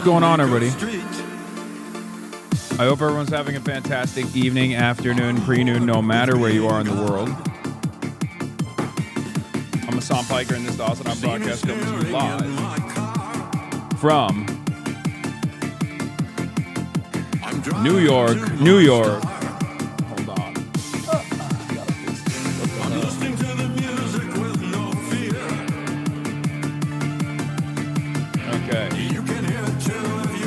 going on, everybody? I hope everyone's having a fantastic evening, afternoon, pre-noon, no matter where you are in the world. I'm Hasan Piker, and this is the HasanAbi broadcast coming to you live from New York, New York. Hold on. Okay.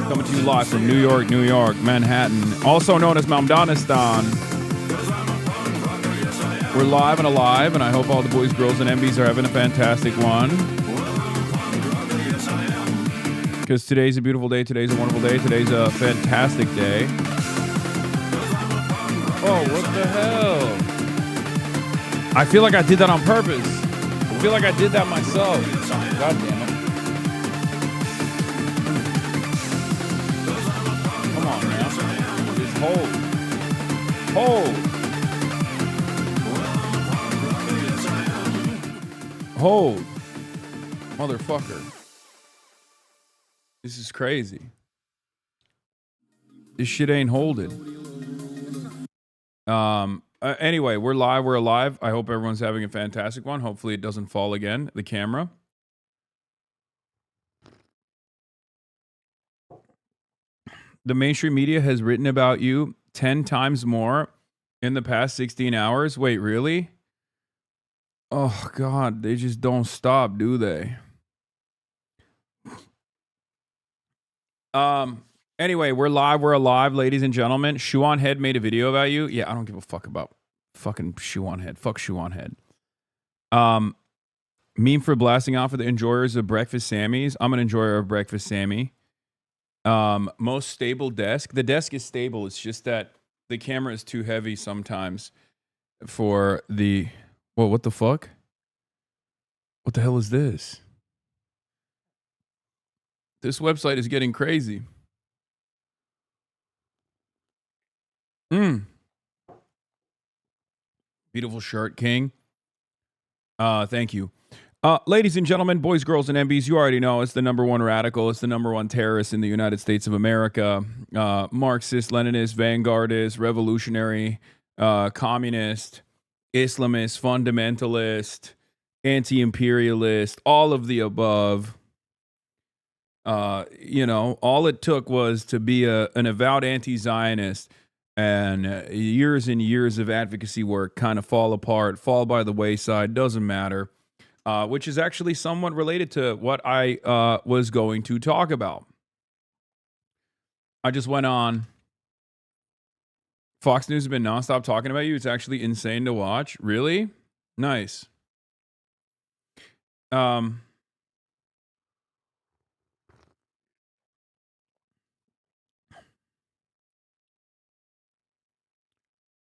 Coming to you live from New York, New York, Manhattan, also known as Mamdanistan. We're live and alive, and I hope all the boys, girls, and MBs are having a fantastic one. Because today's a beautiful day, today's a wonderful day, today's a fantastic day. Oh, what the hell? I feel like I did that on purpose. I feel like I did that myself. God damn it. Come on, man. Just hold. Hold. Motherfucker. This is crazy. This shit ain't holding. Anyway, we're live. We're alive. I hope everyone's having a fantastic one. Hopefully it doesn't fall again, the camera. The mainstream media has written about you 10 times more in the past 16 hours. Wait, really? Oh, God. They just don't stop, do they? Anyway, we're live, we're alive, ladies and gentlemen. Shoe on Head made a video about you. Yeah, I don't give a fuck about fucking Shoe on Head. Fuck Shoe on Head. Meme for blasting off for the enjoyers of breakfast Sammys. I'm an enjoyer of breakfast Sammy. Most stable desk. The desk is stable. It's just that the camera is too heavy sometimes for the... Whoa, what the fuck? What the hell is this? This website is getting crazy. Beautiful shirt, King. Thank you. Ladies and gentlemen, boys, girls, and MBs, you already know it's the number one radical. It's the number one terrorist in the United States of America. Marxist, Leninist, vanguardist, revolutionary, communist, Islamist, fundamentalist, anti-imperialist, all of the above. You know, all it took was to be an avowed anti-Zionist, and years and years of advocacy work kind of fall apart, fall by the wayside, doesn't matter, which is actually somewhat related to what I was going to talk about. I just went on. Fox News has been nonstop talking about you. It's actually insane to watch. Really? Nice.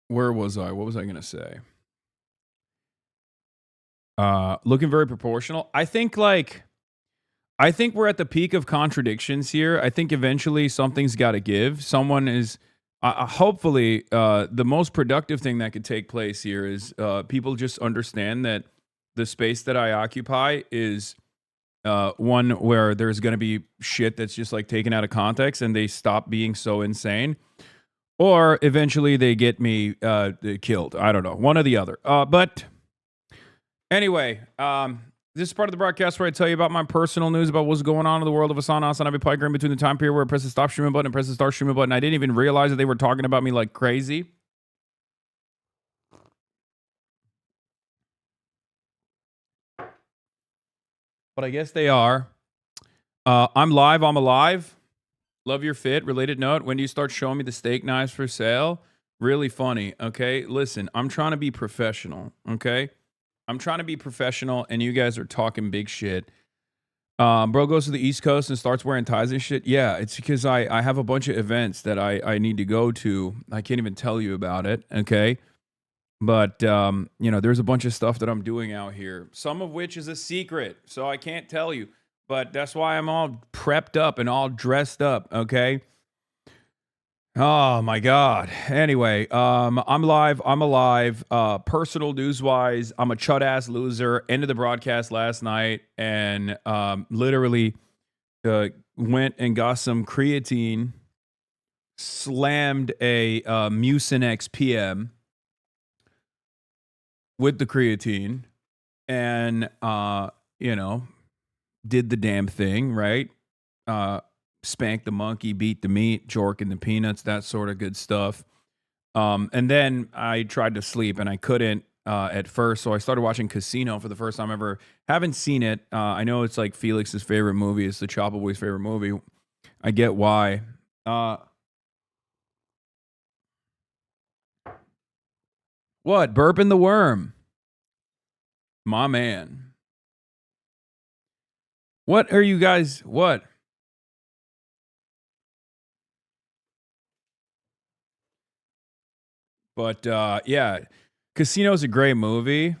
Where was I? What was I going to say? Looking very proportional. I think we're at the peak of contradictions here. I think eventually something's got to give. Someone is, hopefully, the most productive thing that could take place here is people just understand that the space that I occupy is one where there's going to be shit that's just like taken out of context, and they stop being so insane. Or eventually they get me killed. I don't know. One or the other. But anyway, this is part of the broadcast where I tell you about my personal news about what's going on in the world of HasanAbi April in between the time period where I press the stop streaming button and press the start streaming button. I didn't even realize that they were talking about me like crazy. But I guess they are. I'm live. I'm alive. Love your fit. Related note, when do you start showing me the steak knives for sale? Really funny, okay? Listen, I'm trying to be professional, okay? I'm trying to be professional, and you guys are talking big shit. Bro goes to the East Coast and starts wearing ties and shit. Yeah, it's because I have a bunch of events that I need to go to. I can't even tell you about it, okay? But, you know, there's a bunch of stuff that I'm doing out here, some of which is a secret, so I can't tell you. But that's why I'm all prepped up and all dressed up, okay? Oh, my God. Anyway, I'm live. I'm alive. Personal news-wise, I'm a chud-ass loser. Ended the broadcast last night and literally went and got some creatine, slammed a Mucinex PM with the creatine, and did the damn thing, right? Spanked the monkey, beat the meat, jorking the peanuts, that sort of good stuff. And then I tried to sleep and I couldn't at first, so I started watching Casino for the first time ever. Haven't seen it. I know it's like Felix's favorite movie. It's the Chopper Boy's favorite movie. I get why. What? Burping the worm. My man. What are you guys? What? But yeah, Casino's a great movie.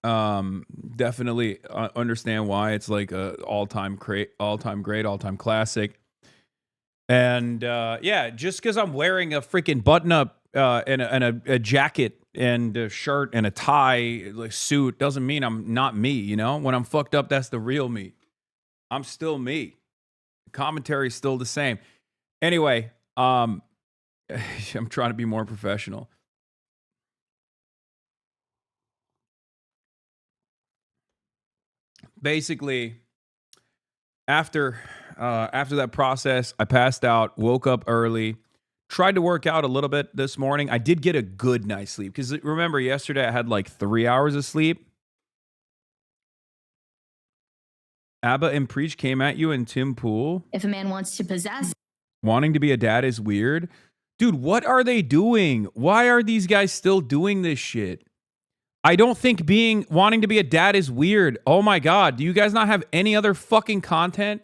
Definitely understand why it's like a all-time great, all-time classic. And yeah, just because I'm wearing a freaking button-up and a jacket and a shirt and a tie, like suit, doesn't mean I'm not me. You know, when I'm fucked up, that's the real me. I'm still me. The commentary's still the same. Anyway, I'm trying to be more professional. Basically, after that process, I passed out, woke up early, tried to work out a little bit this morning. I did get a good night's sleep because remember yesterday I had like 3 hours of sleep. Abba and Preach came at you and Tim Pool. If a man wants to possess. Wanting to be a dad is weird. Dude, what are they doing? Why are these guys still doing this shit? I don't think wanting to be a dad is weird. Oh my God. Do you guys not have any other fucking content?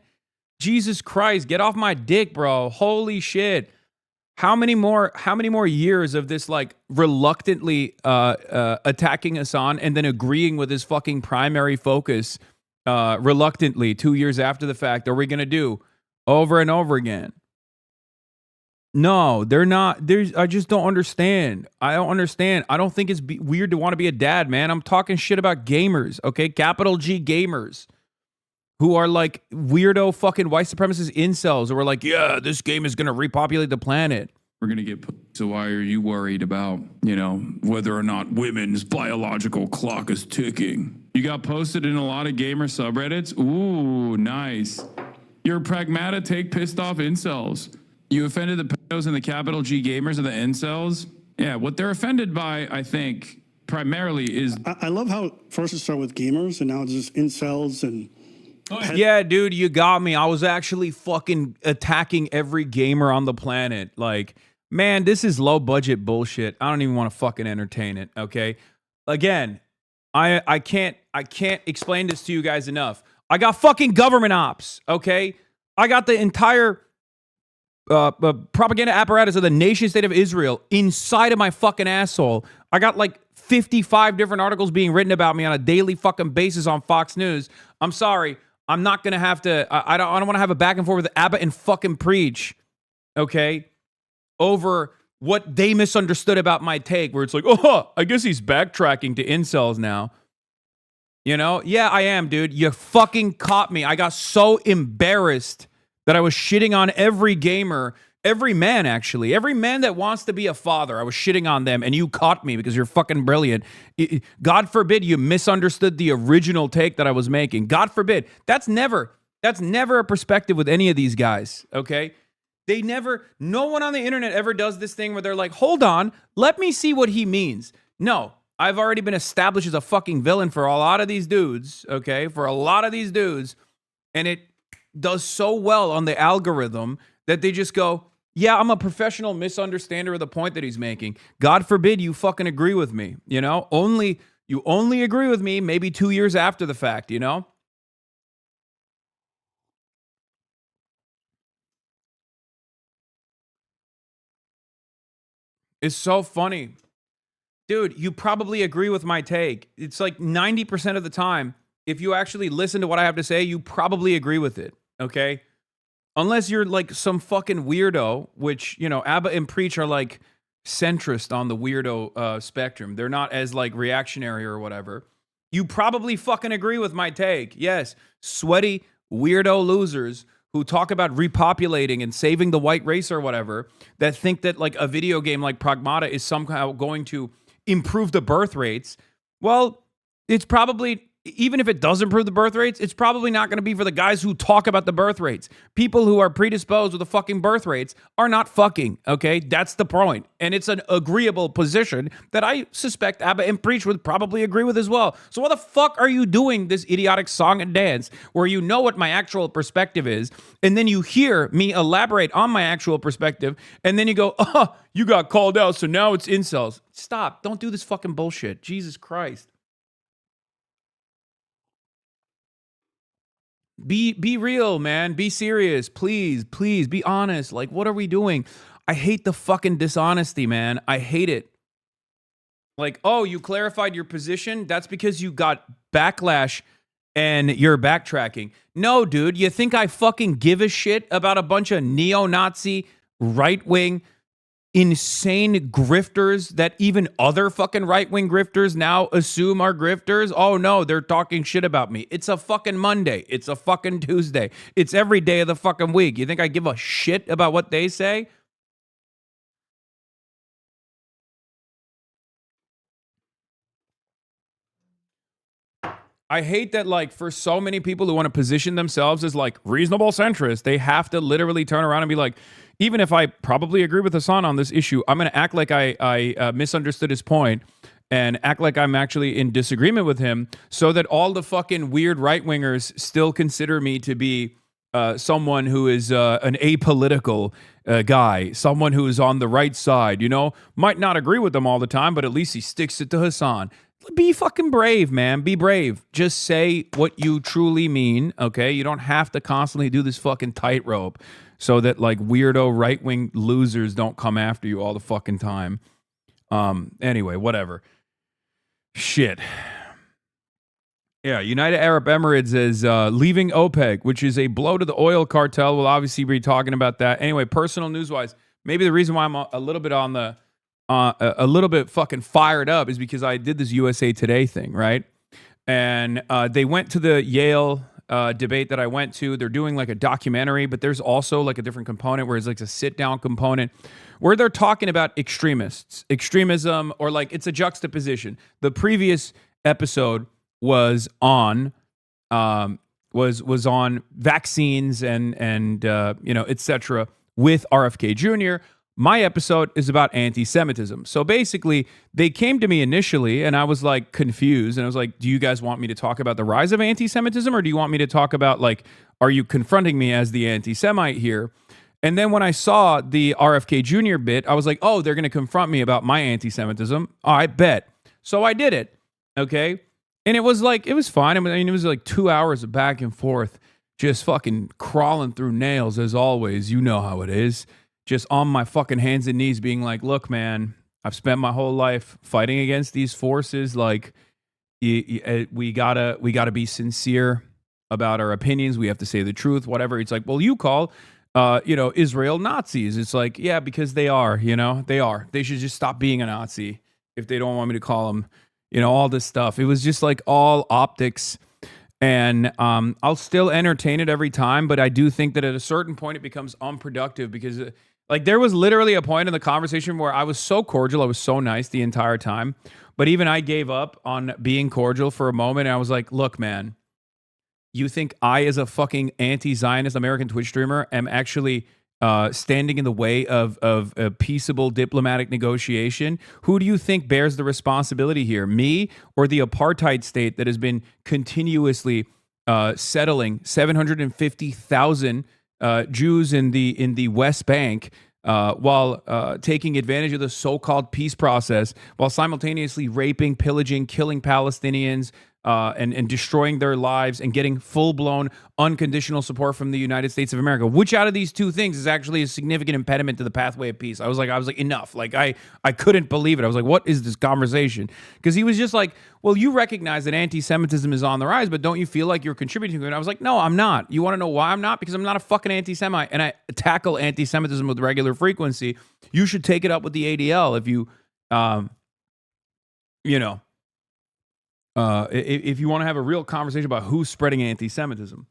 Jesus Christ, get off my dick, bro. Holy shit. How many more years of this like reluctantly attacking Hasan and then agreeing with his fucking primary focus reluctantly 2 years after the fact are we going to do over and over again? No, they're not. I just don't understand. I don't understand. I don't think it's weird to want to be a dad, man. I'm talking shit about gamers, okay? Capital G gamers who are like weirdo fucking white supremacist incels who are like, yeah, this game is going to repopulate the planet. We're going to get put. So why are you worried about, whether or not women's biological clock is ticking? You got posted in a lot of gamer subreddits. Ooh, nice. You're a pragmatic, pissed off incels. You offended the pedos and the capital G gamers and the incels. Yeah, what they're offended by, I think, primarily is... I love how first it started with gamers and now it's just incels and... Yeah, dude, you got me. I was actually fucking attacking every gamer on the planet. Like, man, this is low budget bullshit. I don't even want to fucking entertain it, okay? Again, I can't explain this to you guys enough. I got fucking government ops, okay? I got the entire... propaganda apparatus of the nation state of Israel inside of my fucking asshole. I got like 55 different articles being written about me on a daily fucking basis on Fox News. I'm sorry. I'm not going to have to, I don't want to have a back and forth with Abba and fucking Preach, okay? Over what they misunderstood about my take, where it's like, oh, I guess he's backtracking to incels now. Yeah, I am, dude. You fucking caught me. I got so embarrassed that I was shitting on every gamer, every man, actually. Every man that wants to be a father, I was shitting on them, and you caught me because you're fucking brilliant. God forbid you misunderstood the original take that I was making. God forbid. That's never a perspective with any of these guys, okay? No one on the internet ever does this thing where they're like, hold on, let me see what he means. No, I've already been established as a fucking villain for a lot of these dudes, okay? For a lot of these dudes, and it does so well on the algorithm that they just go, yeah, I'm a professional misunderstander of the point that he's making. God forbid you fucking agree with me, you only agree with me maybe 2 years after the fact, It's so funny. Dude, you probably agree with my take. It's like 90% of the time, if you actually listen to what I have to say, you probably agree with it. Okay? Unless you're like some fucking weirdo, which, Abba and Preach are like centrist on the weirdo spectrum. They're not as like reactionary or whatever. You probably fucking agree with my take. Yes, sweaty weirdo losers who talk about repopulating and saving the white race or whatever, that think that like a video game like Pragmata is somehow going to improve the birth rates. Well, it's probably, even if it does improve the birth rates, it's probably not going to be for the guys who talk about the birth rates. People who are predisposed with the fucking birth rates are not fucking, okay? That's the point. And it's an agreeable position that I suspect Abba and Preach would probably agree with as well. So why the fuck are you doing this idiotic song and dance where you know what my actual perspective is, and then you hear me elaborate on my actual perspective, and then you go, oh, you got called out, so now it's incels. Stop. Don't do this fucking bullshit. Jesus Christ. Be real, man. Be serious. Please be honest. Like, what are we doing? I hate the fucking dishonesty, man. I hate it. Like, oh, you clarified your position? That's because you got backlash and you're backtracking. No, dude, you think I fucking give a shit about a bunch of neo-Nazi, right-wing, insane grifters that even other fucking right-wing grifters now assume are grifters? Oh no, they're talking shit about me. It's a fucking Monday. It's a fucking Tuesday. It's every day of the fucking week. You think I give a shit about what they say? I hate that, like, for so many people who want to position themselves as like reasonable centrists, they have to literally turn around and be like, even if I probably agree with Hasan on this issue, I'm going to act like I misunderstood his point and act like I'm actually in disagreement with him so that all the fucking weird right-wingers still consider me to be someone who is an apolitical guy, someone who is on the right side, you know? Might not agree with them all the time, but at least he sticks it to Hasan. Be fucking brave, man. Be brave. Just say what you truly mean, okay? You don't have to constantly do this fucking tightrope so that like weirdo right-wing losers don't come after you all the fucking time. Anyway, whatever. Shit. Yeah, United Arab Emirates is leaving OPEC, which is a blow to the oil cartel. We'll obviously be talking about that. Anyway, personal news-wise, maybe the reason why I'm a little bit on the a little bit fucking fired up is because I did this USA Today thing, right? And they went to the Yale debate that I went to. They're doing like a documentary, but there's also like a different component where it's like a sit-down component where they're talking about extremism, or like it's a juxtaposition. The previous episode was on was on vaccines and you know, etc. with RFK Jr. My episode is about anti-Semitism. So basically, they came to me initially, and I was like confused, and I was like, "Do you guys want me to talk about the rise of anti-Semitism, or do you want me to talk about like, are you confronting me as the anti-Semite here?" And then when I saw the RFK Jr. bit, I was like, "Oh, they're going to confront me about my anti-Semitism. I bet." So I did it. Okay. And it was like, it was fine. I mean, it was like 2 hours of back and forth, just fucking crawling through nails as always. You know how it is. Just on my fucking hands and knees being like, look, man, I've spent my whole life fighting against these forces. Like, we gotta be sincere about our opinions. We have to say the truth, whatever. It's like, well, you call, you know, Israel Nazis. It's like, yeah, because they are, you know, they are. They should just stop being a Nazi if they don't want me to call them, you know, all this stuff. It was just like all optics. And I'll still entertain it every time, but I do think that at a certain point it becomes unproductive because like there was literally a point in the conversation where I was so cordial, I was so nice the entire time, but even I gave up on being cordial for a moment. And I was like, look, man, you think I, as a fucking anti-Zionist American Twitch streamer, am actually standing in the way of a peaceable diplomatic negotiation? Who do you think bears the responsibility here, me or the apartheid state that has been continuously settling 750,000 Jews in the West Bank while taking advantage of the so-called peace process, while simultaneously raping, pillaging, killing Palestinians, and destroying their lives and getting full-blown unconditional support from the United States of America? Which out of these two things is actually a significant impediment to the pathway of peace? I was like, enough. Like, I couldn't believe it. I was like, what is this conversation? Because he was just like, well, you recognize that anti-Semitism is on the rise, but don't you feel like you're contributing to it? And I was like, no, I'm not. You want to know why I'm not? Because I'm not a fucking anti-Semite, and I tackle anti-Semitism with regular frequency. You should take it up with the ADL if you, you know, if you want to have a real conversation about who's spreading anti-Semitism.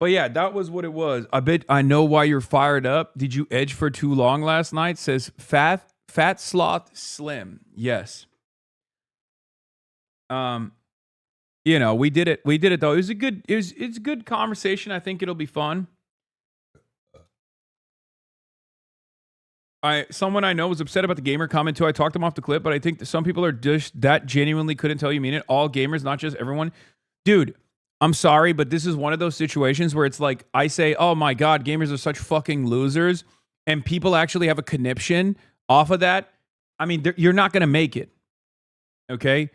But yeah, that was what it was. I bet I know why you're fired up. Did you edge for too long last night? Says Fat Sloth Slim. Yes. You know, we did it. We did it though. It's a good conversation. I think it'll be fun. Someone I know was upset about the gamer comment too. I talked them off the clip, but I think that some people are just that genuinely couldn't tell you mean it. All gamers, not just everyone. Dude, I'm sorry, but this is one of those situations where it's like I say, oh my God, gamers are such fucking losers. And people actually have a conniption off of that. I mean, you're not going to make it. Okay?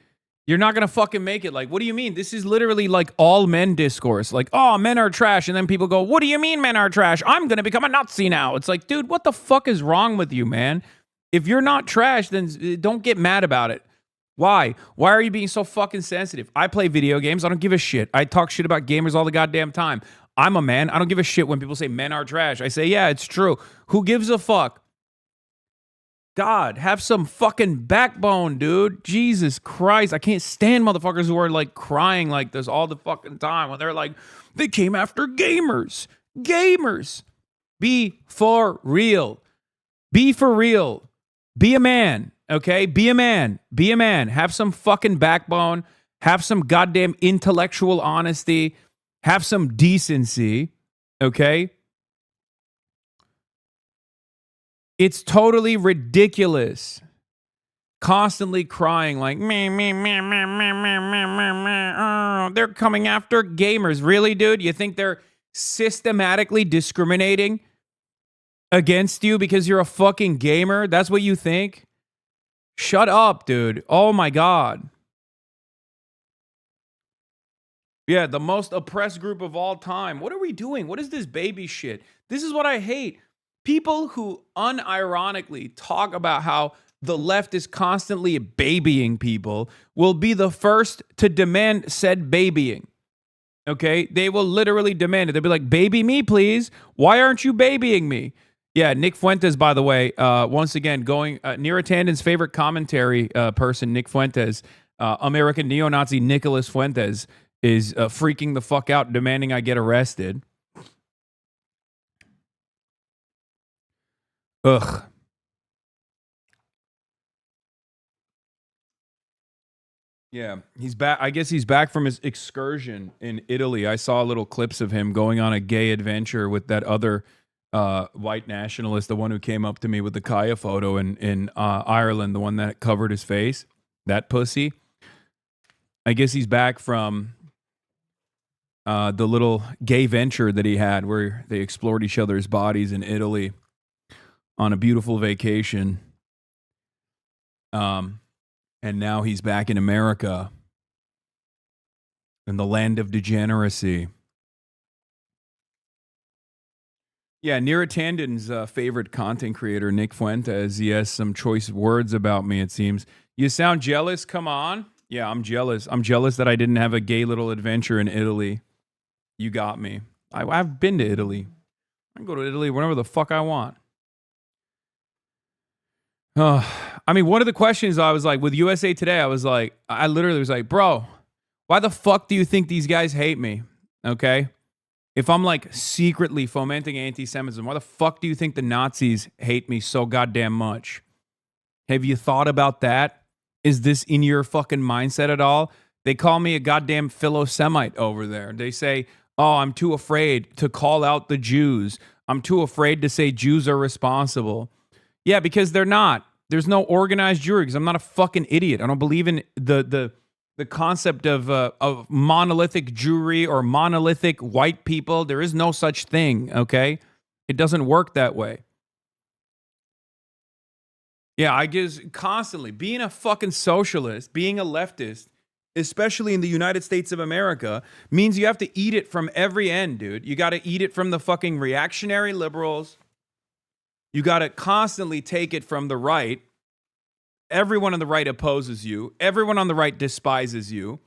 You're not going to fucking make it. Like, what do you mean? This is literally like all men discourse. Like, oh, men are trash. And then people go, what do you mean men are trash? I'm going to become a Nazi now. It's like, dude, what the fuck is wrong with you, man? If you're not trash, then don't get mad about it. Why? Why are you being so fucking sensitive? I play video games. I don't give a shit. I talk shit about gamers all the goddamn time. I'm a man. I don't give a shit when people say men are trash. I say, yeah, it's true. Who gives a fuck? God, have some fucking backbone, dude. Jesus Christ. I can't stand motherfuckers who are like crying like this all the fucking time when they're like, they came after gamers. Gamers. Be for real. Be for real. Be a man, okay? Be a man. Be a man. Have some fucking backbone. Have some goddamn intellectual honesty. Have some decency, okay? It's totally ridiculous. Constantly crying like, me, they're coming after gamers. Really, dude? You think they're systematically discriminating against you because you're a fucking gamer? That's what you think? Shut up, dude. Oh my God. Yeah, the most oppressed group of all time. What are we doing? What is this baby shit? This is what I hate. People who unironically talk about how the left is constantly babying people will be the first to demand said babying. Okay? They will literally demand it. They'll be like, baby me, please. Why aren't you babying me? Yeah, Nick Fuentes, by the way, once again, going Neera Tanden's favorite commentary person, Nick Fuentes, American neo-Nazi Nicholas Fuentes, is freaking the fuck out, demanding I get arrested. Ugh. Yeah, he's back. I guess he's back from his excursion in Italy. I saw little clips of him going on a gay adventure with that other white nationalist, the one who came up to me with the Kaya photo in Ireland, the one that covered his face, that pussy. I guess he's back from the little gay venture that he had where they explored each other's bodies in Italy on a beautiful vacation. And now he's back in America in the land of degeneracy. Yeah, Neera Tanden's favorite content creator, Nick Fuentes, he has some choice words about me, it seems. You sound jealous? Come on. Yeah, I'm jealous. I'm jealous that I didn't have a gay little adventure in Italy. You got me. I've been to Italy. I can go to Italy whenever the fuck I want. I mean, one of the questions I was like, with USA Today, I literally was like, bro, why the fuck do you think these guys hate me? Okay? If I'm like secretly fomenting anti-Semitism, why the fuck do you think the Nazis hate me so goddamn much? Have you thought about that? Is this in your fucking mindset at all? They call me a goddamn philo-Semite over there. They say, oh, I'm too afraid to call out the Jews. I'm too afraid to say Jews are responsible. Yeah, because they're not. There's no organized Jewry because I'm not a fucking idiot. I don't believe in the concept of monolithic Jewry or monolithic white people. There is no such thing, okay? It doesn't work that way. Yeah, I guess constantly being a fucking socialist, being a leftist, especially in the United States of America, means you have to eat it from every end, dude. You got to eat it from the fucking reactionary liberals. You got to constantly take it from the right. Everyone on the right opposes you. Everyone on the right despises you.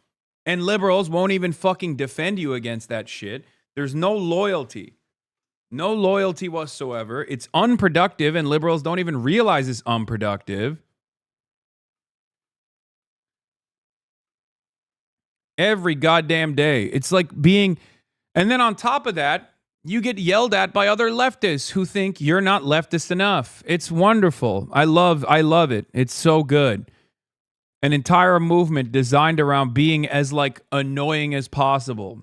And liberals won't even fucking defend you against that shit. There's no loyalty. No loyalty whatsoever. It's unproductive, and liberals don't even realize it's unproductive. Every goddamn day. It's like being And then on top of that, you get yelled at by other leftists who think you're not leftist enough. It's wonderful. I love it. It's so good. An entire movement designed around being as like annoying as possible.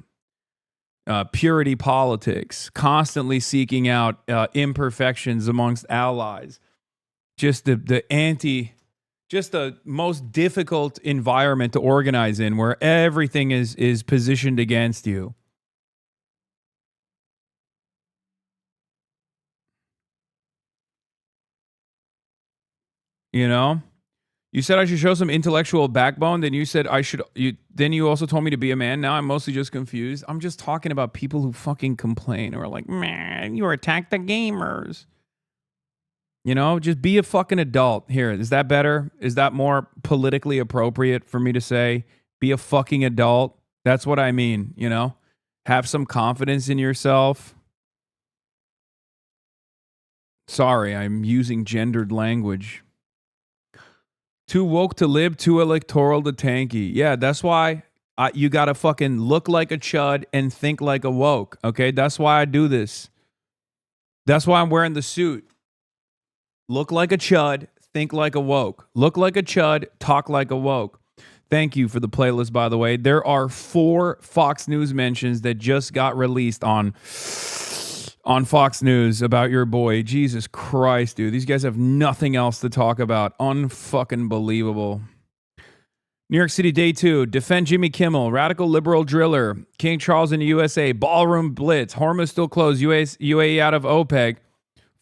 Purity politics, constantly seeking out imperfections amongst allies. Just the most difficult environment to organize in, where everything is positioned against you. You know? You said I should show some intellectual backbone. Then you said I should. Then you also told me to be a man. Now I'm mostly just confused. I'm just talking about people who fucking complain or are like, man, you attack the gamers. You know, just be a fucking adult. Here, is that better? Is that more politically appropriate for me to say? Be a fucking adult. That's what I mean. You know, have some confidence in yourself. Sorry, I'm using gendered language. Too woke to lib, too electoral to tanky. Yeah, that's why you got to fucking look like a chud and think like a woke, okay? That's why I do this. That's why I'm wearing the suit. Look like a chud, think like a woke. Look like a chud, talk like a woke. Thank you for the playlist, by the way. There are 4 Fox News mentions that just got released on Fox News about your boy. Jesus Christ, dude. These guys have nothing else to talk about. Unfucking believable. New York City, day 2. Defend Jimmy Kimmel. Radical liberal driller. King Charles in the USA. Ballroom blitz. Hormuz still closed. UAE out of OPEC.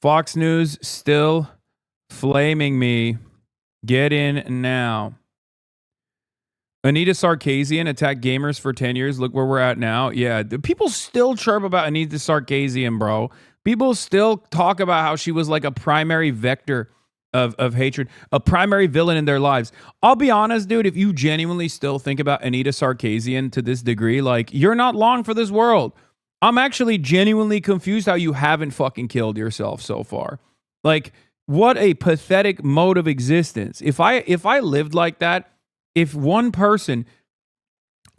Fox News still flaming me. Get in now. Anita Sarkeesian attacked gamers for 10 years. Look where we're at now. Yeah, people still chirp about Anita Sarkeesian, bro. People still talk about how she was like a primary vector of hatred, a primary villain in their lives. I'll be honest, dude, if you genuinely still think about Anita Sarkeesian to this degree, like, you're not long for this world. I'm actually genuinely confused how you haven't fucking killed yourself so far. Like, what a pathetic mode of existence. If I lived like that, if one person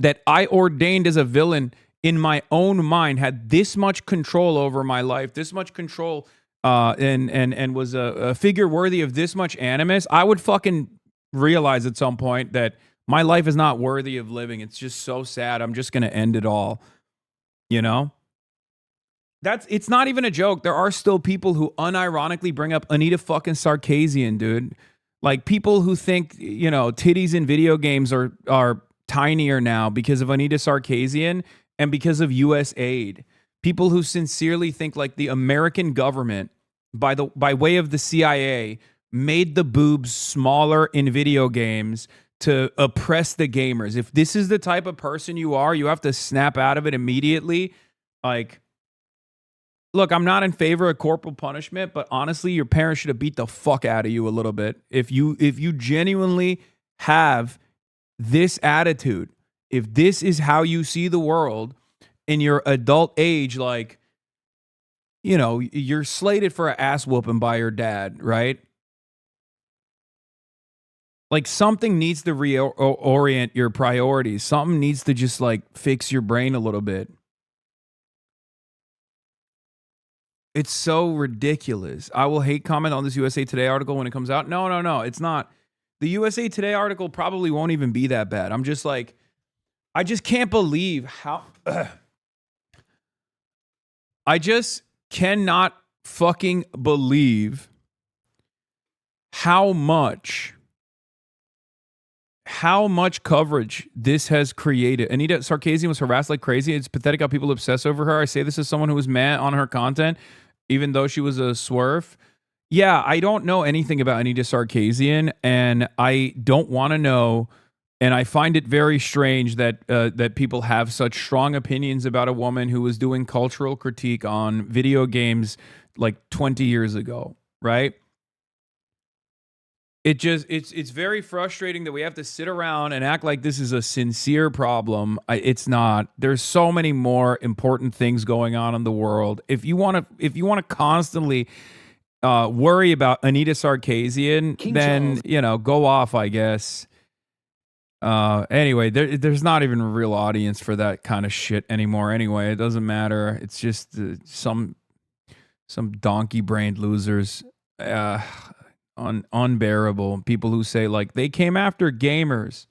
that I ordained as a villain in my own mind had this much control over my life, this much control, and was a figure worthy of this much animus, I would fucking realize at some point that my life is not worthy of living. It's just so sad. I'm just going to end it all. You know? It's not even a joke. There are still people who unironically bring up Anita fucking Sarkeesian, dude. Like, people who think, you know, titties in video games are tinier now because of Anita Sarkeesian and because of U.S. aid. People who sincerely think like the American government, by way of the CIA, made the boobs smaller in video games to oppress the gamers. If this is the type of person you are, you have to snap out of it immediately. Like, look, I'm not in favor of corporal punishment, but honestly, your parents should have beat the fuck out of you a little bit. If you genuinely have this attitude, if this is how you see the world in your adult age, like, you know, you're slated for an ass whooping by your dad, right? Like, something needs to reorient your priorities. Something needs to just like fix your brain a little bit. It's so ridiculous. I will hate comment on this USA Today article when it comes out. No, it's not. The USA Today article probably won't even be that bad. I'm just like, I just can't believe how... I just cannot fucking believe how much coverage this has created. Anita Sarkeesian was harassed like crazy. It's pathetic how people obsess over her. I say this as someone who was mad on her content, even though she was a swerve. Yeah, I don't know anything about Anita Sarkeesian, and I don't want to know. And I find it very strange that that people have such strong opinions about a woman who was doing cultural critique on video games like 20 years ago, right? It's very frustrating that we have to sit around and act like this is a sincere problem. It's not. There's so many more important things going on in the world. If you want to constantly worry about Anita Sarkeesian, then, you know, go off, I guess. Anyway, there's not even a real audience for that kind of shit anymore. Anyway, it doesn't matter. It's just some donkey-brained losers, unbearable. People who say like they came after gamers.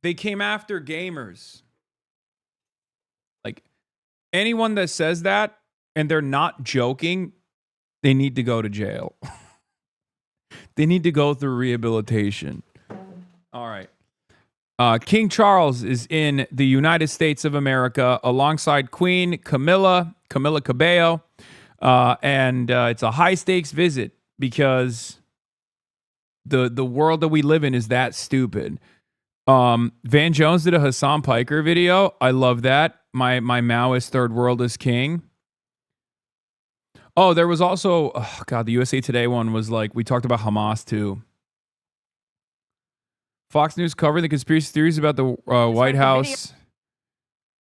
They came after gamers. Like anyone that says that and they're not joking, they need to go to jail. They need to go through rehabilitation. All right. King Charles is in the United States of America alongside Queen Camilla Cabello. And it's a high stakes visit because the world that we live in is that stupid. Van Jones did a Hasan Piker video. I love that. My Maoist third world is king. Oh, there was also, the USA Today one was like, we talked about Hamas too. Fox News covering the conspiracy theories about the White House.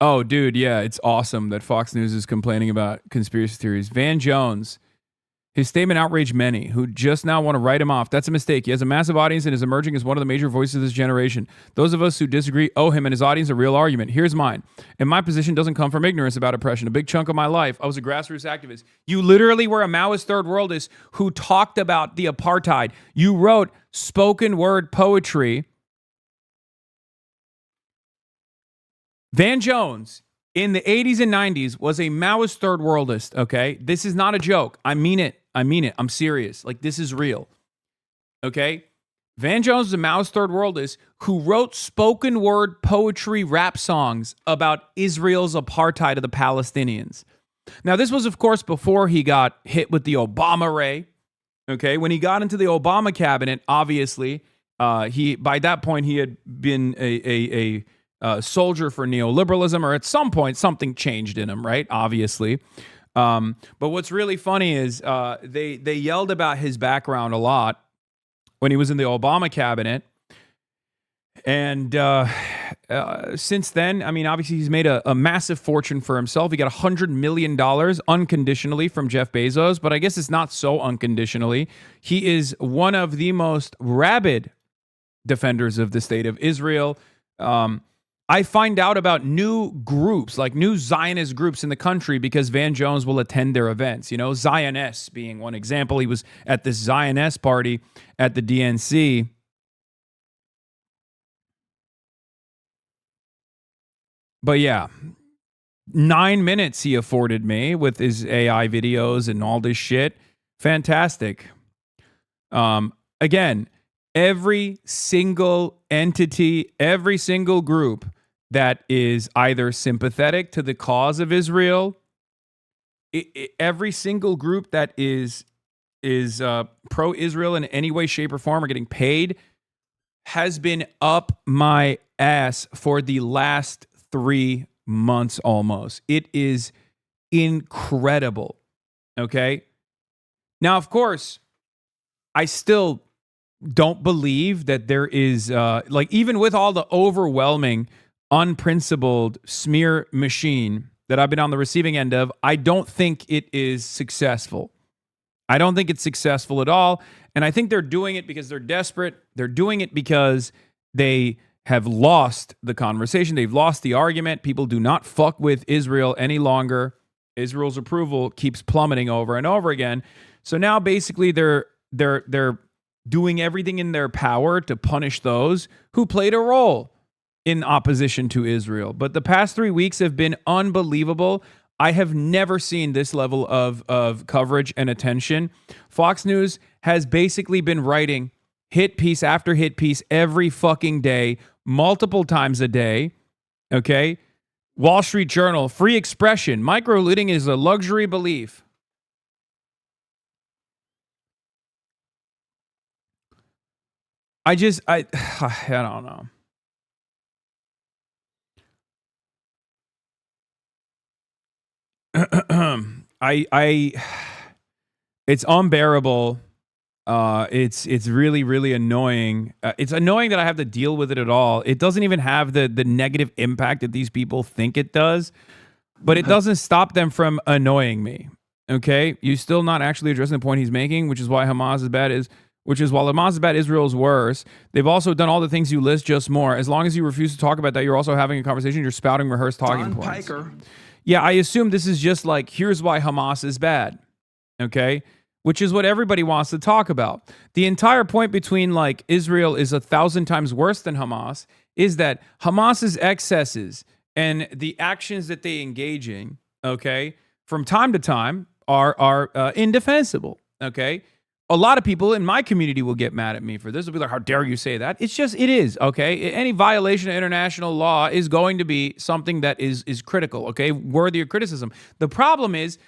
Oh, dude, yeah, it's awesome that Fox News is complaining about conspiracy theories. Van Jones, his statement outraged many who just now want to write him off. That's a mistake. He has a massive audience and is emerging as one of the major voices of this generation. Those of us who disagree owe him and his audience a real argument. Here's mine. And my position doesn't come from ignorance about oppression. A big chunk of my life, I was a grassroots activist. You literally were a Maoist third worldist who talked about the apartheid. You wrote spoken word poetry. Van Jones in the 80s and 90s was a Maoist third worldist, okay? This is not a joke. I mean it. I'm serious. Like, this is real, okay? Van Jones is a Maoist third worldist who wrote spoken word poetry rap songs about Israel's apartheid of the Palestinians. Now, this was, of course, before he got hit with the Obama ray, okay? When he got into the Obama cabinet, obviously, by that point, he had been a soldier for neoliberalism, or at some point something changed in him, right? Obviously. But what's really funny is they yelled about his background a lot when he was in the Obama cabinet. And since then, I mean, obviously he's made a massive fortune for himself. He got $100 million unconditionally from Jeff Bezos, but I guess it's not so unconditionally. He is one of the most rabid defenders of the state of Israel. I find out about new groups, like new Zionist groups in the country, because Van Jones will attend their events. You know, Zionists being one example. He was at this Zionist party at the DNC. But yeah, 9 minutes he afforded me with his AI videos and all this shit. Fantastic. Again, every single entity, every single group that is either sympathetic to the cause of Israel, every single group that is pro-Israel in any way, shape, or form, or getting paid, has been up my ass for the last 3 months almost. It is incredible. Okay? Now, of course, I still don't believe that there is, even with all the overwhelming, unprincipled smear machine that I've been on the receiving end of, I don't think it is successful. I don't think it's successful at all. And I think they're doing it because they're desperate. They're doing it because they have lost the conversation. They've lost the argument. People do not fuck with Israel any longer. Israel's approval keeps plummeting over and over again. So now basically they're doing everything in their power to punish those who played a role in opposition to Israel. But the past 3 weeks have been unbelievable. I have never seen this level of coverage and attention. Fox News has basically been writing hit piece after hit piece every fucking day, multiple times a day. Okay? Wall Street Journal, free expression. Microlooting is a luxury belief. I don't know. It's unbearable. It's really, really annoying. It's annoying that I have to deal with it at all. It doesn't even have the negative impact that these people think it does, but it doesn't stop them from annoying me. Okay? You're still not actually addressing the point he's making, which is why Hamas is bad, is which is while Hamas is bad, Israel is worse. They've also done all the things you list, just more. As long as you refuse to talk about that, you're also having a conversation. You're spouting rehearsed talking points. Piker. Yeah, I assume this is just like, here's why Hamas is bad, okay? Which is what everybody wants to talk about. The entire point between like Israel is 1,000 times worse than Hamas is that Hamas's excesses and the actions that they engage in, okay, from time to time are indefensible, okay? A lot of people in my community will get mad at me for this. They'll be like, how dare you say that? It's just, it is, okay? Any violation of international law is going to be something that is critical, okay? Worthy of criticism. The problem is,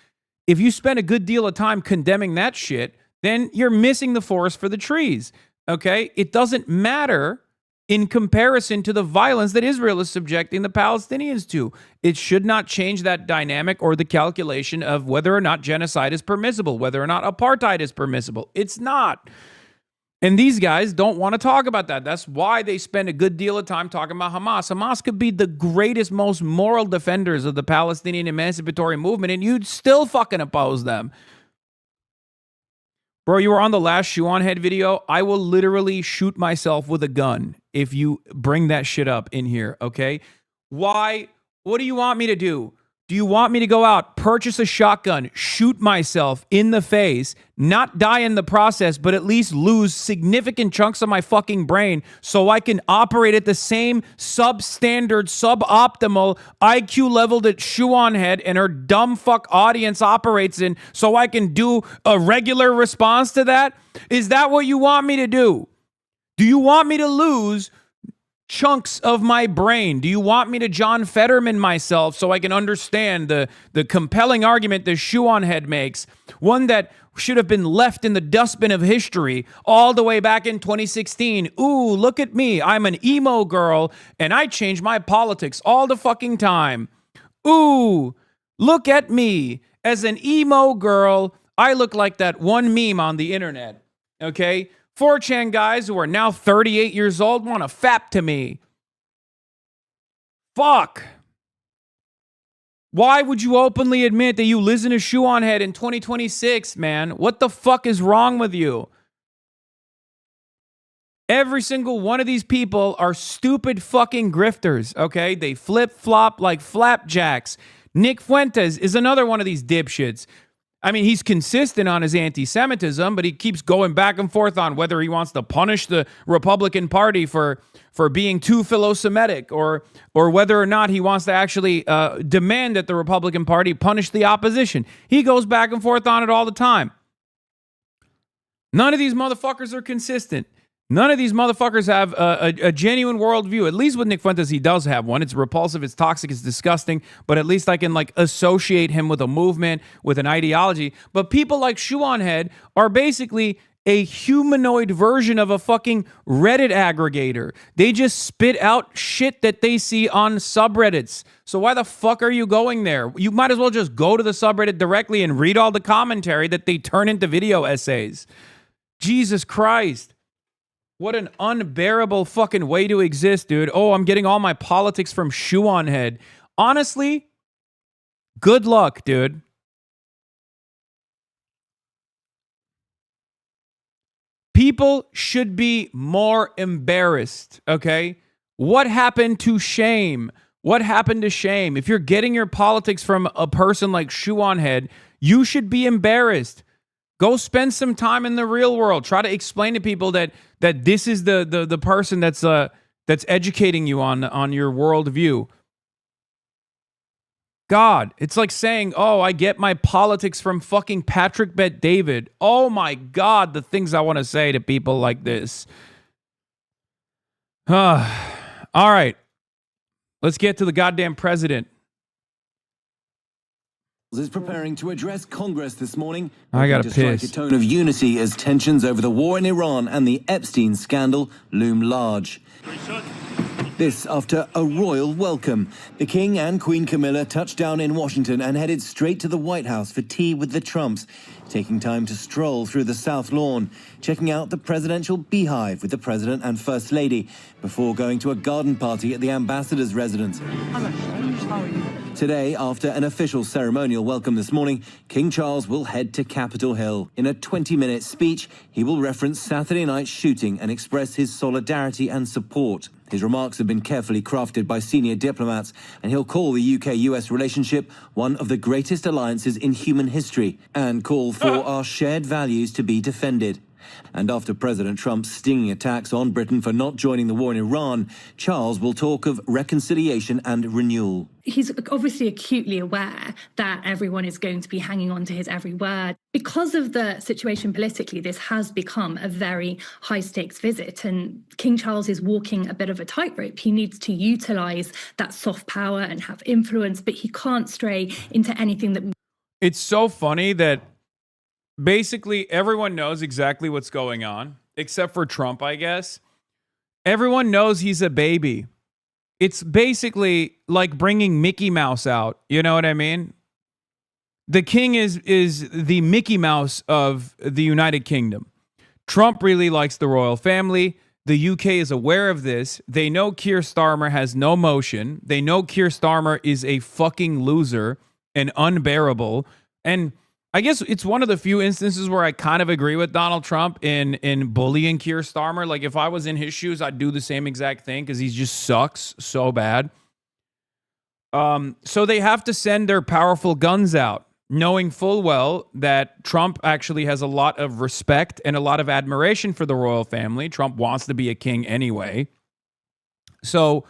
if you spend a good deal of time condemning that shit, then you're missing the forest for the trees, okay? It doesn't matter in comparison to the violence that Israel is subjecting the Palestinians to. It should not change that dynamic or the calculation of whether or not genocide is permissible, whether or not apartheid is permissible. It's not. And these guys don't want to talk about that. That's why they spend a good deal of time talking about Hamas. Hamas could be the greatest, most moral defenders of the Palestinian emancipatory movement, and you'd still fucking oppose them. Bro, you were on the last shoe on head video. I will literally shoot myself with a gun if you bring that shit up in here, okay? Why? What do you want me to do? Do you want me to go out, purchase a shotgun, shoot myself in the face, not die in the process, but at least lose significant chunks of my fucking brain so I can operate at the same substandard, suboptimal IQ level that Shoe on Head and her dumb fuck audience operates in so I can do a regular response to that? Is that what you want me to do? Do you want me to lose chunks of my brain? Do you want me to John Fetterman myself so I can understand the compelling argument that Shoe on Head makes, one that should have been left in the dustbin of history all the way back in 2016? Ooh, look at me. I'm an emo girl and I change my politics all the fucking time. Ooh, look at me. As an emo girl, I look like that one meme on the internet, okay? 4chan guys who are now 38 years old want to fap to me. Fuck. Why would you openly admit that you listen to Shoe on Head in 2026, man? What the fuck is wrong with you? Every single one of these people are stupid fucking grifters, okay? They flip-flop like flapjacks. Nick Fuentes is another one of these dipshits. I mean, he's consistent on his anti-Semitism, but he keeps going back and forth on whether he wants to punish the Republican Party for being too philo-Semitic or whether or not he wants to actually demand that the Republican Party punish the opposition. He goes back and forth on it all the time. None of these motherfuckers are consistent. None of these motherfuckers have a genuine worldview. At least with Nick Fuentes, he does have one. It's repulsive, it's toxic, it's disgusting, but at least I can like associate him with a movement, with an ideology. But people like Shoe on Head are basically a humanoid version of a fucking Reddit aggregator. They just spit out shit that they see on subreddits. So why the fuck are you going there? You might as well just go to the subreddit directly and read all the commentary that they turn into video essays. Jesus Christ. What an unbearable fucking way to exist, dude. Oh, I'm getting all my politics from Shoe on Head. Honestly, good luck, dude. People should be more embarrassed, okay? What happened to shame? What happened to shame? If you're getting your politics from a person like Shoe on Head, you should be embarrassed. Go spend some time in the real world. Try to explain to people that this is the person that's educating you on your worldview. God, it's like saying, oh, I get my politics from fucking Patrick Bet-David. Oh my God, the things I want to say to people like this. All right, let's get to the goddamn president. Is preparing to address Congress this morning. I gotta piss. Strike a tone of unity as tensions over the war in Iran and the Epstein scandal loom large. This after a royal welcome. The King and Queen Camilla touched down in Washington and headed straight to the White House for tea with the Trumps, taking time to stroll through the South Lawn, checking out the presidential beehive with the President and First Lady, before going to a garden party at the ambassador's residence. How are you? Today, after an official ceremonial welcome this morning, King Charles will head to Capitol Hill. In a 20-minute speech, he will reference Saturday night's shooting and express his solidarity and support. His remarks have been carefully crafted by senior diplomats, and he'll call the UK-US relationship one of the greatest alliances in human history and call for our shared values to be defended. And after President Trump's stinging attacks on Britain for not joining the war in Iran, Charles will talk of reconciliation and renewal. He's obviously acutely aware that everyone is going to be hanging on to his every word. Because of the situation politically, this has become a very high-stakes visit, and King Charles is walking a bit of a tightrope. He needs to utilise that soft power and have influence, but he can't stray into anything that... It's so funny that basically everyone knows exactly what's going on, except for Trump, I guess. Everyone knows he's a baby. It's basically like bringing Mickey Mouse out. You know what I mean? The king is the Mickey Mouse of the United Kingdom. Trump really likes the royal family. The UK is aware of this. They know Keir Starmer has no motion. They know Keir Starmer is a fucking loser and unbearable. And I guess it's one of the few instances where I kind of agree with Donald Trump in bullying Keir Starmer. Like, if I was in his shoes, I'd do the same exact thing because he just sucks so bad. So they have to send their powerful guns out, knowing full well that Trump actually has a lot of respect and a lot of admiration for the royal family. Trump wants to be a king anyway. So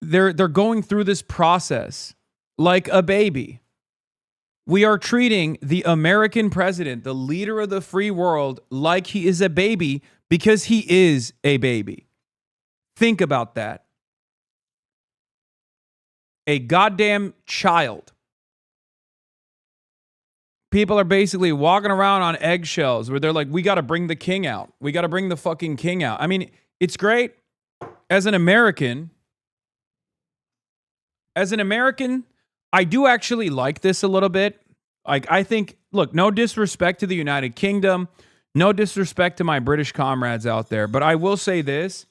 they're going through this process like a baby. We are treating the American president, the leader of the free world, like he is a baby because he is a baby. Think about that. A goddamn child. People are basically walking around on eggshells where they're like, we got to bring the king out. We got to bring the fucking king out. I mean, it's great. As an American, I do actually like this a little bit. Like, I think, look, no disrespect to the United Kingdom, no disrespect to my British comrades out there, but I will say this.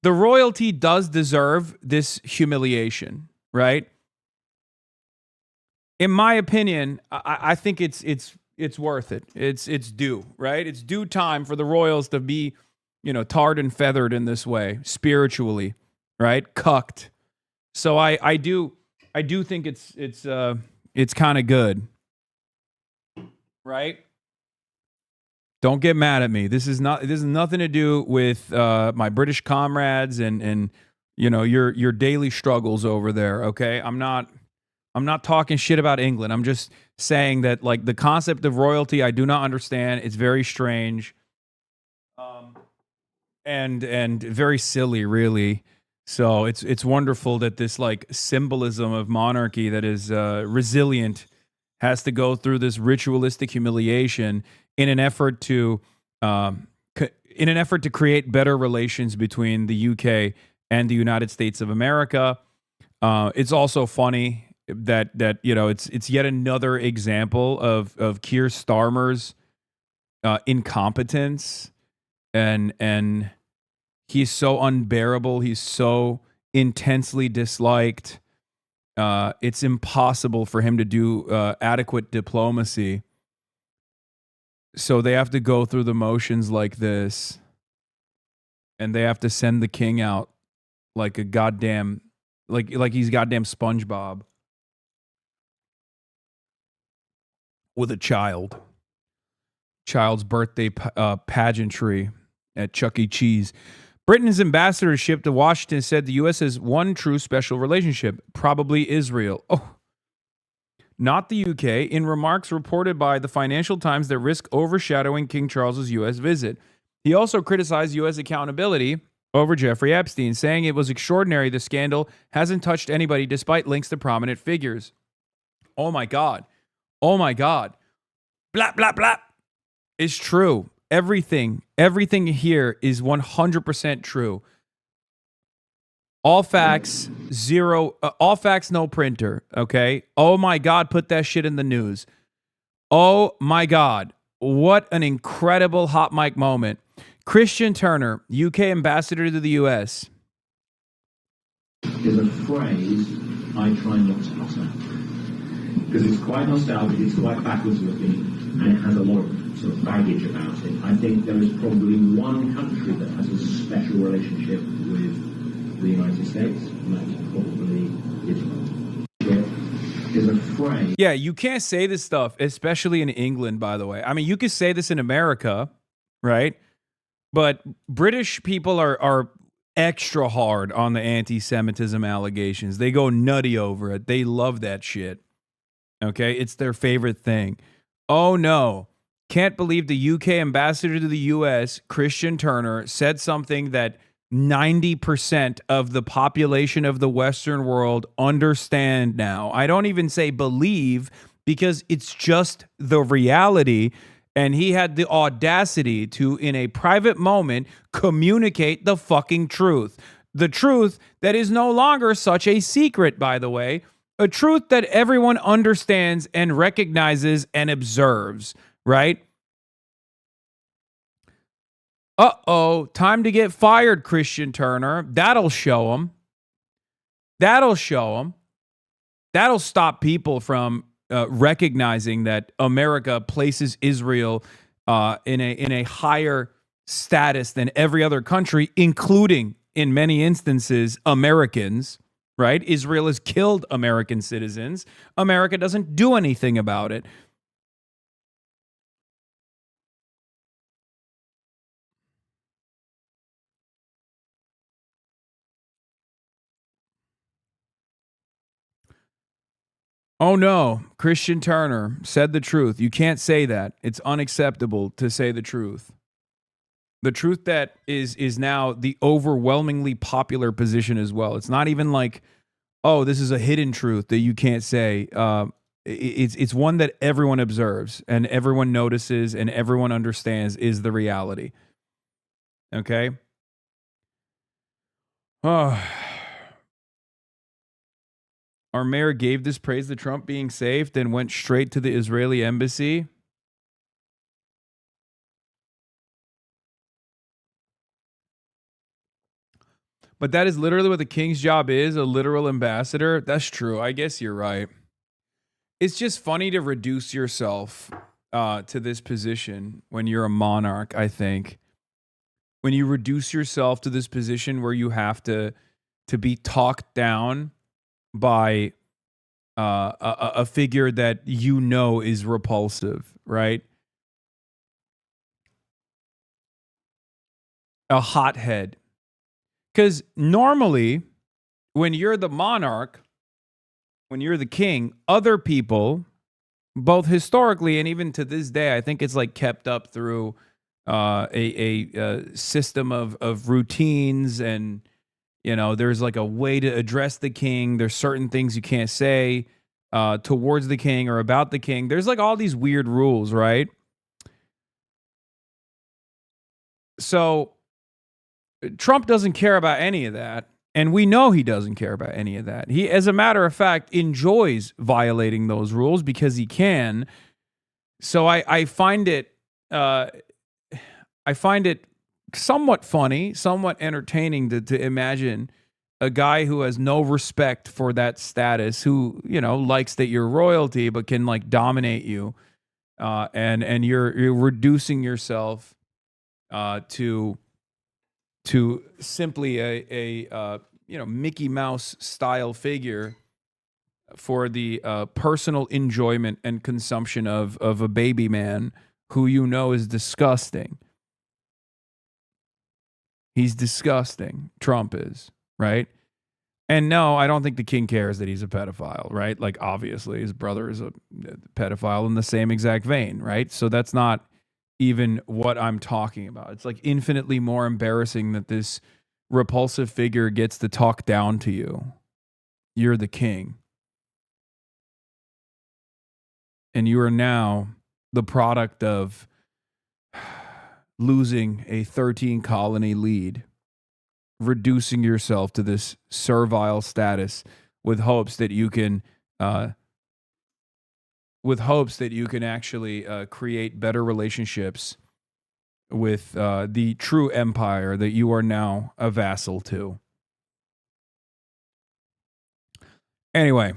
The royalty does deserve this humiliation, right? In my opinion, I think it's worth it. It's due, right? It's due time for the royals to be, tarred and feathered in this way, spiritually, right? Cucked. So I do think it's kind of good, right? Don't get mad at me. This is nothing to do with my British comrades and your daily struggles over there. Okay, I'm not talking shit about England. I'm just saying that, like, the concept of royalty, I do not understand. It's very strange, and very silly, really. So it's wonderful that this, like, symbolism of monarchy that is resilient has to go through this ritualistic humiliation in an effort to create better relations between the UK and the United States of America. It's also funny that it's yet another example of Keir Starmer's incompetence, and he's so unbearable. He's so intensely disliked. It's impossible for him to do adequate diplomacy. So they have to go through the motions like this, and they have to send the king out like a goddamn, like he's goddamn SpongeBob with a child's birthday pageantry at Chuck E. Cheese. Britain's ambassadorship to Washington said the U.S. has one true special relationship, probably Israel. Oh, not the UK, in remarks reported by the Financial Times that risk overshadowing King Charles's U.S. visit. He also criticized U.S. accountability over Jeffrey Epstein, saying it was extraordinary the scandal hasn't touched anybody despite links to prominent figures. Oh my God. Oh my God. Blah, blah, blah. It's true. Everything here is 100% true. All facts, all facts, no printer, okay? Oh my God, put that shit in the news. Oh my God, what an incredible hot mic moment. Christian Turner, UK ambassador to the US. Is a phrase I try not to utter. Because it's quite nostalgic, it's quite backwards looking, and it has a lot of sort of baggage about it. I think there is probably one country that has a special relationship with the United States, and that's probably Israel. It is afraid. Yeah, you can't say this stuff, especially in England, by the way. I mean, you could say this in America, right? But British people are extra hard on the anti-Semitism allegations. They go nutty over it. They love that shit. Okay, it's their favorite thing. Oh no, can't believe the UK ambassador to the US, Christian Turner, said something that 90% of the population of the Western world understand now. I don't even say believe, because it's just the reality. And he had the audacity to, in a private moment, communicate the fucking truth. The truth that is no longer such a secret, by the way. A truth that everyone understands and recognizes and observes, right? Uh-oh, time to get fired, Christian Turner. That'll show him. That'll show him. That'll stop people from recognizing that America places Israel in a higher status than every other country, including, in many instances, Americans. Right? Israel has killed American citizens. America doesn't do anything about it. Oh no, Christian Turner said the truth. You can't say that. It's unacceptable to say the truth. The truth that is now the overwhelmingly popular position as well. It's not even like, oh, this is a hidden truth that you can't say. It's one that everyone observes and everyone notices and everyone understands is the reality. Okay? Oh. Our mayor gave this praise to Trump being safe, then went straight to the Israeli embassy. But that is literally what the king's job is, a literal ambassador. That's true. I guess you're right. It's just funny to reduce yourself to this position when you're a monarch, I think. When you reduce yourself to this position where you have to be talked down by a figure that you know is repulsive, right? A hothead. Because normally, when you're the monarch, when you're the king, other people, both historically and even to this day, I think it's like kept up through a system of routines, and you know, there's like a way to address the king. There's certain things you can't say towards the king or about the king. There's like all these weird rules, right? So Trump doesn't care about any of that. And we know he doesn't care about any of that. He, as a matter of fact, enjoys violating those rules because he can. So I find it somewhat funny, somewhat entertaining to imagine a guy who has no respect for that status, who, you know, likes that you're royalty but can like dominate you, and you're reducing yourself to simply a you know, Mickey Mouse style figure for the personal enjoyment and consumption of a baby man who you know is disgusting. He's disgusting. Trump is, right? And no, I don't think the king cares that he's a pedophile, right? Like, obviously, his brother is a pedophile in the same exact vein, right? So that's not even what I'm talking about. It's like infinitely more embarrassing that this repulsive figure gets to talk down to you. You're the king. And you are now the product of losing a 13 colony lead, reducing yourself to this servile status with hopes that you can actually create better relationships with the true empire that you are now a vassal to. Anyway,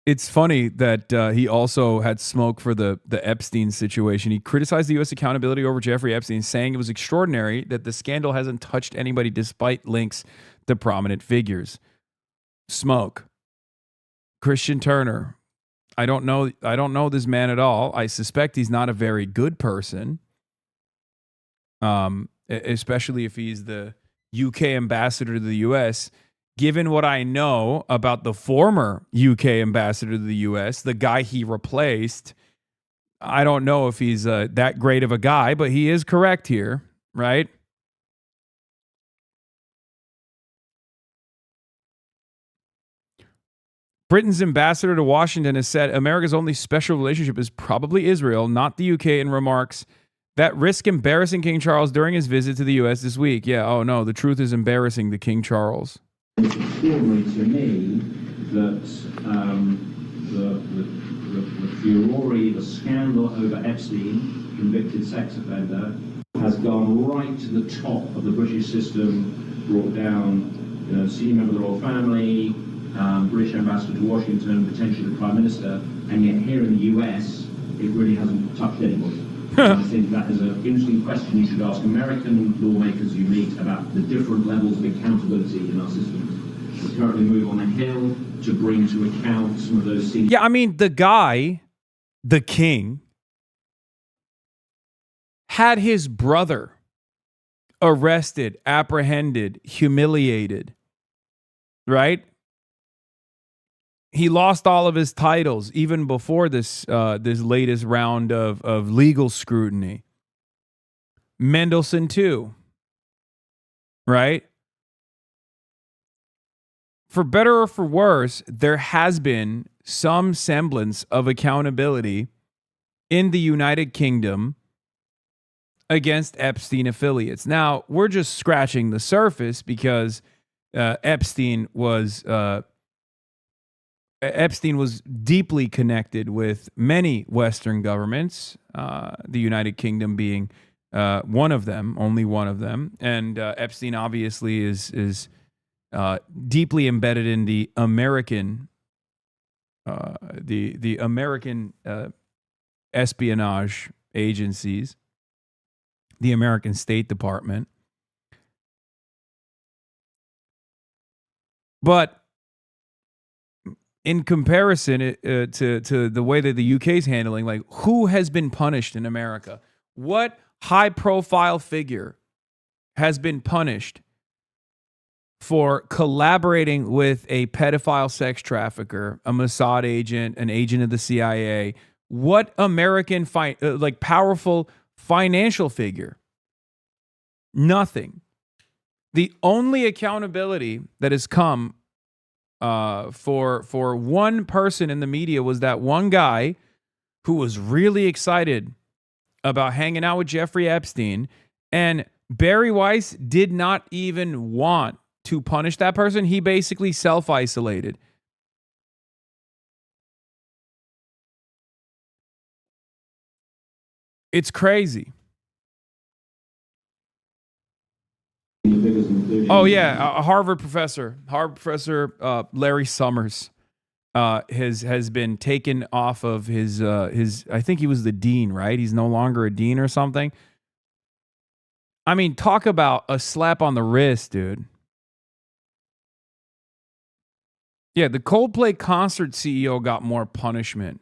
it's funny that he also had smoke for the Epstein situation. He criticized the U.S. accountability over Jeffrey Epstein, saying it was extraordinary that the scandal hasn't touched anybody despite links to prominent figures. Smoke. Christian Turner. I don't know this man at all. I suspect he's not a very good person. Especially if he's the UK ambassador to the US. Given what I know about the former UK ambassador to the US, the guy he replaced, I don't know if he's that great of a guy, but he is correct here, right? Britain's ambassador to Washington has said America's only special relationship is probably Israel, not the UK, in remarks that risk embarrassing King Charles during his visit to the US this week. Yeah, oh no, the truth is embarrassing the King Charles. It's extraordinary to me that the furore, the scandal over Epstein, convicted sex offender, has gone right to the top of the British system, brought down, senior member of the royal family, British ambassador to Washington, potentially the Prime Minister, and yet here in the US, it really hasn't touched anybody. I think that is an interesting question you should ask American lawmakers you meet about the different levels of accountability in our systems. We're currently moving on a hill to bring to account some of those things. Yeah, I mean, the guy, the king, had his brother arrested, apprehended, humiliated, right? He lost all of his titles even before this this latest round of legal scrutiny. Mendelssohn too, right? For better or for worse, there has been some semblance of accountability in the United Kingdom against Epstein affiliates. Now, we're just scratching the surface because Epstein was deeply connected with many Western governments, the United Kingdom being one of them, only one of them. And Epstein obviously is deeply embedded in the American the American espionage agencies, the American State Department. But in comparison to the way that the UK is handling, like, who has been punished in America? What high-profile figure has been punished for collaborating with a pedophile sex trafficker, a Mossad agent, an agent of the CIA? What American powerful financial figure? Nothing. The only accountability that has come for one person in the media was that one guy who was really excited about hanging out with Jeffrey Epstein, and Barry Weiss did not even want to punish that person. He basically self-isolated. It's crazy. Oh yeah, a Harvard professor Larry Summers has been taken off of his. I think he was the dean, right? He's no longer a dean or something. I mean, talk about a slap on the wrist, dude. Yeah, the Coldplay concert CEO got more punishment.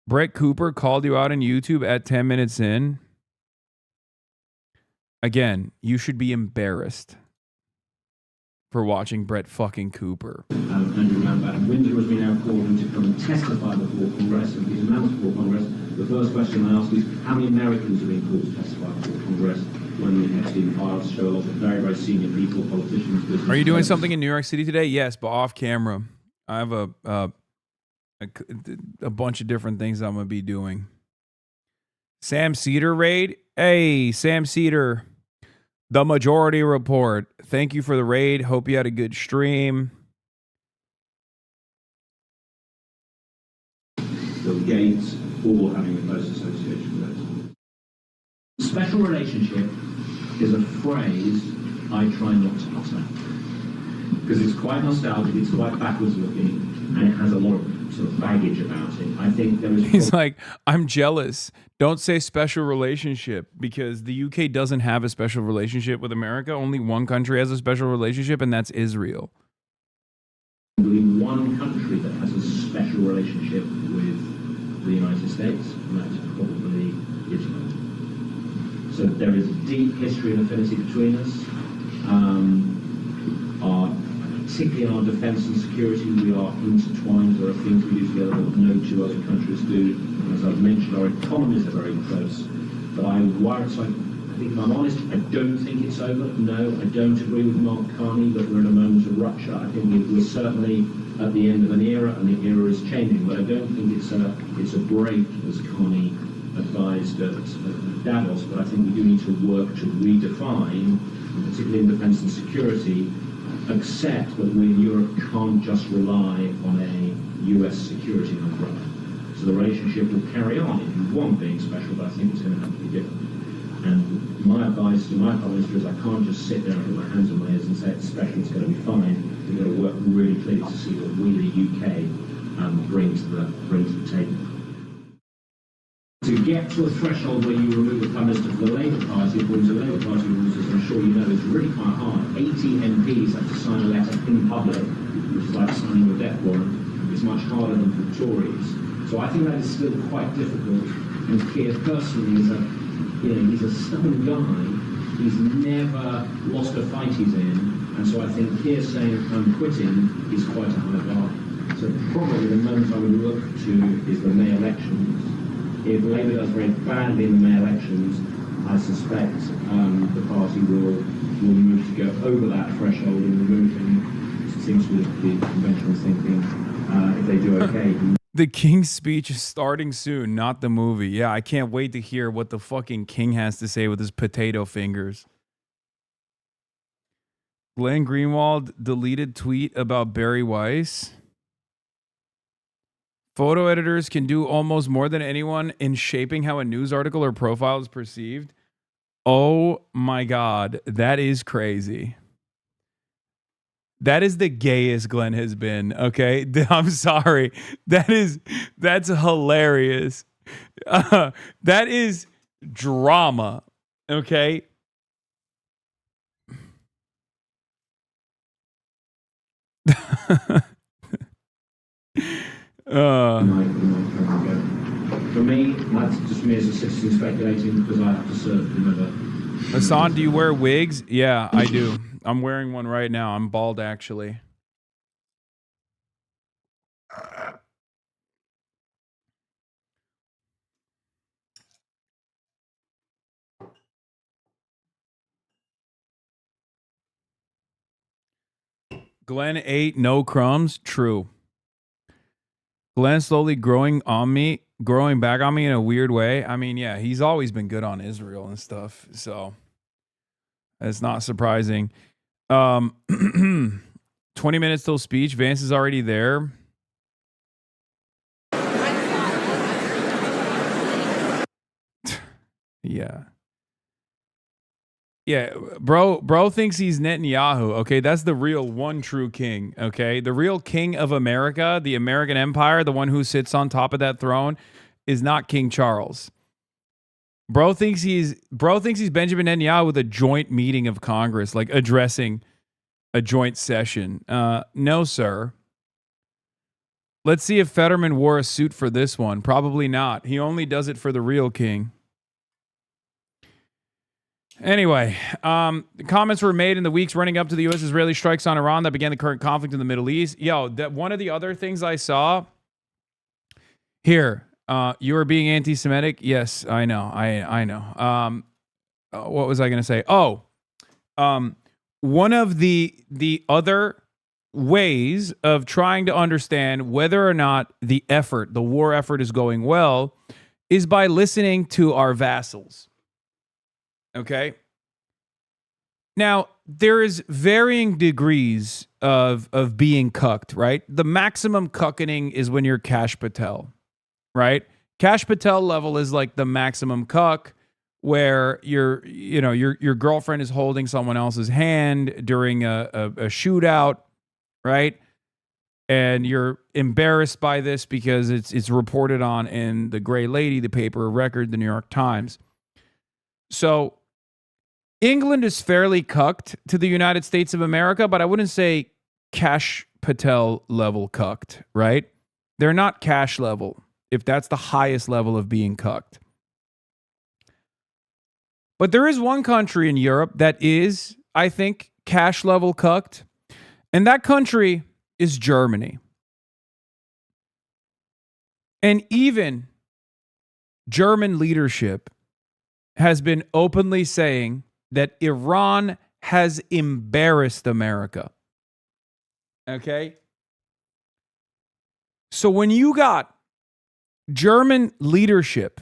Brett Cooper called you out on YouTube at 10 minutes in. Again, you should be embarrassed for watching Brett fucking Cooper. Andrew Lambert. Windsor has been now called him to come and testify before Congress, and he's announced before Congress. The first question I ask is, how many Americans have been called to testify before Congress when the Epstein files show a lot of very, very senior people, politicians, business. Are you doing something in New York City today? Yes, but off camera. I have a bunch of different things I'm going to be doing. Sam Cedar raid. Hey, Sam Cedar, the Majority Report. Thank you for the raid. Hope you had a good stream. Bill Gates, all having a close association with it. Special relationship is a phrase I try not to utter. Because it's quite nostalgic, it's quite backwards looking, and it has a lot of sort of baggage about it. I think there is... He's like, I'm jealous. Don't say special relationship, because the UK doesn't have a special relationship with America. Only one country has a special relationship, and that's Israel. Only one country that has a special relationship with the United States, and that's probably Israel. So there is a deep history and affinity between us. Particularly in our defence and security, we are intertwined. There are things we do together that no two other countries do. And as I've mentioned, our economies are very close. But I worry, so I think if I'm honest, I don't think it's over. No, I don't agree with Mark Carney that we're in a moment of rupture. I think we're certainly at the end of an era, and the era is changing. But I don't think it's a break, as Carney advised at Davos. But I think we do need to work to redefine, particularly in defence and security, accept that we in Europe can't just rely on a US security umbrella. So the relationship will carry on if you want being special, but I think it's going to have to be different. And my advice to my Prime Minister is I can't just sit there and put my hands on my ears and say it's special, it's going to be fine. We've got to work really clearly to see what we, the UK, bring to the table. To get to a threshold where you remove the Prime Minister from the Labour Party, according to Labour Party rules, as I'm sure you know, is really quite hard. 80 MPs have to sign a letter in public, which is like signing a death warrant. It's much harder than for the Tories. So I think that is still quite difficult. And Keir personally is he's a stubborn guy. He's never lost a fight he's in. And so I think Keir saying I'm quitting is quite a high bar. So probably the moment I would look to is the May elections. If Labour does very badly in the May elections, I suspect the party will move to go over that threshold and remove him. It seems to be the conventional thinking. If they do okay. The King's speech is starting soon, not the movie. Yeah, I can't wait to hear what the fucking King has to say with his potato fingers. Glenn Greenwald deleted tweet about Barry Weiss. Photo editors can do almost more than anyone in shaping how a news article or profile is perceived. Oh my God, that is crazy. That is the gayest Glenn has been, okay? I'm sorry. That's hilarious. That is drama, okay? For me, that's just me as a citizen speculating because I have to serve whomever. Hasan, do you wear wigs? Yeah, I do. I'm wearing one right now. I'm bald, actually. Glenn ate no crumbs. True. Glenn slowly growing back on me in a weird way. I mean, yeah, he's always been good on Israel and stuff, so it's not surprising. 20 minutes till speech. Vance is already there. Yeah. Yeah, bro thinks he's Netanyahu. Okay, that's the real one true king. Okay, the real king of America, the American Empire, the one who sits on top of that throne, is not King Charles. Bro thinks he's Benjamin Netanyahu with a joint meeting of Congress, like addressing a joint session. No, sir. Let's see if Fetterman wore a suit for this one. Probably not. He only does it for the real king. Anyway, comments were made in the weeks running up to the U.S.-Israeli strikes on Iran that began the current conflict in the Middle East. Yo, that one of the other things I saw here, you are being anti-Semitic. Yes, I know. I know. What was I going to say? Oh, one of the other ways of trying to understand whether or not the war effort is going well is by listening to our vassals. Okay. Now, there is varying degrees of being cucked, right? The maximum cucking is when you're Kash Patel, right? Kash Patel level is like the maximum cuck, where your girlfriend is holding someone else's hand during a shootout, right? And you're embarrassed by this because it's reported on in the Gray Lady, the paper of record, the New York Times. So England is fairly cucked to the United States of America, but I wouldn't say Kash Patel level cucked, right? They're not Kash level, if that's the highest level of being cucked. But there is one country in Europe that is, I think, Kash level cucked, and that country is Germany. And even German leadership has been openly saying that Iran has embarrassed America. Okay? So when you got German leadership,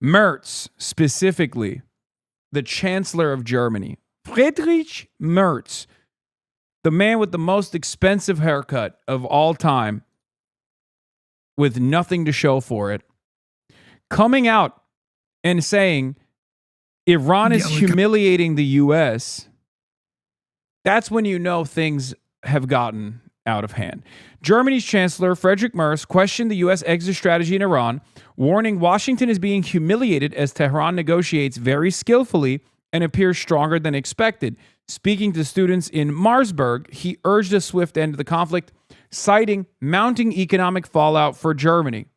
Merz specifically, the Chancellor of Germany, Friedrich Merz, the man with the most expensive haircut of all time, with nothing to show for it, coming out and saying Iran is humiliating the U.S., that's when you know things have gotten out of hand. Germany's Chancellor Friedrich Merz questioned the U.S. exit strategy in Iran, warning Washington is being humiliated as Tehran negotiates very skillfully and appears stronger than expected. Speaking to students in Marsburg, he urged a swift end to the conflict, citing mounting economic fallout for Germany.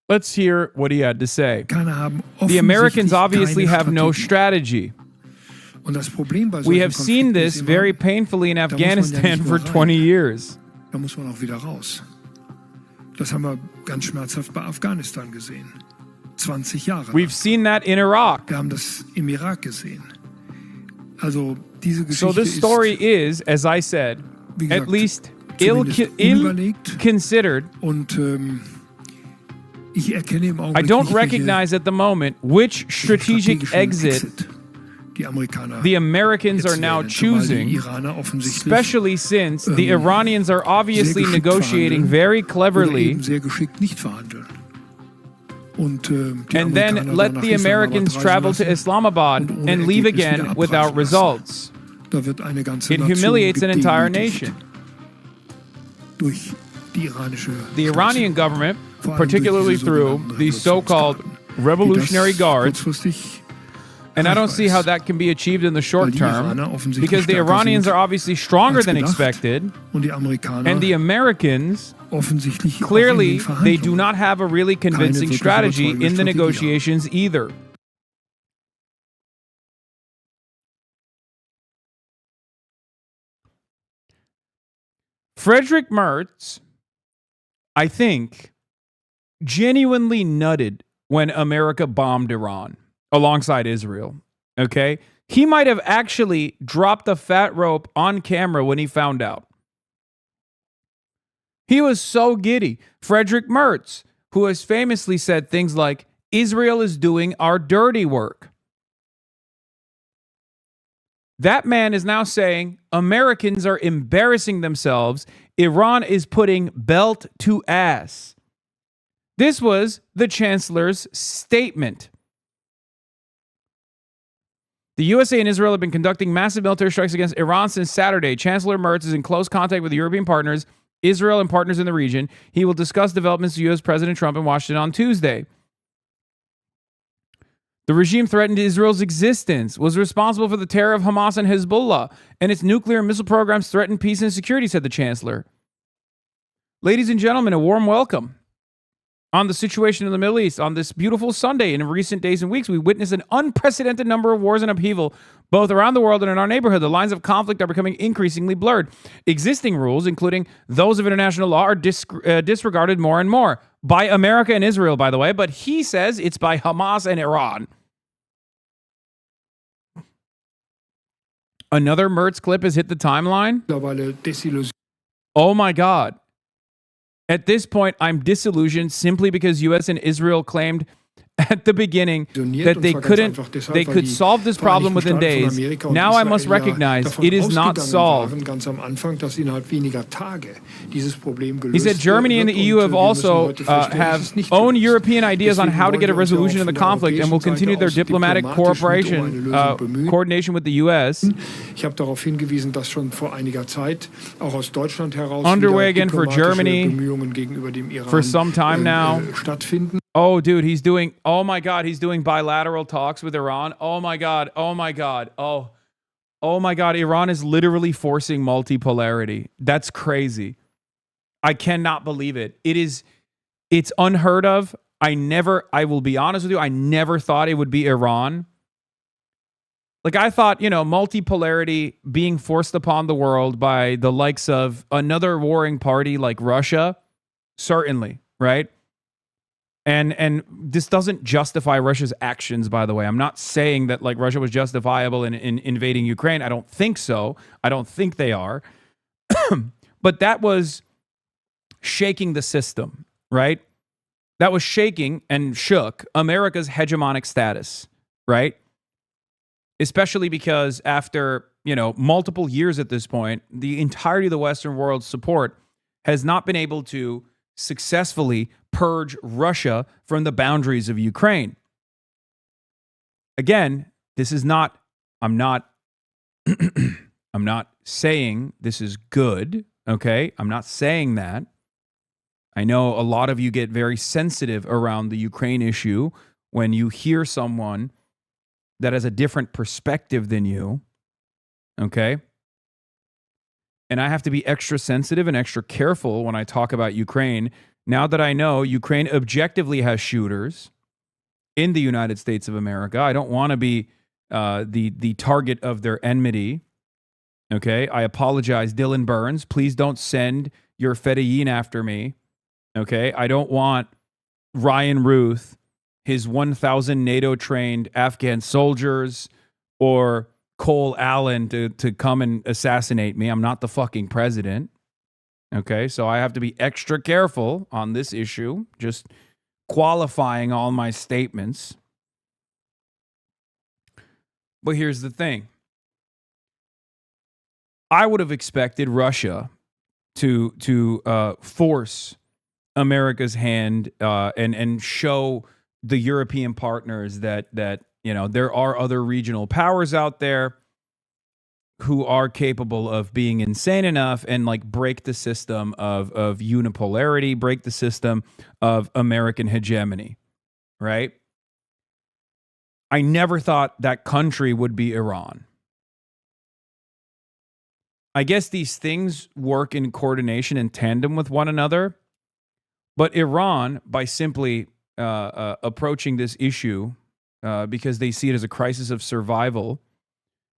Let's hear what he had to say. The Americans obviously have no strategy. We have seen this very painfully in Afghanistan for 20 years. Das haben wir ganz schmerzhaft bei Afghanistan gesehen. 20 Jahre. We've seen that in Iraq. Wir haben das im Irak gesehen. Also diese Geschichte So this story is, as I said, gesagt, at least ill-considered. Und ich erkenne im Augenblick I don't recognize at the moment which strategic exit the Americans are now choosing, especially since the Iranians are obviously negotiating very cleverly, and then let the Americans travel to Islamabad and leave again without results. It humiliates an entire nation. The Iranian government, particularly through the so-called Revolutionary Guards, and I don't see how that can be achieved in the short term, because the Iranians are obviously stronger than expected, and the Americans, clearly, they do not have a really convincing strategy in the negotiations either. Friedrich Merz, I think, genuinely nutted when America bombed Iran alongside Israel, okay? He might have actually dropped the fat rope on camera when he found out. He was so giddy. Friedrich Merz, who has famously said things like, Israel is doing our dirty work. That man is now saying Americans are embarrassing themselves. Iran is putting belt to ass. This was the Chancellor's statement. The USA and Israel have been conducting massive military strikes against Iran since Saturday. Chancellor Merz is in close contact with European partners, Israel, and partners in the region. He will discuss developments with U.S. President Trump in Washington on Tuesday. The regime threatened Israel's existence, was responsible for the terror of Hamas and Hezbollah, and its nuclear and missile programs threaten peace and security, said the Chancellor. Ladies and gentlemen, a warm welcome. On the situation in the Middle East, on this beautiful Sunday, in recent days and weeks, we witnessed an unprecedented number of wars and upheaval, both around the world and in our neighborhood. The lines of conflict are becoming increasingly blurred. Existing rules, including those of international law, are disregarded more and more. By America and Israel, by the way, but he says it's by Hamas and Iran. Another Merz clip has hit the timeline. Oh my God. At this point, I'm disillusioned simply because U.S. and Israel claimed at the beginning that they could solve this problem within days. Now I must recognize it is not solved. He said Germany and the EU have also have own European ideas on how to get a resolution of the conflict and will continue their diplomatic cooperation, coordination with the US. Underway again for Germany for some time now. Oh, dude, he's doing, oh my God, he's doing bilateral talks with Iran. Oh my God, oh my God, oh my God, Iran is literally forcing multipolarity. That's crazy. I cannot believe it. It's unheard of. I will be honest with you, I never thought it would be Iran. Like I thought, multipolarity being forced upon the world by the likes of another warring party like Russia, certainly, right? And this doesn't justify Russia's actions, by the way. I'm not saying that like Russia was justifiable in invading Ukraine. I don't think so. I don't think they are. But that was shaking the system, right? That was shaking and shook America's hegemonic status, right? Especially because after, multiple years at this point, the entirety of the Western world's support has not been able to successfully purge Russia from the boundaries of Ukraine. Again, this is not, I'm not saying this is good, okay? I'm not saying that. I know a lot of you get very sensitive around the Ukraine issue when you hear someone that has a different perspective than you, okay? And I have to be extra sensitive and extra careful when I talk about Ukraine. Now that I know Ukraine objectively has shooters in the United States of America, I don't want to be the target of their enmity. Okay, I apologize, Dylan Burns. Please don't send your Fedayeen after me. Okay, I don't want Ryan Ruth, his 1,000 NATO-trained Afghan soldiers, or Cole Allen to come and assassinate me. I'm not the fucking president. Okay, so I have to be extra careful on this issue, just qualifying all my statements. But here's the thing. I would have expected Russia to force America's hand and show the European partners that there are other regional powers out there who are capable of being insane enough and like break the system of unipolarity, break the system of American hegemony, right? I never thought that country would be Iran. I guess these things work in coordination and tandem with one another, but Iran, by simply approaching this issue because they see it as a crisis of survival,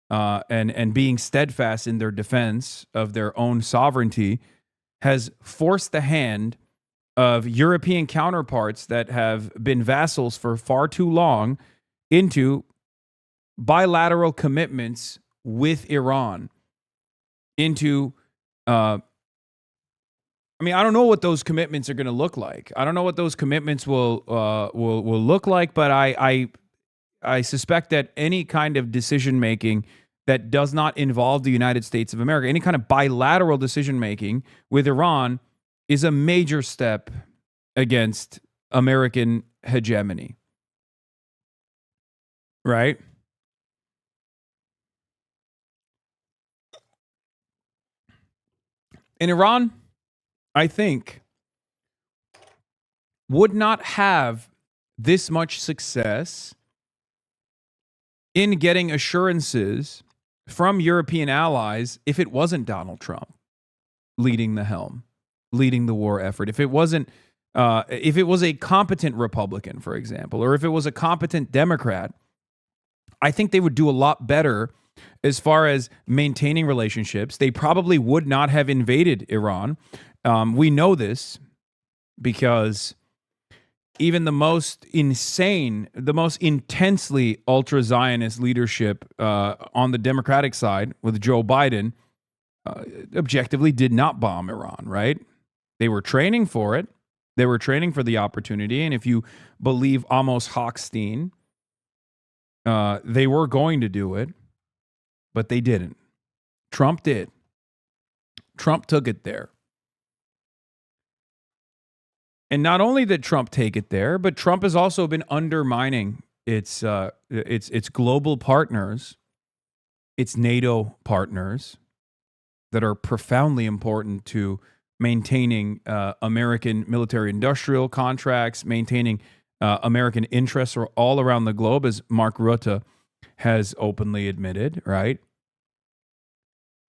and being steadfast in their defense of their own sovereignty, has forced the hand of European counterparts that have been vassals for far too long into bilateral commitments with Iran. Into, I don't know what those commitments are going to look like. I don't know what those commitments will look like, but I suspect that any kind of decision making that does not involve the United States of America, any kind of bilateral decision making with Iran, is a major step against American hegemony. Right? And Iran, I think, would not have this much success in getting assurances from European allies if it wasn't Donald Trump leading the helm, leading the war effort. If it wasn't, if it was a competent Republican, for example, or if it was a competent Democrat, I think they would do a lot better as far as maintaining relationships. They probably would not have invaded Iran. We know this because even the most insane, the most intensely ultra-Zionist leadership on the Democratic side with Joe Biden objectively did not bomb Iran, right? They were training for it. They were training for the opportunity. And if you believe Amos Hochstein, they were going to do it, but they didn't. Trump did. Trump took it there. And not only did Trump take it there, but Trump has also been undermining its global partners, its NATO partners that are profoundly important to maintaining American military-industrial contracts, maintaining American interests all around the globe, as Mark Rutte has openly admitted, right?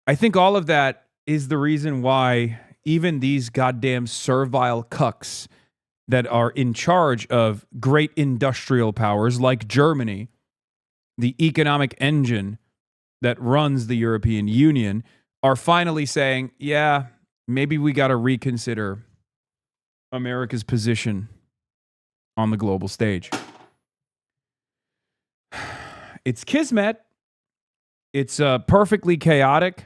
I think all of that is the reason why even these goddamn servile cucks that are in charge of great industrial powers like Germany, the economic engine that runs the European Union, are finally saying, yeah, maybe we got to reconsider America's position on the global stage. It's kismet. It's perfectly chaotic.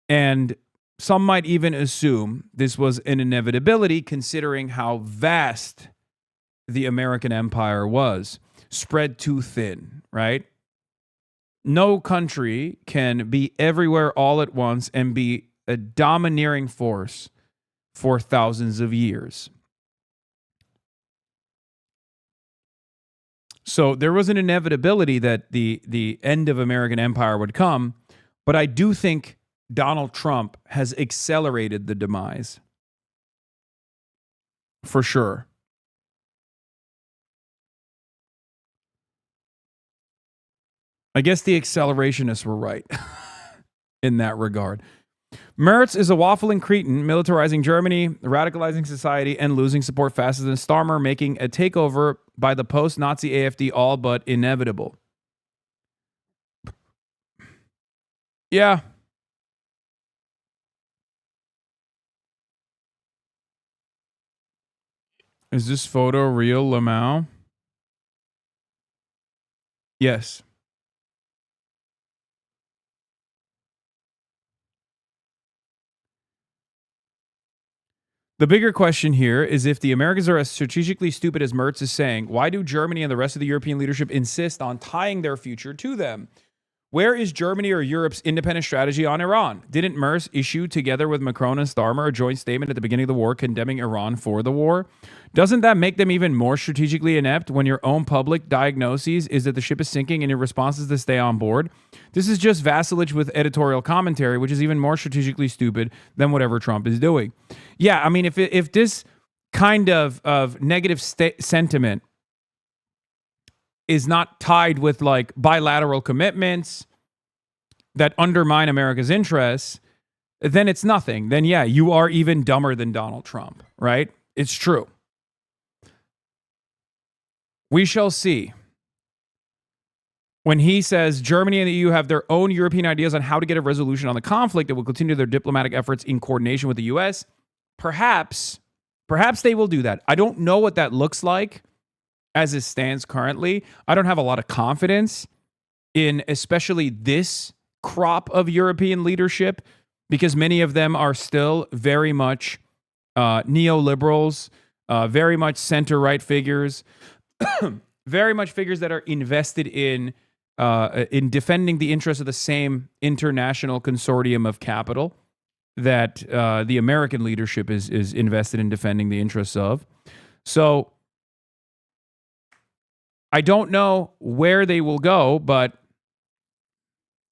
And some might even assume this was an inevitability considering how vast the American empire was, spread too thin, right? No country can be everywhere all at once and be a domineering force for thousands of years. So there was an inevitability that the end of American empire would come, but I do think Donald Trump has accelerated the demise. For sure. I guess the accelerationists were right in that regard. Merz is a waffling cretin, militarizing Germany, radicalizing society, and losing support faster than Starmer, making a takeover by the post-Nazi AfD all but inevitable. Yeah. Is this photo real, Lamau? Yes. The bigger question here is if the Americans are as strategically stupid as Merz is saying, why do Germany and the rest of the European leadership insist on tying their future to them? Where is Germany or Europe's independent strategy on Iran? Didn't Merz issue, together with Macron and Starmer, a joint statement at the beginning of the war condemning Iran for the war? Doesn't that make them even more strategically inept when your own public diagnoses is that the ship is sinking and your response is to stay on board? This is just vassalage with editorial commentary, which is even more strategically stupid than whatever Trump is doing. Yeah, I mean, if this kind of negative sentiment is not tied with like bilateral commitments that undermine America's interests, then it's nothing. Then yeah, you are even dumber than Donald Trump, right? It's true. We shall see. When he says Germany and the EU have their own European ideas on how to get a resolution on the conflict that will continue their diplomatic efforts in coordination with the US, perhaps they will do that. I don't know what that looks like as it stands currently. I don't have a lot of confidence in especially this crop of European leadership because many of them are still very much neoliberals, very much center-right figures, very much figures that are invested in defending the interests of the same international consortium of capital that the American leadership is invested in defending the interests of. So I don't know where they will go, but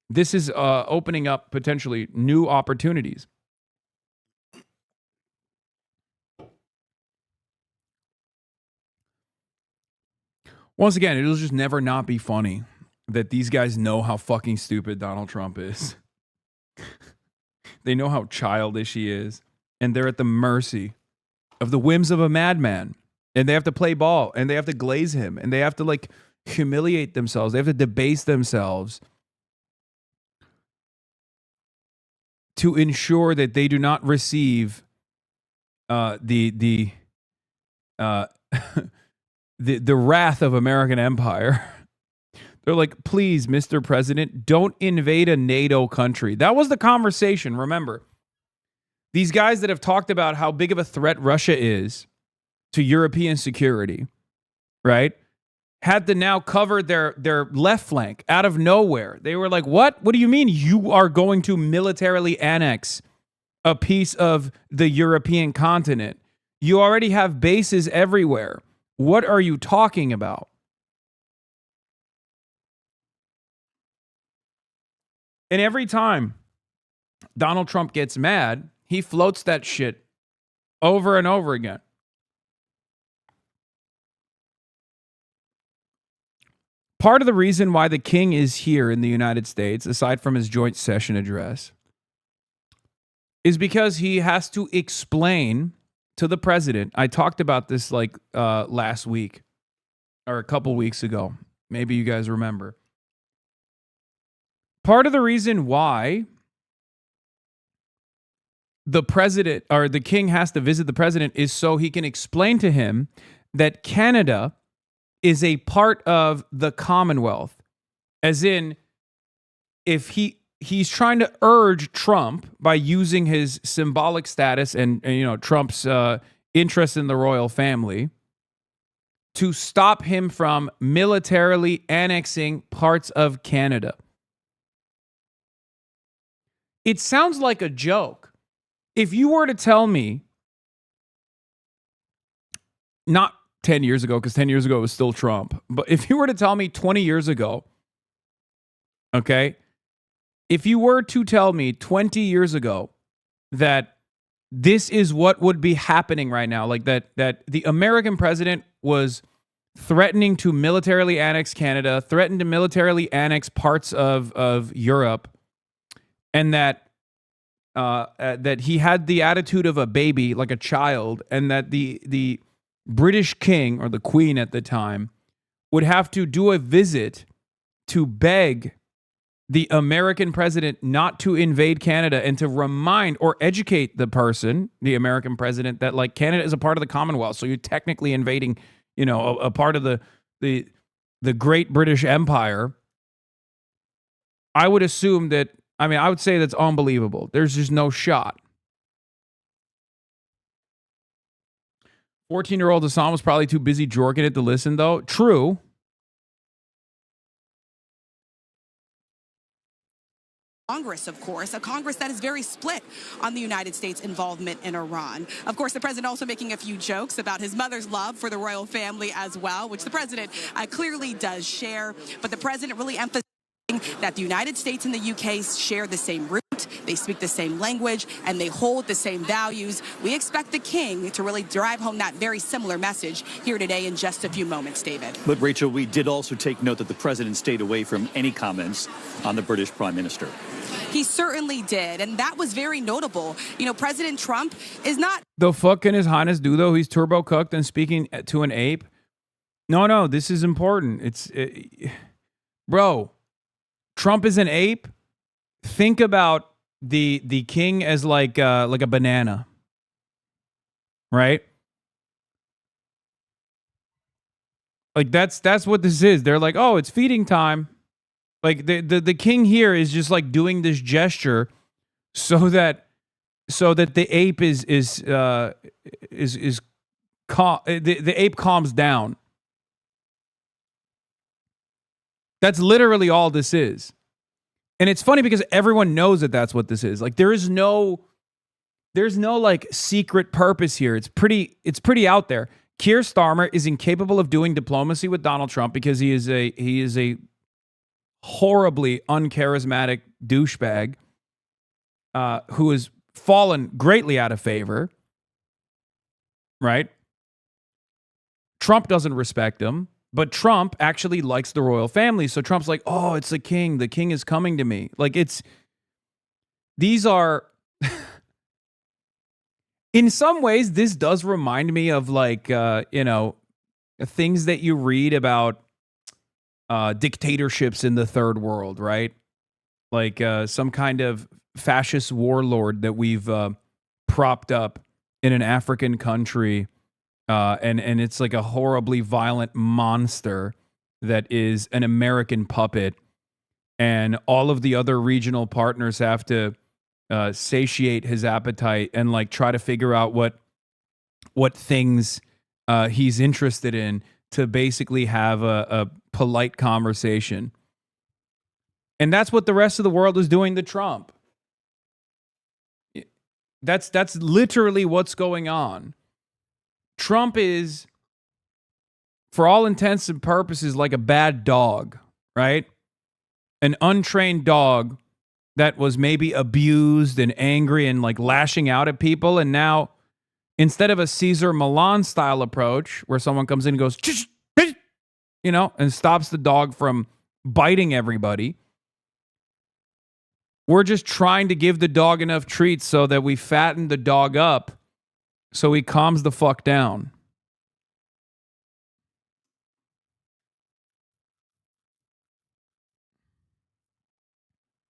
this is opening up potentially new opportunities. Once again, it'll just never not be funny that these guys know how fucking stupid Donald Trump is. They know how childish he is, and they're at the mercy of the whims of a madman. And they have to play ball, and they have to glaze him, and they have to like humiliate themselves. They have to debase themselves to ensure that they do not receive the wrath of American empire. They're like, please, Mr. President, don't invade a NATO country. That was the conversation, remember. These guys that have talked about how big of a threat Russia is to European security, right, had to now cover their left flank out of nowhere. They were like, what? What do you mean you are going to militarily annex a piece of the European continent? You already have bases everywhere. What are you talking about? And every time Donald Trump gets mad, he floats that shit over and over again. Part of the reason why the king is here in the United States, aside from his joint session address, is because he has to explain to the president. I talked about this like last week or a couple weeks ago. Maybe you guys remember. Part of the reason why the president or the king has to visit the president is so he can explain to him that Canada is a part of the Commonwealth. As in, if he's trying to urge Trump by using his symbolic status and you know, Trump's interest in the royal family to stop him from militarily annexing parts of Canada. It sounds like a joke. If you were to tell me, not 10 years ago, because 10 years ago it was still Trump, but if you were to tell me 20 years ago, okay, if you were to tell me 20 years ago that this is what would be happening right now, like that the American president was threatening to militarily annex Canada, threatened to militarily annex parts of Europe, and that he had the attitude of a baby, like a child, and that the British king or the queen at the time would have to do a visit to beg the American president not to invade Canada and to remind or educate the person, the American president, that like Canada is a part of the Commonwealth. So you're technically invading, you know, a part of the great British Empire. I would assume that, I mean, I would say that's unbelievable. There's just no shot. 14-year-old Hasan was probably too busy jorking it to listen, though. True. Congress, of course, a Congress that is very split on the United States' involvement in Iran. Of course, the president also making a few jokes about his mother's love for the royal family as well, which the president clearly does share. But the president really emphasizing that the United States and the UK share the same root, they speak the same language, and they hold the same values. We expect the king to really drive home that very similar message here today in just a few moments, David. But, Rachel, we did also take note that the president stayed away from any comments on the British Prime Minister. He certainly did, and that was very notable. You know, President Trump is not... The fuck can His Highness do, though? He's turbo cooked and speaking to an ape? No, this is important. Bro, Trump is an ape? Think about the king as like a banana, right? Like that's what this is. They're like, oh, it's feeding time. Like the king here is just like doing this gesture so that the ape is the ape calms down. That's literally all this is. And it's funny because everyone knows that that's what this is. Like there's no like secret purpose here. It's pretty out there. Keir Starmer is incapable of doing diplomacy with Donald Trump because he is a horribly uncharismatic douchebag who has fallen greatly out of favor. Right? Trump doesn't respect him. But Trump actually likes the royal family. So Trump's like, oh, it's the king. The king is coming to me. Like these are, in some ways, this does remind me of like, things that you read about dictatorships in the third world, right? Like some kind of fascist warlord that we've propped up in an African country. And it's like a horribly violent monster that is an American puppet. And all of the other regional partners have to satiate his appetite and like try to figure out what things he's interested in to basically have a polite conversation. And that's what the rest of the world is doing to Trump. That's literally what's going on. Trump is, for all intents and purposes, like a bad dog, right? An untrained dog that was maybe abused and angry and like lashing out at people. And now, instead of a Cesar Millan style approach where someone comes in and goes, you know, and stops the dog from biting everybody, we're just trying to give the dog enough treats so that we fatten the dog up so he calms the fuck down.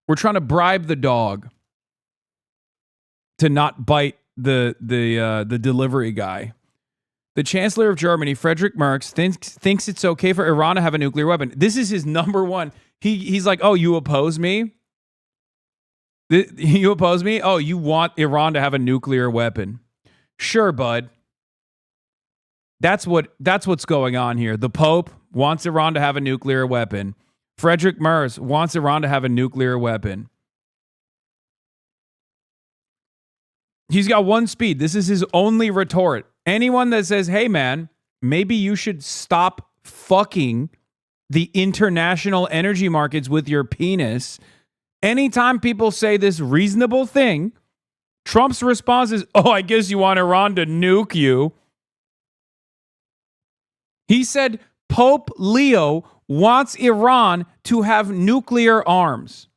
We're trying to bribe the dog to not bite the delivery guy. The Chancellor of Germany, Friedrich Merz, thinks it's okay for Iran to have a nuclear weapon. This is his number one. He's like, oh, you oppose me? You oppose me? Oh, you want Iran to have a nuclear weapon? Sure, bud. That's what's going on here. The Pope wants Iran to have a nuclear weapon. Friedrich Merz wants Iran to have a nuclear weapon. He's got one speed. This is his only retort. Anyone that says, hey, man, maybe you should stop fucking the international energy markets with your penis. Anytime people say this reasonable thing, Trump's response is, oh, I guess you want Iran to nuke you. He said Pope Leo wants Iran to have nuclear arms.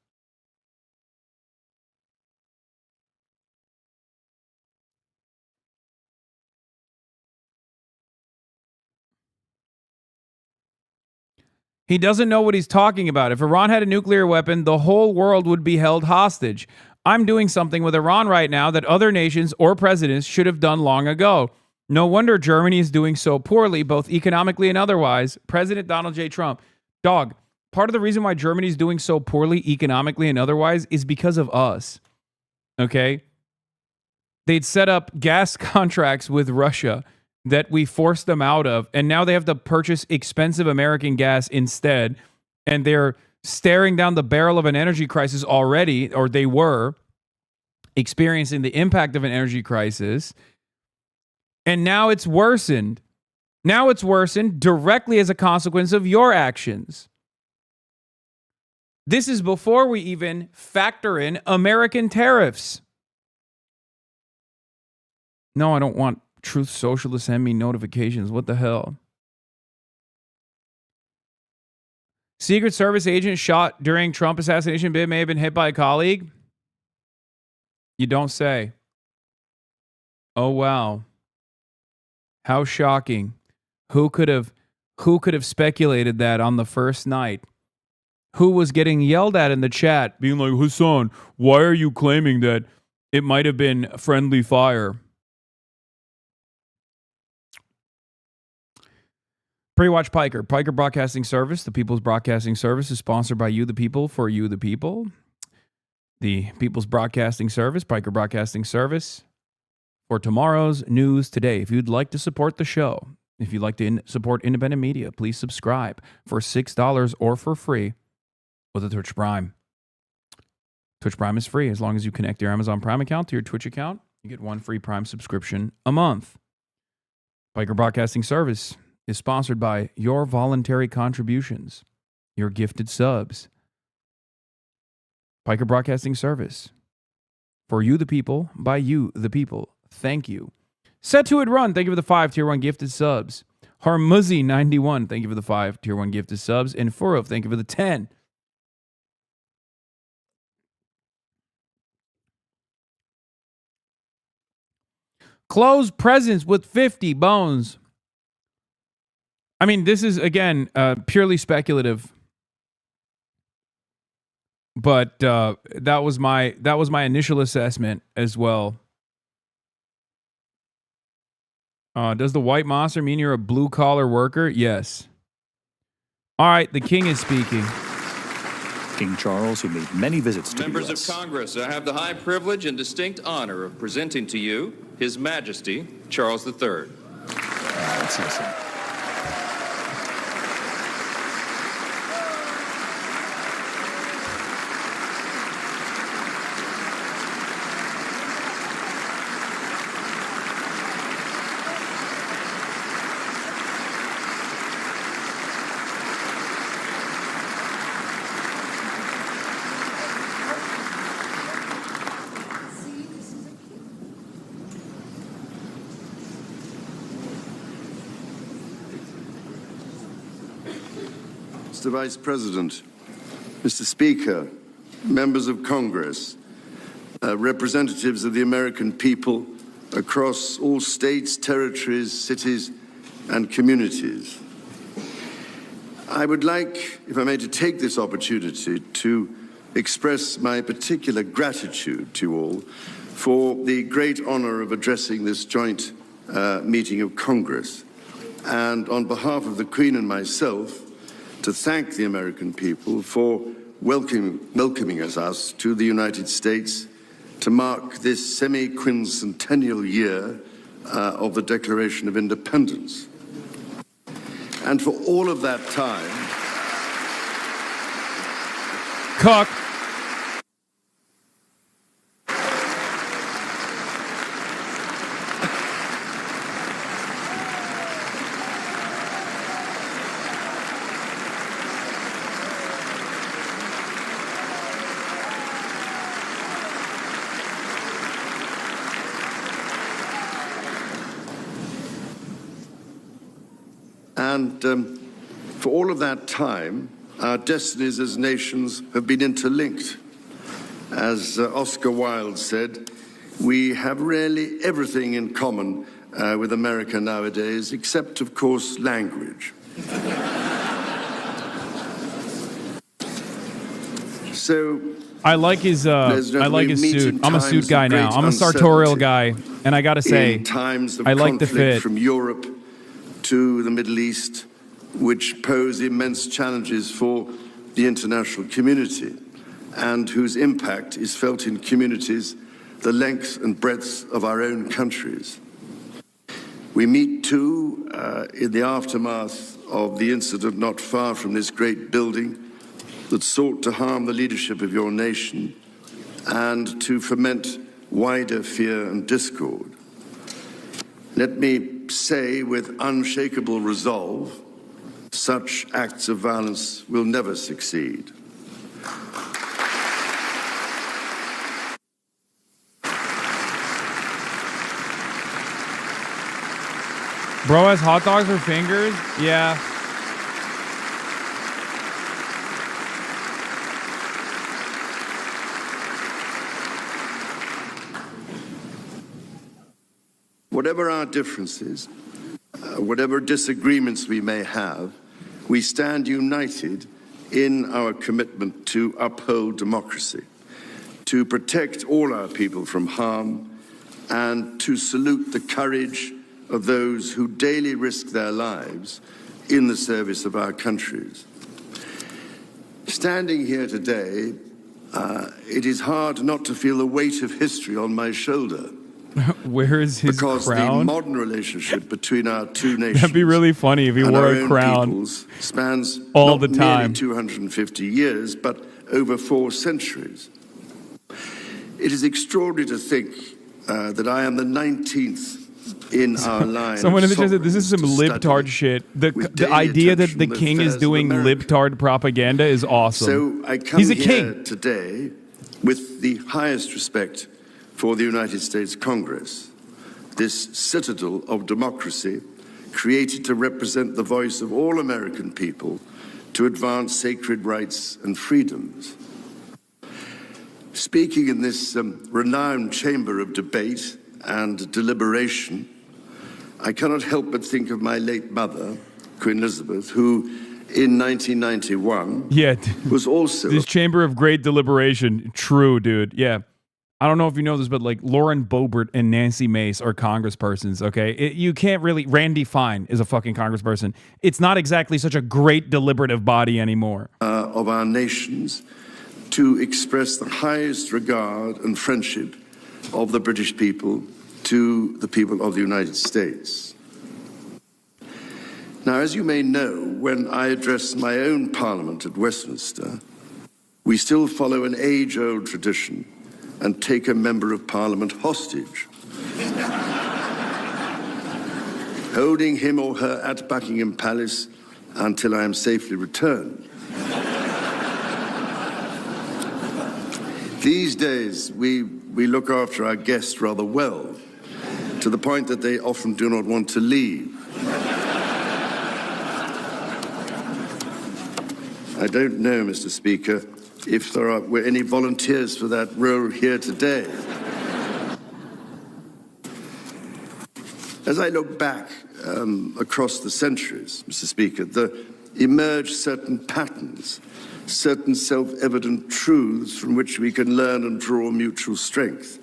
He doesn't know what he's talking about. If Iran had a nuclear weapon, the whole world would be held hostage. I'm doing something with Iran right now that other nations or presidents should have done long ago. No wonder Germany is doing so poorly, both economically and otherwise. President Donald J. Trump. Dog, part of the reason why Germany is doing so poorly economically and otherwise is because of us. Okay? They'd set up gas contracts with Russia that we forced them out of, and now they have to purchase expensive American gas instead, and they're staring down the barrel of an energy crisis already, or they were experiencing the impact of an energy crisis, and now it's worsened. Now it's worsened directly as a consequence of your actions. This is before we even factor in American tariffs. No, I don't want Truth Social to send me notifications. What the hell? Secret Service agent shot during Trump assassination bid may have been hit by a colleague. You don't say. Oh, wow. How shocking. Who could have speculated that on the first night? Who was getting yelled at in the chat, being like, Hasan, why are you claiming that it might have been friendly fire? Pre-watch Piker. Piker Broadcasting Service, the People's Broadcasting Service, is sponsored by you, the people, for you, the people. The People's Broadcasting Service, Piker Broadcasting Service, for tomorrow's news today. If you'd like to support the show, if you'd like to support independent media, please subscribe for $6 or for free with a Twitch Prime. Twitch Prime is free as long as you connect your Amazon Prime account to your Twitch account. You get one free Prime subscription a month. Piker Broadcasting Service is sponsored by your voluntary contributions, your gifted subs. Piker Broadcasting Service. For you, the people, by you, the people. Thank you. Set to it run. Thank you for the 5 Tier 1 gifted subs. HORMUZ 91. Thank you for the 5 Tier 1 gifted subs. And Furov, thank you for the 10. Closed presents with 50 bones. I mean, this is, again, purely speculative. But that was my initial assessment as well. Does the white monster mean you're a blue-collar worker? Yes. All right, the king is speaking. King Charles, who made many visits to Members the U.S. of Congress, I have the high privilege and distinct honor of presenting to you His Majesty Charles III. Let's listen. Mr. Vice President, Mr. Speaker, members of Congress, representatives of the American people across all states, territories, cities, and communities. I would like, if I may, to take this opportunity to express my particular gratitude to you all for the great honor of addressing this joint meeting of Congress, and on behalf of the Queen and myself, to thank the American people for welcoming us to the United States to mark this semi-quincentennial year of the Declaration of Independence. And for all of that time... Cock. And for all of that time, our destinies as nations have been interlinked. As Oscar Wilde said, we have really everything in common with America nowadays, except, of course, language. So I like his I like his suit. I'm a suit guy now. I'm a sartorial guy, and I gotta say, I like the fit. From Europe to the Middle East, which pose immense challenges for the international community, and whose impact is felt in communities the length and breadth of our own countries. We meet too in the aftermath of the incident not far from this great building that sought to harm the leadership of your nation and to foment wider fear and discord. Let me say with unshakable resolve, such acts of violence will never succeed. Bro has hot dogs for fingers? Yeah. Whatever our differences, whatever disagreements we may have, we stand united in our commitment to uphold democracy, to protect all our people from harm, and to salute the courage of those who daily risk their lives in the service of our countries. Standing here today, it is hard not to feel the weight of history on my shoulder. Where is his because crown? The modern relationship between our two nations That'd be really funny if he wore a crown spans all not the time. Merely 250 years, but over 4 centuries. It is extraordinary to think that I am the 19th in our line. Someone in the chat said this is some libtard shit. The idea that the king is doing libtard propaganda is awesome. So I come He's a here king today with the highest respect for the United States Congress, this citadel of democracy created to represent the voice of all American people to advance sacred rights and freedoms. Speaking in this renowned chamber of debate and deliberation, I cannot help but think of my late mother, Queen Elizabeth, who in 1991 was also... This chamber of great deliberation. True, dude. Yeah. I don't know if you know this, but like Lauren Boebert and Nancy Mace are congresspersons, okay? You can't really... Randy Fine is a fucking congressperson. It's not exactly such a great deliberative body anymore. Of our nations to express the highest regard and friendship of the British people to the people of the United States. Now, as you may know, when I address my own Parliament at Westminster, we still follow an age-old tradition and take a member of Parliament hostage, holding him or her at Buckingham Palace until I am safely returned. These days, we look after our guests rather well, to the point that they often do not want to leave. I don't know, Mr. Speaker, if there were any volunteers for that role here today. As I look back across the centuries, Mr. Speaker, there emerge certain patterns, certain self-evident truths from which we can learn and draw mutual strength.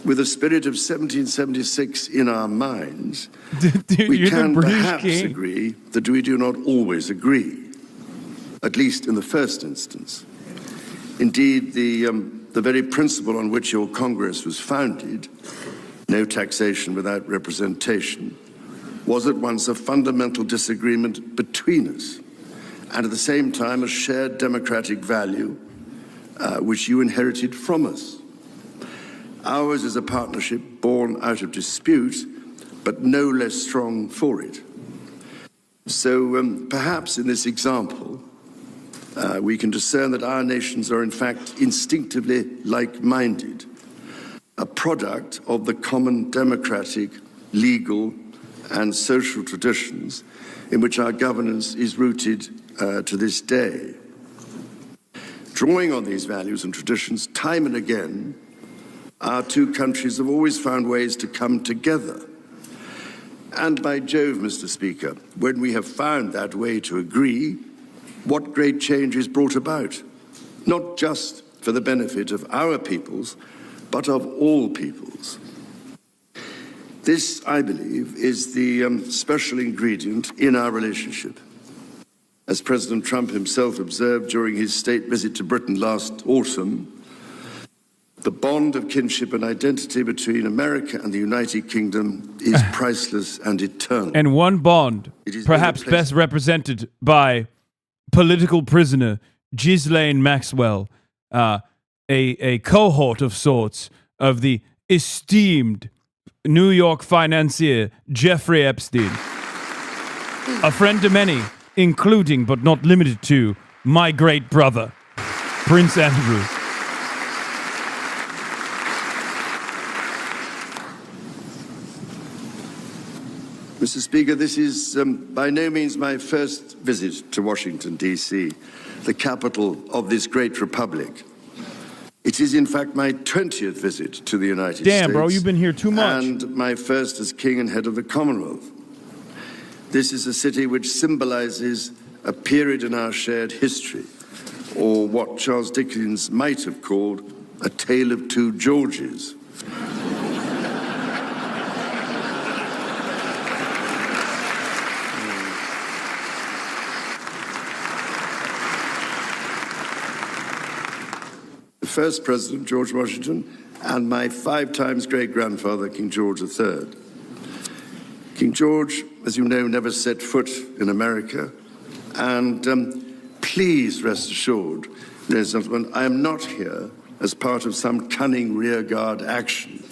With the spirit of 1776 in our minds, we can perhaps agree that we do not always agree, at least in the first instance. Indeed, the very principle on which your Congress was founded, no taxation without representation, was at once a fundamental disagreement between us, and at the same time a shared democratic value which you inherited from us. Ours is a partnership born out of dispute, but no less strong for it. So perhaps in this example, we can discern that our nations are in fact instinctively like-minded, a product of the common democratic, legal, and social traditions in which our governance is rooted to this day. Drawing on these values and traditions, time and again, our two countries have always found ways to come together. And by Jove, Mr. Speaker, when we have found that way to agree, what great change is brought about, not just for the benefit of our peoples, but of all peoples. This, I believe, is the special ingredient in our relationship. As President Trump himself observed during his state visit to Britain last autumn, the bond of kinship and identity between America and the United Kingdom is priceless and eternal. And one bond, perhaps best represented by political prisoner Ghislaine Maxwell, a cohort of sorts of the esteemed New York financier Jeffrey Epstein, a friend to many, including but not limited to my great brother, Prince Andrew. Mr. Speaker, this is by no means my first visit to Washington, D.C., the capital of this great republic. It is, in fact, my 20th visit to the United States. Damn, bro, you've been here too much. And my first as king and head of the Commonwealth. This is a city which symbolizes a period in our shared history, or what Charles Dickens might have called a tale of two Georges. First President, George Washington, and my 5 times great-grandfather, King George III. King George, as you know, never set foot in America, and please rest assured, ladies and gentlemen, I am not here as part of some cunning rearguard action.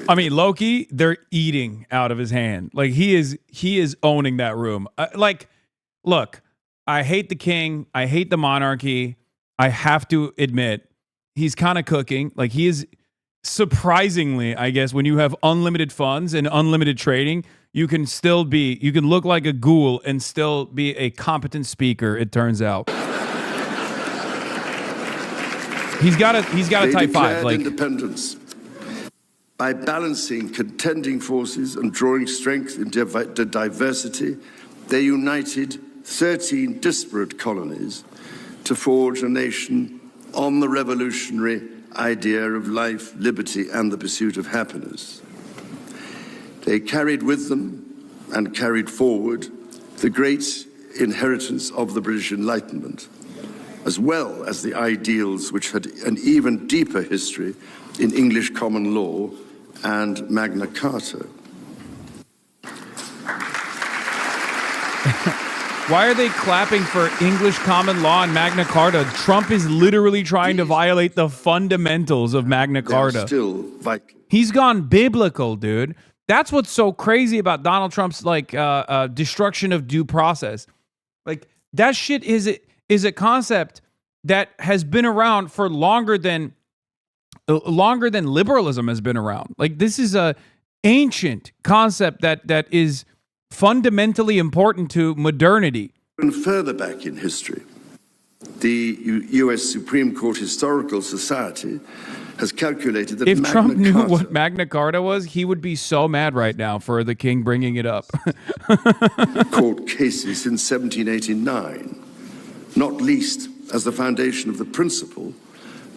I mean, Loki, they're eating out of his hand. Like, he is owning that room. Look, I hate the king. I hate the monarchy. I have to admit, he's kind of cooking. Like, he is surprisingly, I guess, when you have unlimited funds and unlimited trading, you can look like a ghoul and still be a competent speaker, it turns out. He's got a type 5. Like, independence. By balancing contending forces and drawing strength into diversity, they united 13 disparate colonies to forge a nation on the revolutionary idea of life, liberty, and the pursuit of happiness. They carried with them and carried forward the great inheritance of the British Enlightenment, as well as the ideals which had an even deeper history in English common law and Magna Carta. Why are they clapping for English common law and Magna Carta? Trump is literally trying to violate the fundamentals of Magna Carta. Still vital. He's gone biblical, dude. That's what's so crazy about Donald Trump's destruction of due process. Like, that shit is a concept that has been around for longer than liberalism has been around. Like, this is a ancient concept that is fundamentally important to modernity. And further back in history, the U.S. Supreme Court Historical Society has calculated that if Magna Trump knew Carta, what Magna Carta was, he would be so mad right now for the king bringing it up. court cases since 1789, not least as the foundation of the principle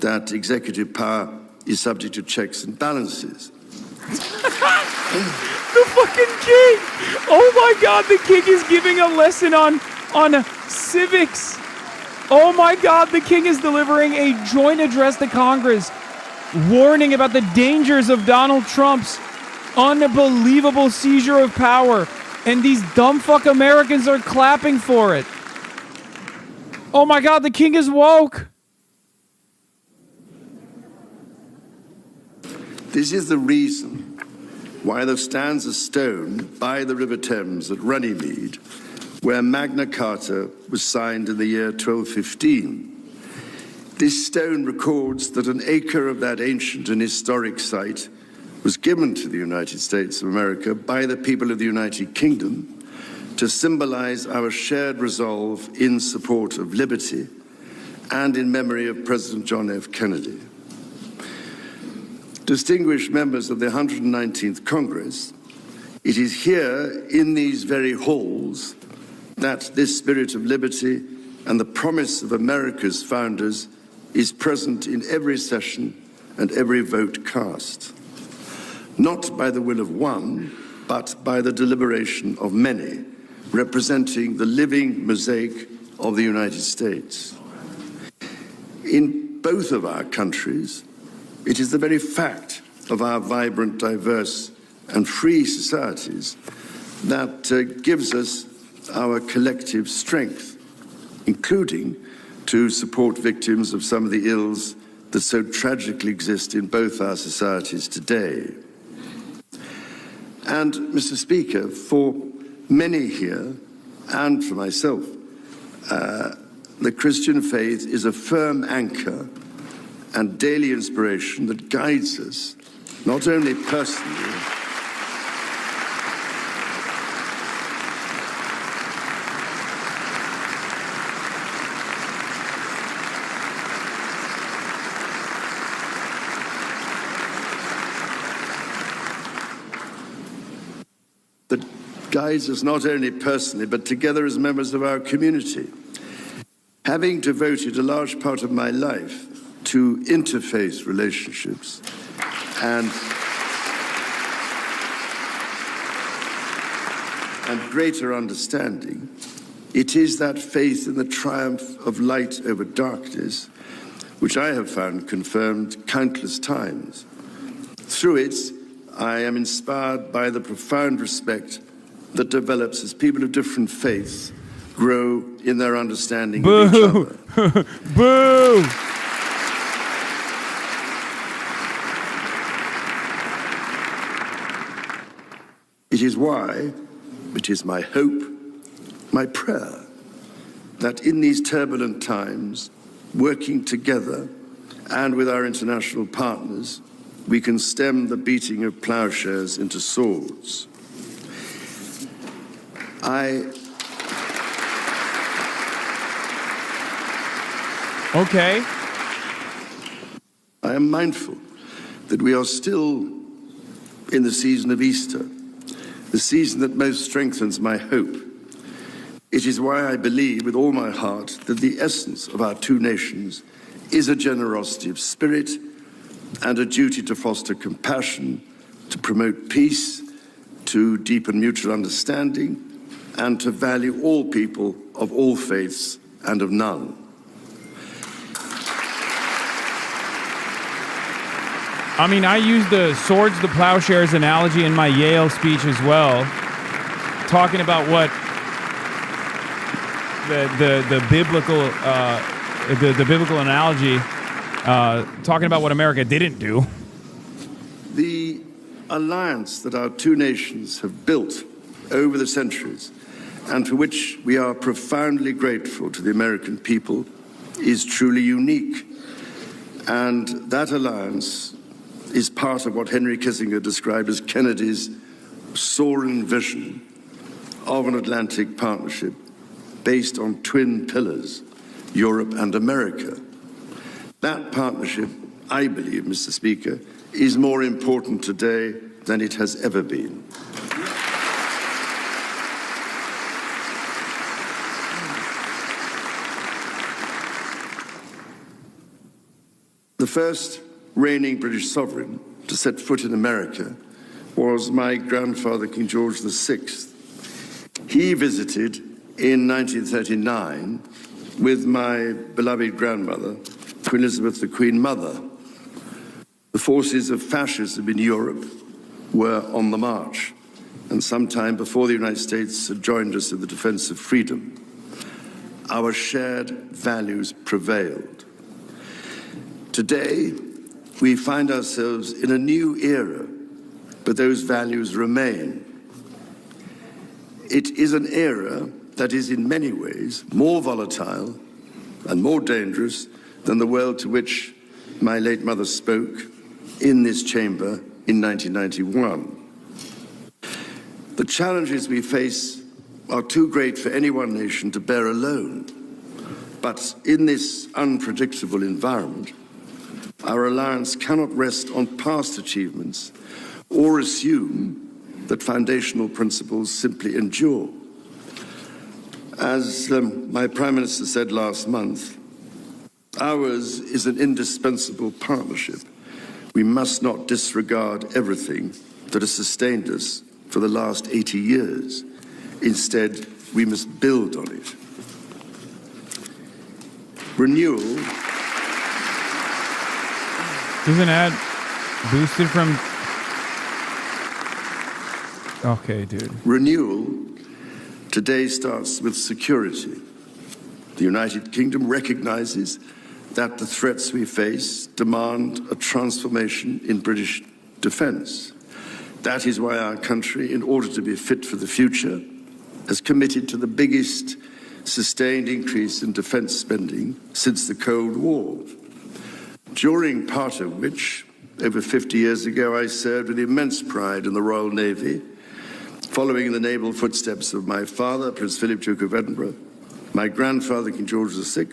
that executive power is subject to checks and balances. The fucking king! Oh my God, the king is giving a lesson on civics. Oh my God, the king is delivering a joint address to Congress, warning about the dangers of Donald Trump's unbelievable seizure of power, and these dumb fuck Americans are clapping for it. Oh my God, the king is woke. This is the reason why there stands a stone by the River Thames at Runnymede, where Magna Carta was signed in the year 1215. This stone records that an acre of that ancient and historic site was given to the United States of America by the people of the United Kingdom to symbolize our shared resolve in support of liberty and in memory of President John F. Kennedy. Distinguished members of the 119th Congress, it is here in these very halls that this spirit of liberty and the promise of America's founders is present in every session and every vote cast, not by the will of one, but by the deliberation of many, representing the living mosaic of the United States. In both of our countries, it is the very fact of our vibrant, diverse, and free societies that gives us our collective strength, including to support victims of some of the ills that so tragically exist in both our societies today. And, Mr. Speaker, for many here, and for myself, the Christian faith is a firm anchor and daily inspiration that guides us, not only personally, that guides us not only personally, but together as members of our community. Having devoted a large part of my life to interfaith relationships and greater understanding, it is that faith in the triumph of light over darkness which I have found confirmed countless times. Through it, I am inspired by the profound respect that develops as people of different faiths grow in their understanding of each other. Boo! It is why, it is my hope, my prayer, that in these turbulent times, working together and with our international partners, we can stem the beating of plowshares into swords. Okay. I am mindful that we are still in the season of Easter, the season that most strengthens my hope. It is why I believe with all my heart that the essence of our two nations is a generosity of spirit and a duty to foster compassion, to promote peace, to deepen mutual understanding, and to value all people of all faiths and of none. I mean, I used the swords to plowshares analogy in my Yale speech as well, talking about what the biblical the biblical analogy, talking about what America didn't do. The alliance that our two nations have built over the centuries, and for which we are profoundly grateful to the American people, is truly unique. And that alliance is part of what Henry Kissinger described as Kennedy's soaring vision of an Atlantic partnership based on twin pillars, Europe and America. That partnership, I believe, Mr. Speaker, is more important today than it has ever been. The first reigning British sovereign to set foot in America was my grandfather, King George VI. He visited in 1939 with my beloved grandmother, Queen Elizabeth, the Queen Mother. The forces of fascism in Europe were on the march, and sometime before the United States had joined us in the defense of freedom, our shared values prevailed. Today, we find ourselves in a new era, but those values remain. It is an era that is in many ways more volatile and more dangerous than the world to which my late mother spoke in this chamber in 1991. The challenges we face are too great for any one nation to bear alone. But in this unpredictable environment, our alliance cannot rest on past achievements or assume that foundational principles simply endure. As my Prime Minister said last month, ours is an indispensable partnership. We must not disregard everything that has sustained us for the last 80 years. Instead, we must build on it. Renewal. Isn't that boosted from... Okay, dude. Renewal today starts with security. The United Kingdom recognizes that the threats we face demand a transformation in British defense. That is why our country, in order to be fit for the future, has committed to the biggest sustained increase in defense spending since the Cold War, during part of which, over 50 years ago, I served with immense pride in the Royal Navy, following in the naval footsteps of my father, Prince Philip, Duke of Edinburgh, my grandfather, King George VI,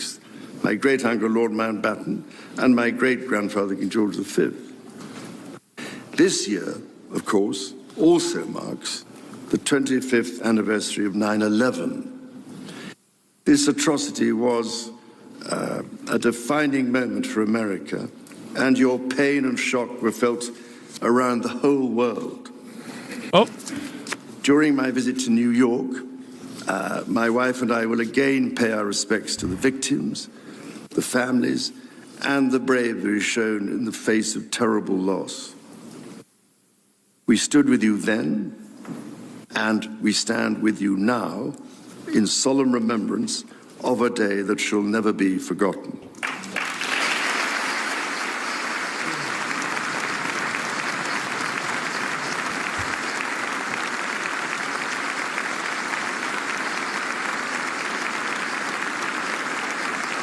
my great-uncle, Lord Mountbatten, and my great-grandfather, King George V. This year, of course, also marks the 25th anniversary of 9/11. This atrocity was a defining moment for America, and your pain and shock were felt around the whole world. Oh. During my visit to New York, my wife and I will again pay our respects to the victims, the families, and the bravery shown in the face of terrible loss. We stood with you then, and we stand with you now in solemn remembrance of a day that shall never be forgotten.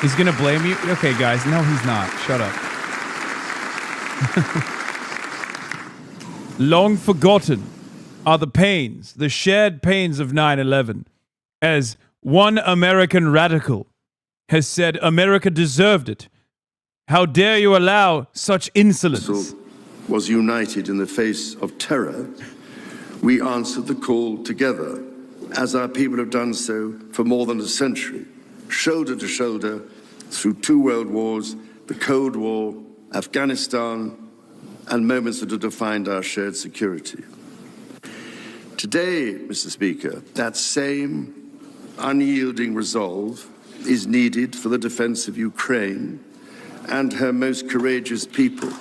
He's gonna blame you? Okay, guys. No, he's not. Shut up. Long forgotten are the pains, the shared pains of 9/11. As one American radical has said, America deserved it. How dare you allow such insolence? Was united in the face of terror. We answered the call together, as our people have done so for more than a century, shoulder to shoulder, through 2 world wars, the Cold War, Afghanistan, and moments that have defined our shared security. Today, Mr. Speaker, that same unyielding resolve is needed for the defense of Ukraine and her most courageous people.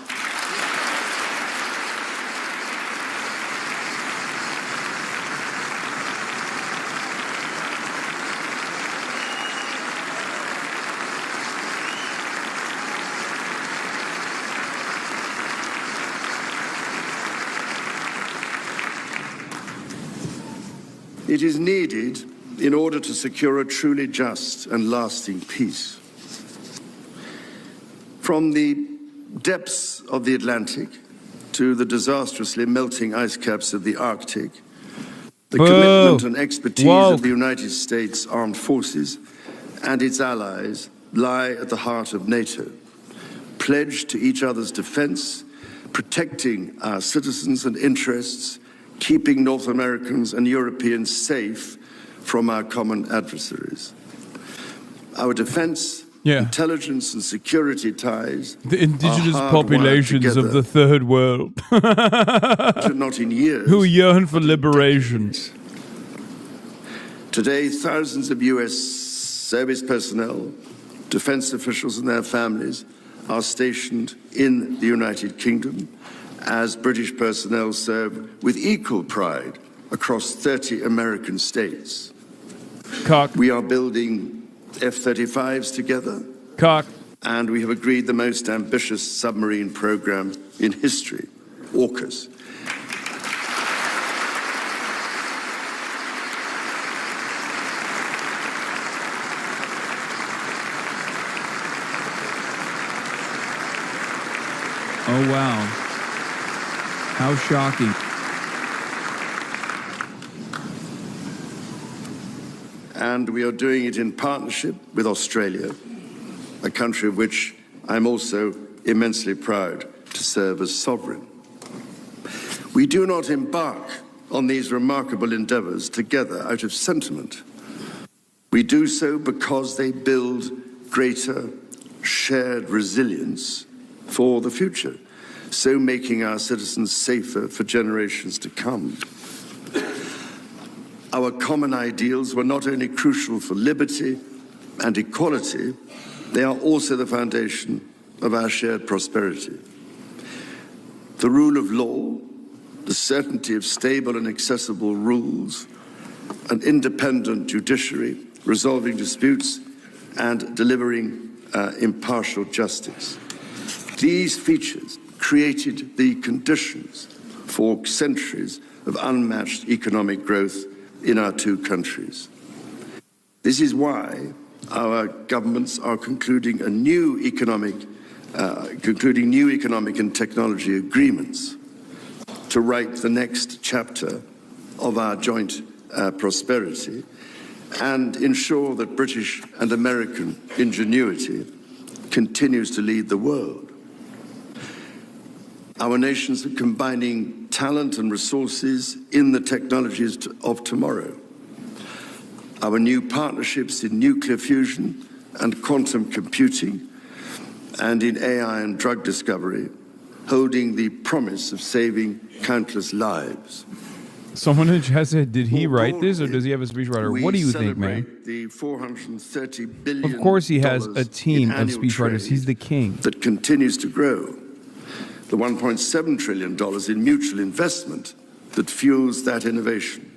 It is needed in order to secure a truly just and lasting peace. From the depths of the Atlantic to the disastrously melting ice caps of the Arctic, the commitment and expertise of the United States Armed Forces and its allies lie at the heart of NATO, pledged to each other's defense, protecting our citizens and interests, keeping North Americans and Europeans safe from our common adversaries. Our defense, intelligence and security ties, the indigenous populations of the third world not in years, who yearn for liberation. Today, thousands of U.S. service personnel, defense officials and their families are stationed in the United Kingdom as British personnel serve with equal pride across 30 American states. We are building F-35s together. And we have agreed the most ambitious submarine program in history, AUKUS. Oh, wow. How shocking. And we are doing it in partnership with Australia, a country of which I'm also immensely proud to serve as sovereign. We do not embark on these remarkable endeavors together out of sentiment. We do so because they build greater shared resilience for the future, so making our citizens safer for generations to come. Our common ideals were not only crucial for liberty and equality, they are also the foundation of our shared prosperity. The rule of law, the certainty of stable and accessible rules, an independent judiciary resolving disputes and delivering impartial justice. These features created the conditions for centuries of unmatched economic growth in our two countries. This is why our governments are concluding new economic and technology agreements to write the next chapter of our joint prosperity and ensure that British and American ingenuity continues to lead the world. Our nations are combining talent and resources in the technologies of tomorrow. Our new partnerships in nuclear fusion and quantum computing and in AI and drug discovery, holding the promise of saving countless lives. Someone has said, did he write this or does he have a speechwriter? What do you think, man? The $430 billion of course he has a team of speechwriters. He's the king. That continues to grow. The $1.7 trillion in mutual investment that fuels that innovation,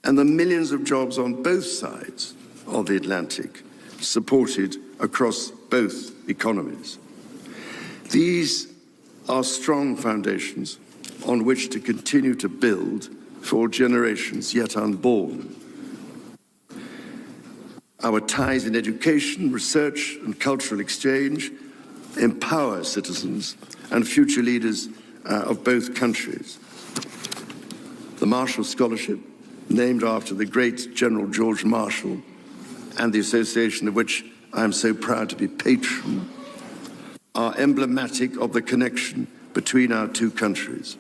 and the millions of jobs on both sides of the Atlantic supported across both economies. These are strong foundations on which to continue to build for generations yet unborn. Our ties in education, research, and cultural exchange empower citizens and future leaders of both countries. The Marshall Scholarship, named after the great General George Marshall, and the association of which I am so proud to be patron, are emblematic of the connection between our two countries.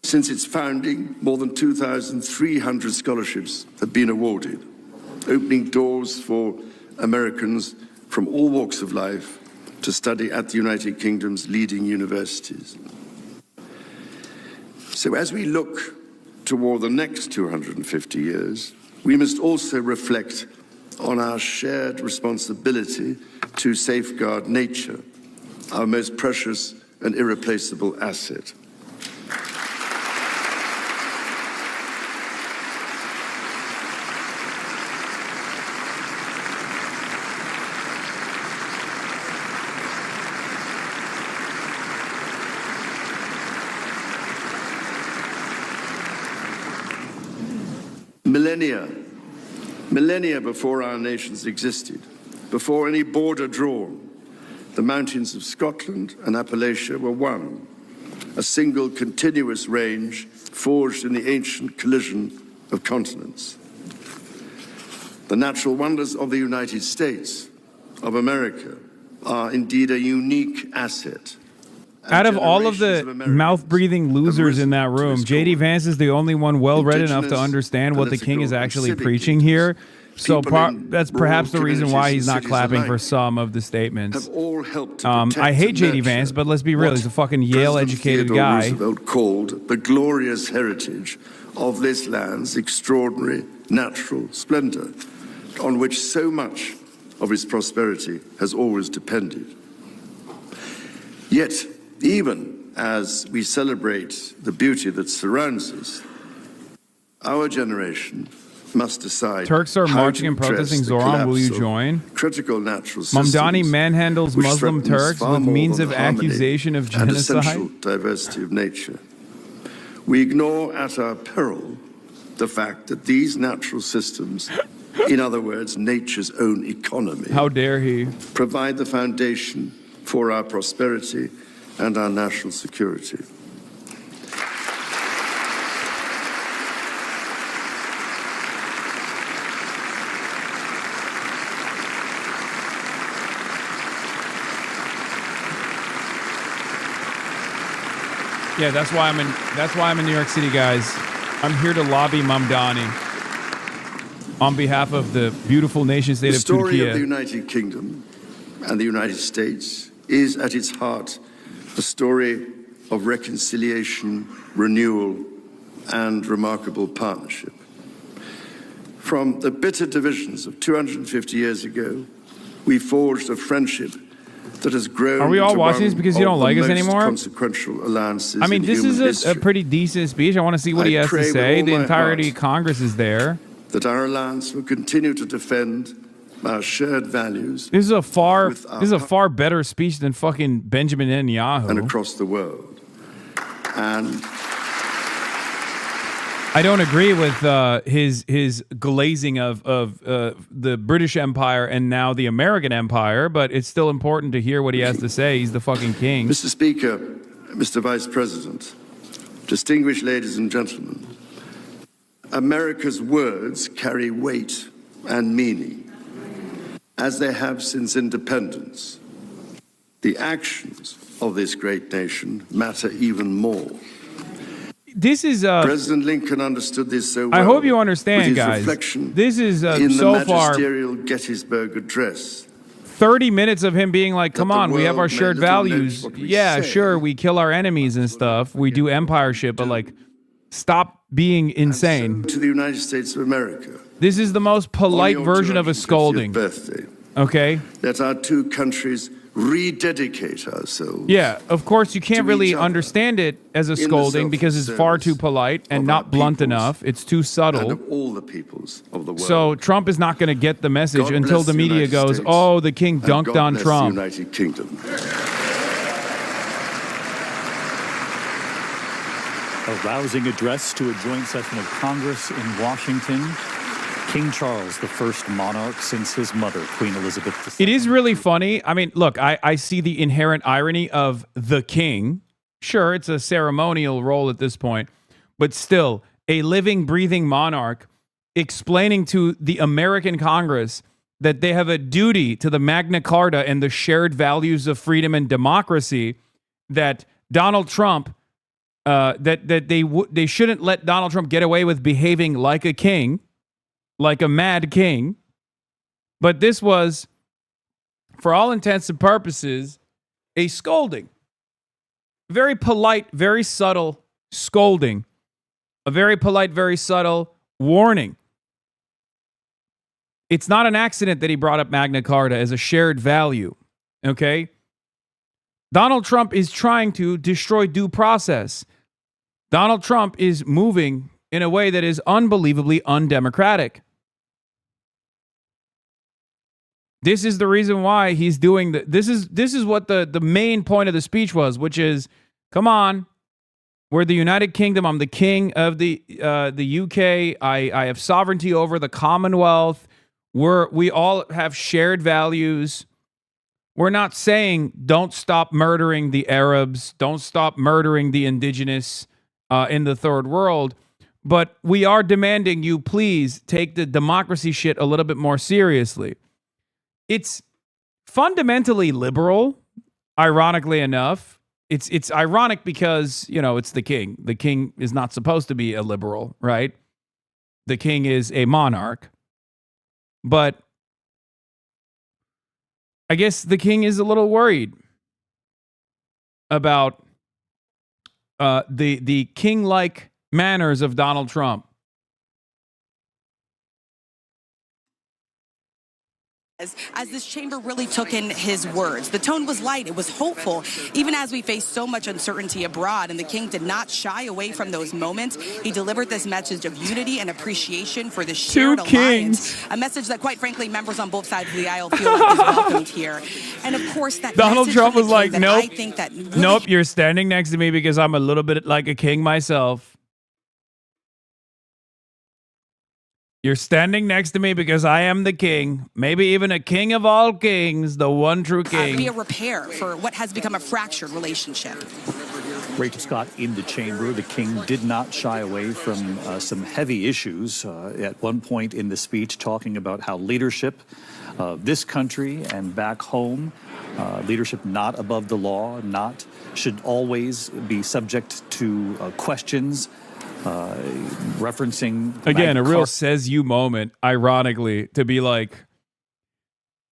Since its founding, more than 2,300 scholarships have been awarded, opening doors for Americans from all walks of life to study at the United Kingdom's leading universities. So as we look toward the next 250 years, we must also reflect on our shared responsibility to safeguard nature, our most precious and irreplaceable asset. Millennia before our nations existed, before any border drawn, the mountains of Scotland and Appalachia were one, a single continuous range forged in the ancient collision of continents. The natural wonders of the United States of America are indeed a unique asset. Out of all of the mouth-breathing losers in that room, J.D. Vance is the only one well-read enough to understand what the king is actually preaching here. So that's perhaps the reason why he's not clapping for some of the statements. I hate J.D. Vance, but let's be real, he's a fucking Yale-educated guy. Roosevelt called the glorious heritage of this land's extraordinary natural splendor, on which so much of its prosperity has always depended. Yet, even as we celebrate the beauty that surrounds us, our generation must decide. Turks are marching and protesting. Zoran, will you join? Critical natural systems, Mamdani manhandles Muslim Turks with means of accusation of and genocide. Essential diversity of nature. We ignore at our peril the fact that these natural systems, in other words, nature's own economy, how dare he, provide the foundation for our prosperity and our national security. Yeah, that's why I'm in New York City, guys. I'm here to lobby Mamdani on behalf of the beautiful nation state of Turkey. The story of the United Kingdom and the United States is at its heart a story of reconciliation, renewal, and remarkable partnership. From the bitter divisions of 250 years ago, we forged a friendship that has grown. Are we all watching this because you don't like us anymore? Consequential alliances. I mean, this is a pretty decent speech. I want to see what he has to say. The entirety of Congress is there. That our alliance will continue to defend our shared values. This is a far better speech than fucking Benjamin Netanyahu. And across the world. And I don't agree with his glazing of the British Empire and now the American Empire, but it's still important to hear what he has to say. He's the fucking king. Mr. Speaker, Mr. Vice President, distinguished ladies and gentlemen, America's words carry weight and meaning, as they have since independence. The actions of this great nation matter even more. This is President Lincoln understood this so well. I hope you understand, guys. This is in so the far magisterial Gettysburg Address. 30 minutes of him being like, come on, we have our shared values. Yeah, sure, we kill our enemies and stuff. We do empire shit, but like, stop being insane. So to the United States of America. This is the most polite version of a scolding. Birthday. Okay? Let our two countries rededicate ourselves. Yeah, of course, you can't really understand it as a scolding because it's far too polite and not blunt enough. It's too subtle. And of all the peoples of the world. So Trump is not going to get the message until the media goes, oh, the king dunked on Trump. The United Kingdom. A rousing address to a joint session of Congress in Washington. King Charles, the first monarch since his mother, Queen Elizabeth II. It is really funny. I mean, look, I see the inherent irony of the king. Sure, it's a ceremonial role at this point, but still, a living, breathing monarch explaining to the American Congress that they have a duty to the Magna Carta and the shared values of freedom and democracy, that Donald Trump, that they shouldn't let Donald Trump get away with behaving like a king, like a mad king. But this was, for all intents and purposes, a scolding. Very polite, very subtle scolding A very polite, very subtle warning. It's not an accident that he brought up Magna Carta as a shared value, okay? Donald Trump is trying to destroy due process. Donald Trump is moving in a way that is unbelievably undemocratic. This is the reason why he's doing this is what the main point of the speech was, which is, come on, we're the United Kingdom. I'm the king of the UK. I have sovereignty over the Commonwealth. We all have shared values. We're not saying don't stop murdering the Arabs, don't stop murdering the indigenous in the third world, but we are demanding you please take the democracy shit a little bit more seriously. It's fundamentally liberal, ironically enough. It's ironic because, you know, it's the king. The king is not supposed to be a liberal, right? The king is a monarch. But I guess the king is a little worried about the king-like manners of Donald Trump. As this chamber really took in his words. The tone was light. It was hopeful, even as we face so much uncertainty abroad. And the king did not shy away from those moments. He delivered this message of unity and appreciation for the shared alliance. A message that, quite frankly, members on both sides of the aisle feel like is welcomed here. And of course, that Donald Trump was like, nope, I think that really nope, you're standing next to me because I'm a little bit like a king myself. You're standing next to me because I am the king, maybe even a king of all kings, the one true king. Be a repair for what has become a fractured relationship. Rachel Scott in the chamber. The king did not shy away from some heavy issues at one point in the speech, talking about how leadership of this country and back home, leadership not above the law, should always be subject to questions. Referencing again a real says you moment, ironically, to be like,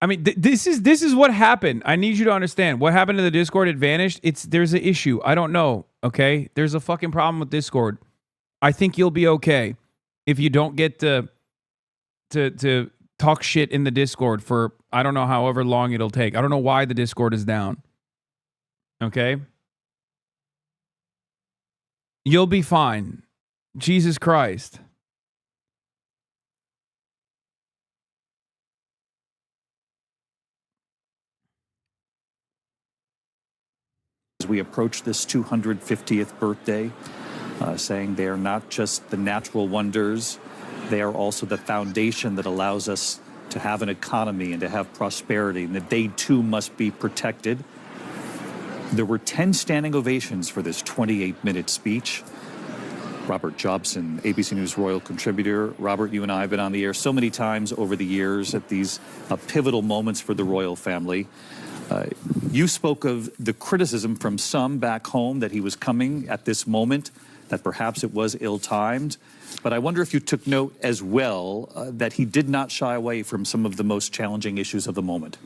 I mean, this is what happened. I need you to understand what happened to the Discord. It vanished. There's an issue. I don't know. Okay, there's a fucking problem with Discord. I think you'll be okay if you don't get to talk shit in the Discord for I don't know however long it'll take. I don't know why the Discord is down. Okay, you'll be fine. Jesus Christ. As we approach this 250th birthday, saying they are not just the natural wonders, they are also the foundation that allows us to have an economy and to have prosperity, and that they too must be protected. There were 10 standing ovations for this 28-minute speech. Robert Jobson, ABC News royal contributor. Robert, you and I have been on the air so many times over the years at these pivotal moments for the royal family. You spoke of the criticism from some back home that he was coming at this moment, that perhaps it was ill-timed. But I wonder if you took note as well that he did not shy away from some of the most challenging issues of the moment.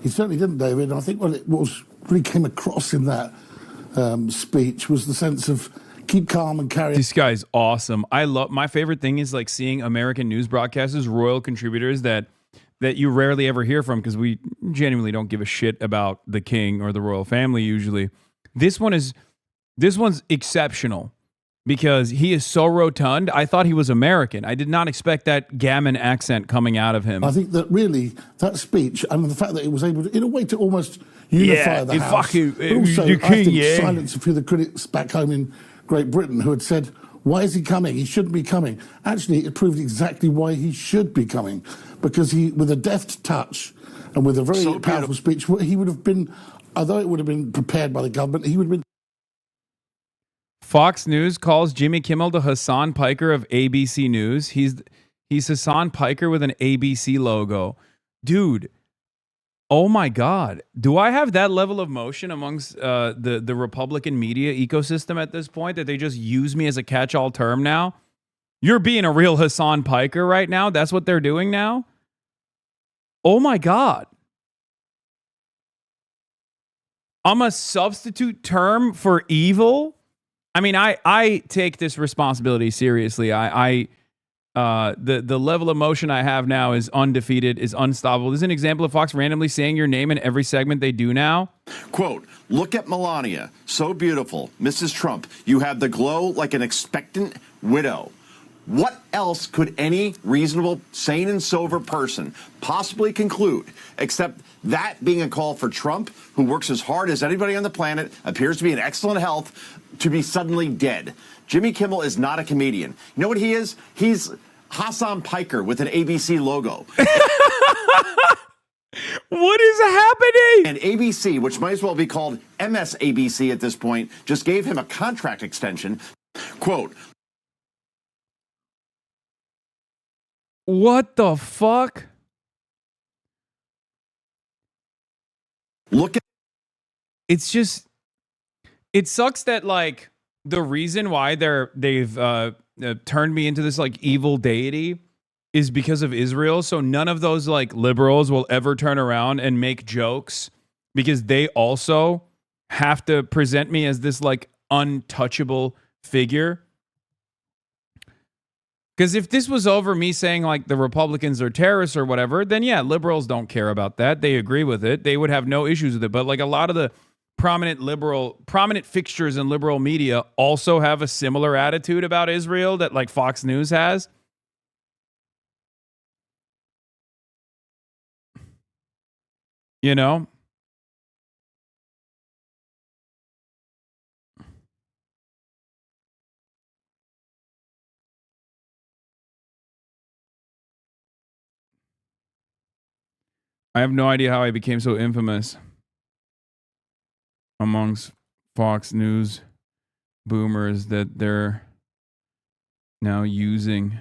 He certainly didn't, David. I think what really came across in that speech was the sense of keep calm and carry. This guy's awesome. I love, my favorite thing is like seeing American news broadcasters, royal contributors that you rarely ever hear from because we genuinely don't give a shit about the king or the royal family usually. This one's exceptional because he is so rotund. I thought he was American. I did not expect that gammon accent coming out of him. I think that really that speech and the fact that it was able to, in a way, to almost unify the house, but also the king, I think silence a few of the critics back home in Great Britain who had said, why is he coming? He shouldn't be coming. Actually, it proved exactly why he should be coming, because he, with a deft touch and with a very powerful speech, he would have been, although it would have been prepared by the government, he would have been. Fox News calls Jimmy Kimmel the Hasan Piker of ABC News. He's Hasan Piker with an ABC logo. Dude, oh my God. Do I have that level of motion amongst the Republican media ecosystem at this point that they just use me as a catch-all term now? You're being a real Hasan Piker right now? That's what they're doing now? Oh my God. I'm a substitute term for evil? I mean, I take this responsibility seriously. The level of emotion I have now is undefeated, is unstoppable. This is an example of Fox randomly saying your name in every segment they do now. Quote, look at Melania. So beautiful. Mrs. Trump, you have the glow like an expectant widow. What else could any reasonable, sane and sober person possibly conclude except that being a call for Trump, who works as hard as anybody on the planet, appears to be in excellent health, to be suddenly dead? Jimmy Kimmel is not a comedian. You know what he is? He's Hasan Piker with an ABC logo. What is happening? And ABC, which might as well be called MSABC at this point, just gave him a contract extension. Quote, what the fuck? Look at it's just, it sucks that like the reason why they've turned me into this like evil deity is because of Israel. So none of those like liberals will ever turn around and make jokes because they also have to present me as this like untouchable figure. Because if this was over me saying like the Republicans are terrorists or whatever, then yeah, liberals don't care about that. They agree with it. They would have no issues with it. But like a lot of the prominent fixtures in liberal media also have a similar attitude about Israel that like Fox News has. You know? I have no idea how I became so infamous amongst Fox News boomers that they're now using.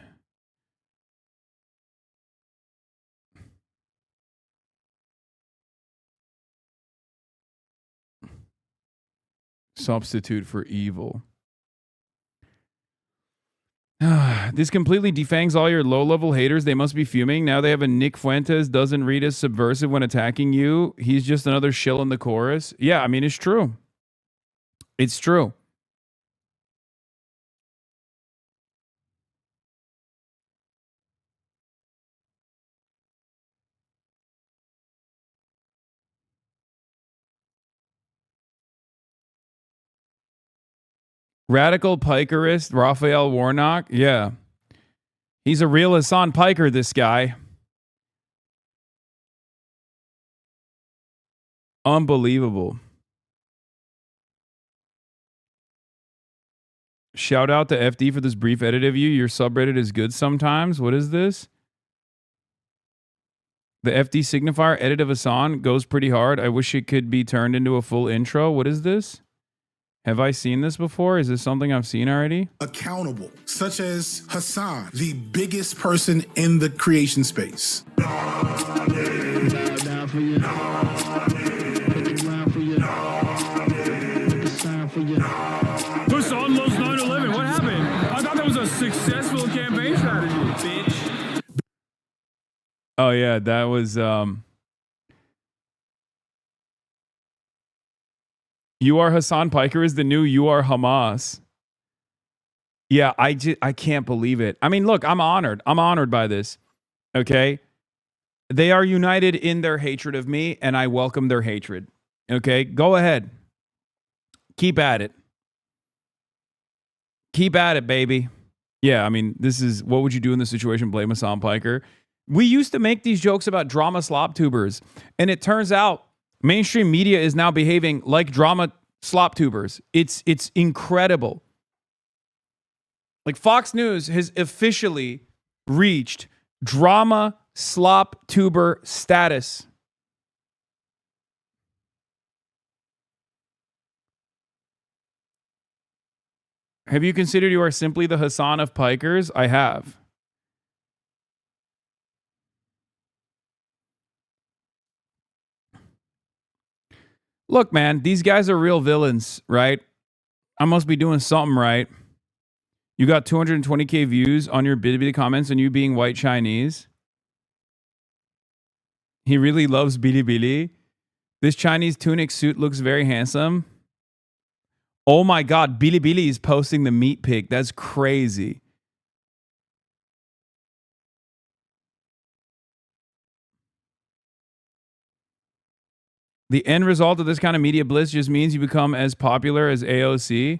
Substitute for evil. This completely defangs all your low-level haters. They must be fuming. Now they have a Nick Fuentes doesn't read as subversive when attacking you. He's just another shill in the chorus. Yeah, I mean, it's true. It's true. Radical pikerist Raphael Warnock. Yeah. He's a real Hasan Piker, this guy. Unbelievable. Shout out to FD for this brief edit of you. Your subreddit is good sometimes. What is this? The FD signifier edit of Hasan goes pretty hard. I wish it could be turned into a full intro. What is this? Have I seen this before? Is this something I've seen already? Accountable, such as Hasan, the biggest person in the creation space. Who's on those 9/11? What happened? I thought that was a successful campaign strategy, bitch. Oh yeah, that was You are Hasan Piker is the new You are Hamas. Yeah, I can't believe it. I mean, look, I'm honored. I'm honored by this. Okay? They are united in their hatred of me, and I welcome their hatred. Okay? Go ahead. Keep at it. Keep at it, baby. Yeah, I mean, this is, what would you do in this situation? Blame Hasan Piker. We used to make these jokes about drama slop tubers, and it turns out mainstream media is now behaving like drama slop tubers. It's incredible. Like Fox News has officially reached drama slop tuber status. Have you considered you are simply the Hasan of Pikers? I have. Look, man, these guys are real villains, right? I must be doing something right. You got 220K views on your Bilibili comments and you being white Chinese. He really loves Bilibili. This Chinese tunic suit looks very handsome. Oh my God, Bilibili is posting the meat pic. That's crazy. The end result of this kind of media blitz just means you become as popular as AOC.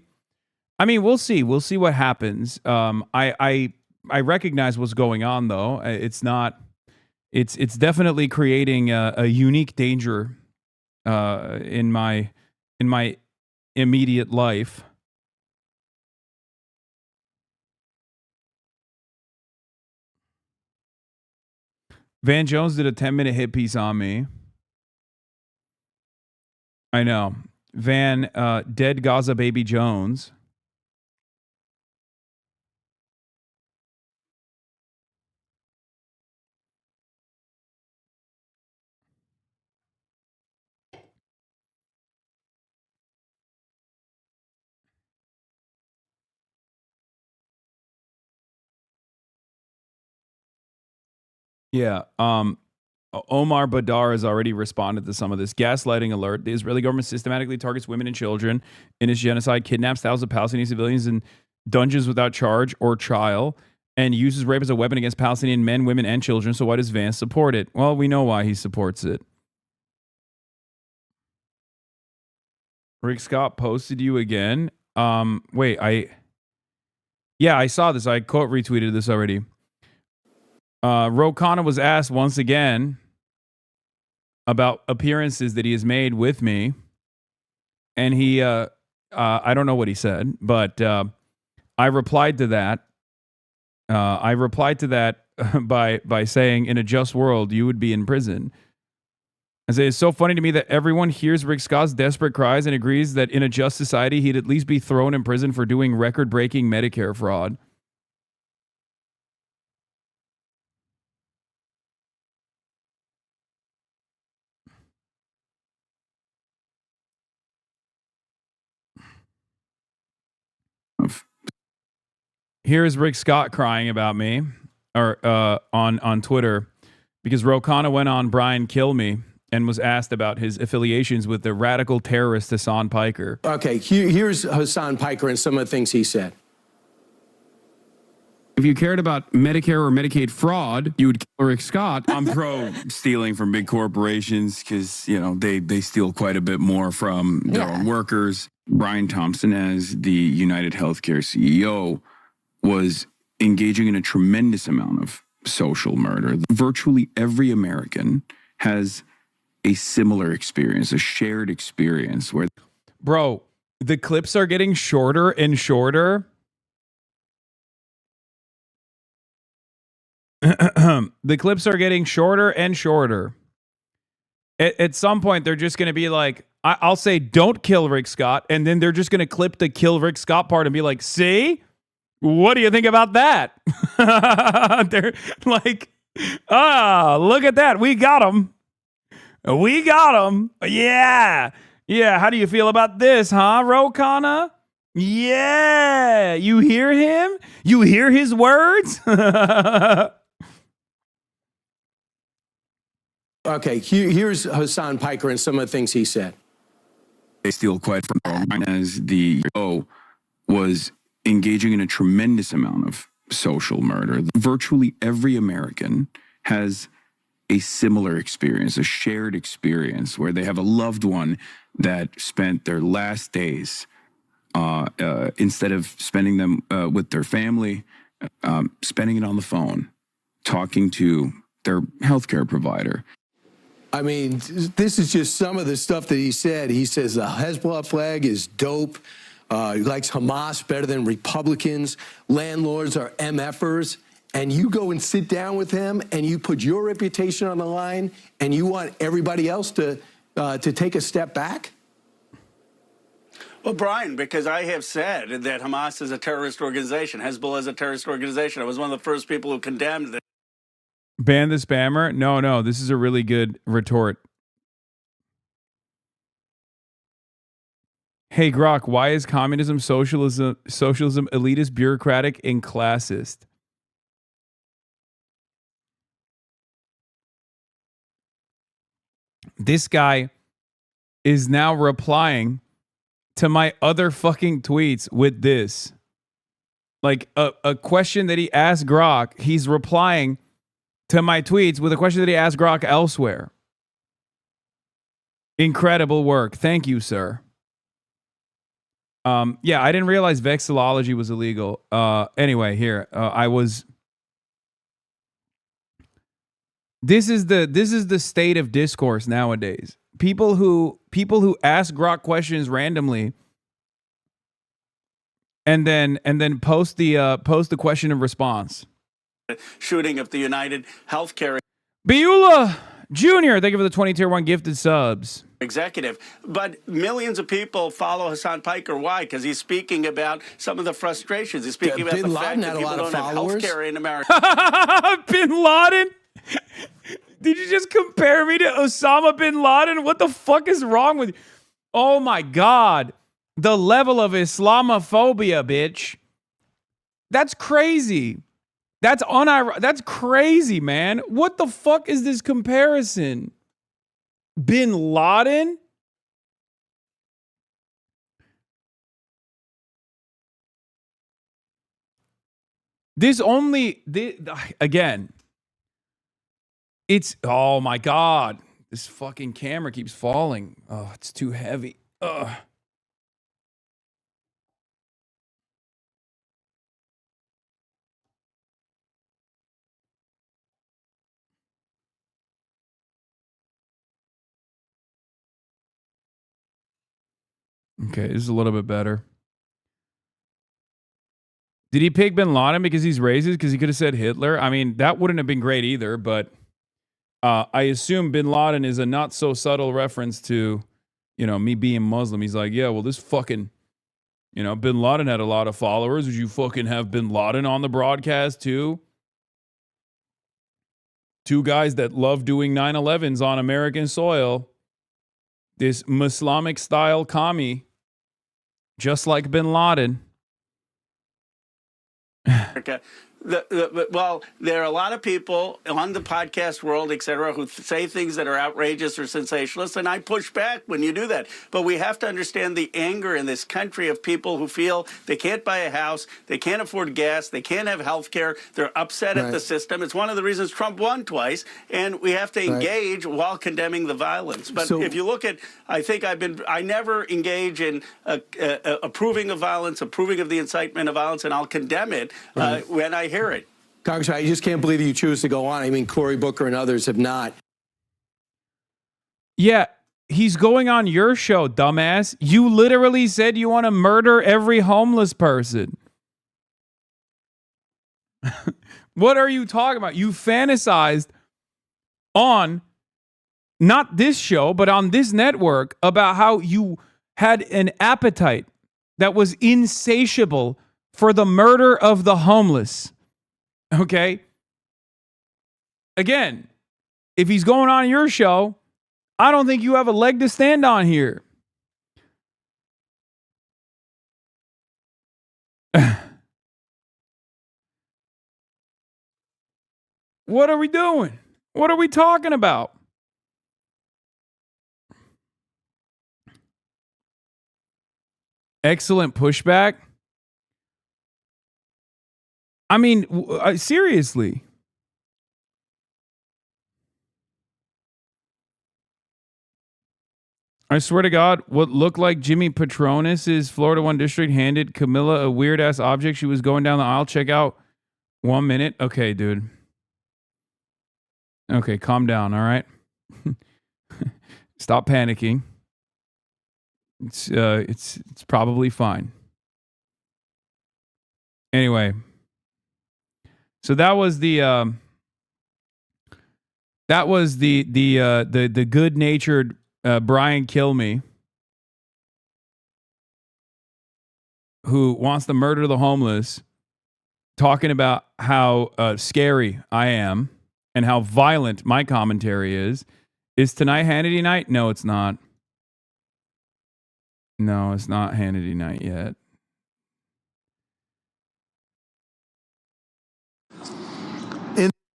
I mean, we'll see. We'll see what happens. I recognize what's going on, though. It's not. It's definitely creating a unique danger in my immediate life. Van Jones did a 10-minute hit piece on me. I know. Van, dead Gaza baby Jones. Yeah. Omar Badar has already responded to some of this. Gaslighting alert. The Israeli government systematically targets women and children in its genocide, kidnaps thousands of Palestinian civilians in dungeons without charge or trial, and uses rape as a weapon against Palestinian men, women, and children. So why does Vance support it? Well, we know why he supports it. Rick Scott posted you again. Wait, I saw this. I quote retweeted this already. Khanna was asked once again about appearances that he has made with me, and he I don't know what he said, but I replied to that. By saying, in a just world, you would be in prison. I say, it's so funny to me that everyone hears Rick Scott's desperate cries and agrees that in a just society, he'd at least be thrown in prison for doing record-breaking Medicare fraud. Here's Rick Scott crying about me, or on Twitter, because Khanna went on Brian Kill Me and was asked about his affiliations with the radical terrorist Hasan Piker. Okay, here's Hasan Piker and some of the things he said. If you cared about Medicare or Medicaid fraud, you would kill Rick Scott. I'm pro stealing from big corporations because, you know, they steal quite a bit more from their own workers. Brian Thompson, as the United Healthcare CEO, was engaging in a tremendous amount of social murder. Virtually every American has a similar experience, a shared experience where... Bro, the clips are getting shorter and shorter. The clips are getting shorter and shorter. At some point, they're just going to be like, I'll say, don't kill Rick Scott. And then they're just going to clip the kill Rick Scott part and be like, see? What do you think about that? They're like, look at that. We got him. We got him. Yeah. Yeah. How do you feel about this, huh, Khanna? Yeah. You hear him? You hear his words? Okay, here's Hasan Piker and some of the things he said. They steal quite from as the was engaging in a tremendous amount of social murder. Virtually every American has a similar experience, a shared experience where they have a loved one that spent their last days instead of spending them with their family, spending it on the phone, talking to their healthcare provider. I mean, this is just some of the stuff that he said. He says the Hezbollah flag is dope. He likes Hamas better than Republicans. Landlords are MFers. And you go and sit down with him and you put your reputation on the line and you want everybody else to take a step back? Well, Brian, because I have said that Hamas is a terrorist organization. Hezbollah is a terrorist organization. I was one of the first people who condemned it. Ban the spammer? No, this is a really good retort. Hey, Grok, why is communism, socialism elitist, bureaucratic, and classist? This guy is now replying to my other fucking tweets with this. Like a question that he asked Grok, he's replying to my tweets with a question that he asked Grok elsewhere. Incredible work. Thank you, sir. Yeah, I didn't realize vexillology was illegal. Anyway, here, This is the state of discourse nowadays. People who ask Grok questions randomly and then post the question of response. Shooting of the United Healthcare Beula Jr., thank you for the 20 tier 1 gifted subs. executive. But millions of people follow Hasan Piker. Why? Because he's speaking about some of the frustrations. He's speaking about the fact that people don't have health care in America. Bin Laden? Did you just compare me to Osama bin Laden? What the fuck is wrong with you? Oh my God. The level of Islamophobia, bitch. That's crazy. That's crazy, man. What the fuck is this comparison? Bin Laden? Again, it's, oh my God. This fucking camera keeps falling. Oh, it's too heavy. Ugh. Okay, this is a little bit better. Did he pick bin Laden because he's racist? Because he could have said Hitler? I mean, that wouldn't have been great either, but I assume bin Laden is a not so subtle reference to, me being Muslim. He's like, yeah, well, this fucking, bin Laden had a lot of followers. Would you fucking have bin Laden on the broadcast too? Two guys that love doing 9/11s on American soil. This Islamic style commie, just like bin Laden. America. Well, there are a lot of people on the podcast world, et cetera, who say things that are outrageous or sensationalist, and I push back when you do that. But we have to understand the anger in this country of people who feel they can't buy a house, they can't afford gas, they can't have health care, they're upset at the system. It's one of the reasons Trump won twice, and we have to engage while condemning the violence. But if you look at, I never engage in approving of violence, approving of the incitement of violence, and I'll condemn it when I hear it. Congressman, I just can't believe you choose to go on. I mean, Cory Booker and others have not. Yeah, he's going on your show, dumbass. You literally said you want to murder every homeless person. What are you talking about? You fantasized on, not this show, but on this network about how you had an appetite that was insatiable for the murder of the homeless. Okay? Again, if he's going on your show, I don't think you have a leg to stand on here. What are we doing? What are we talking about? Excellent pushback. I mean, seriously. I swear to God, what looked like Jimmy Patronis' Florida 1 District handed Camilla a weird-ass object. She was going down the aisle. Check out 1 minute. Okay, dude. Okay, calm down, all right? Stop panicking. It's probably fine. Anyway. So that was the good-natured Brian Kilme, who wants to murder the homeless, talking about how scary I am and how violent my commentary is. Is tonight Hannity night? No, it's not. No, it's not Hannity night yet.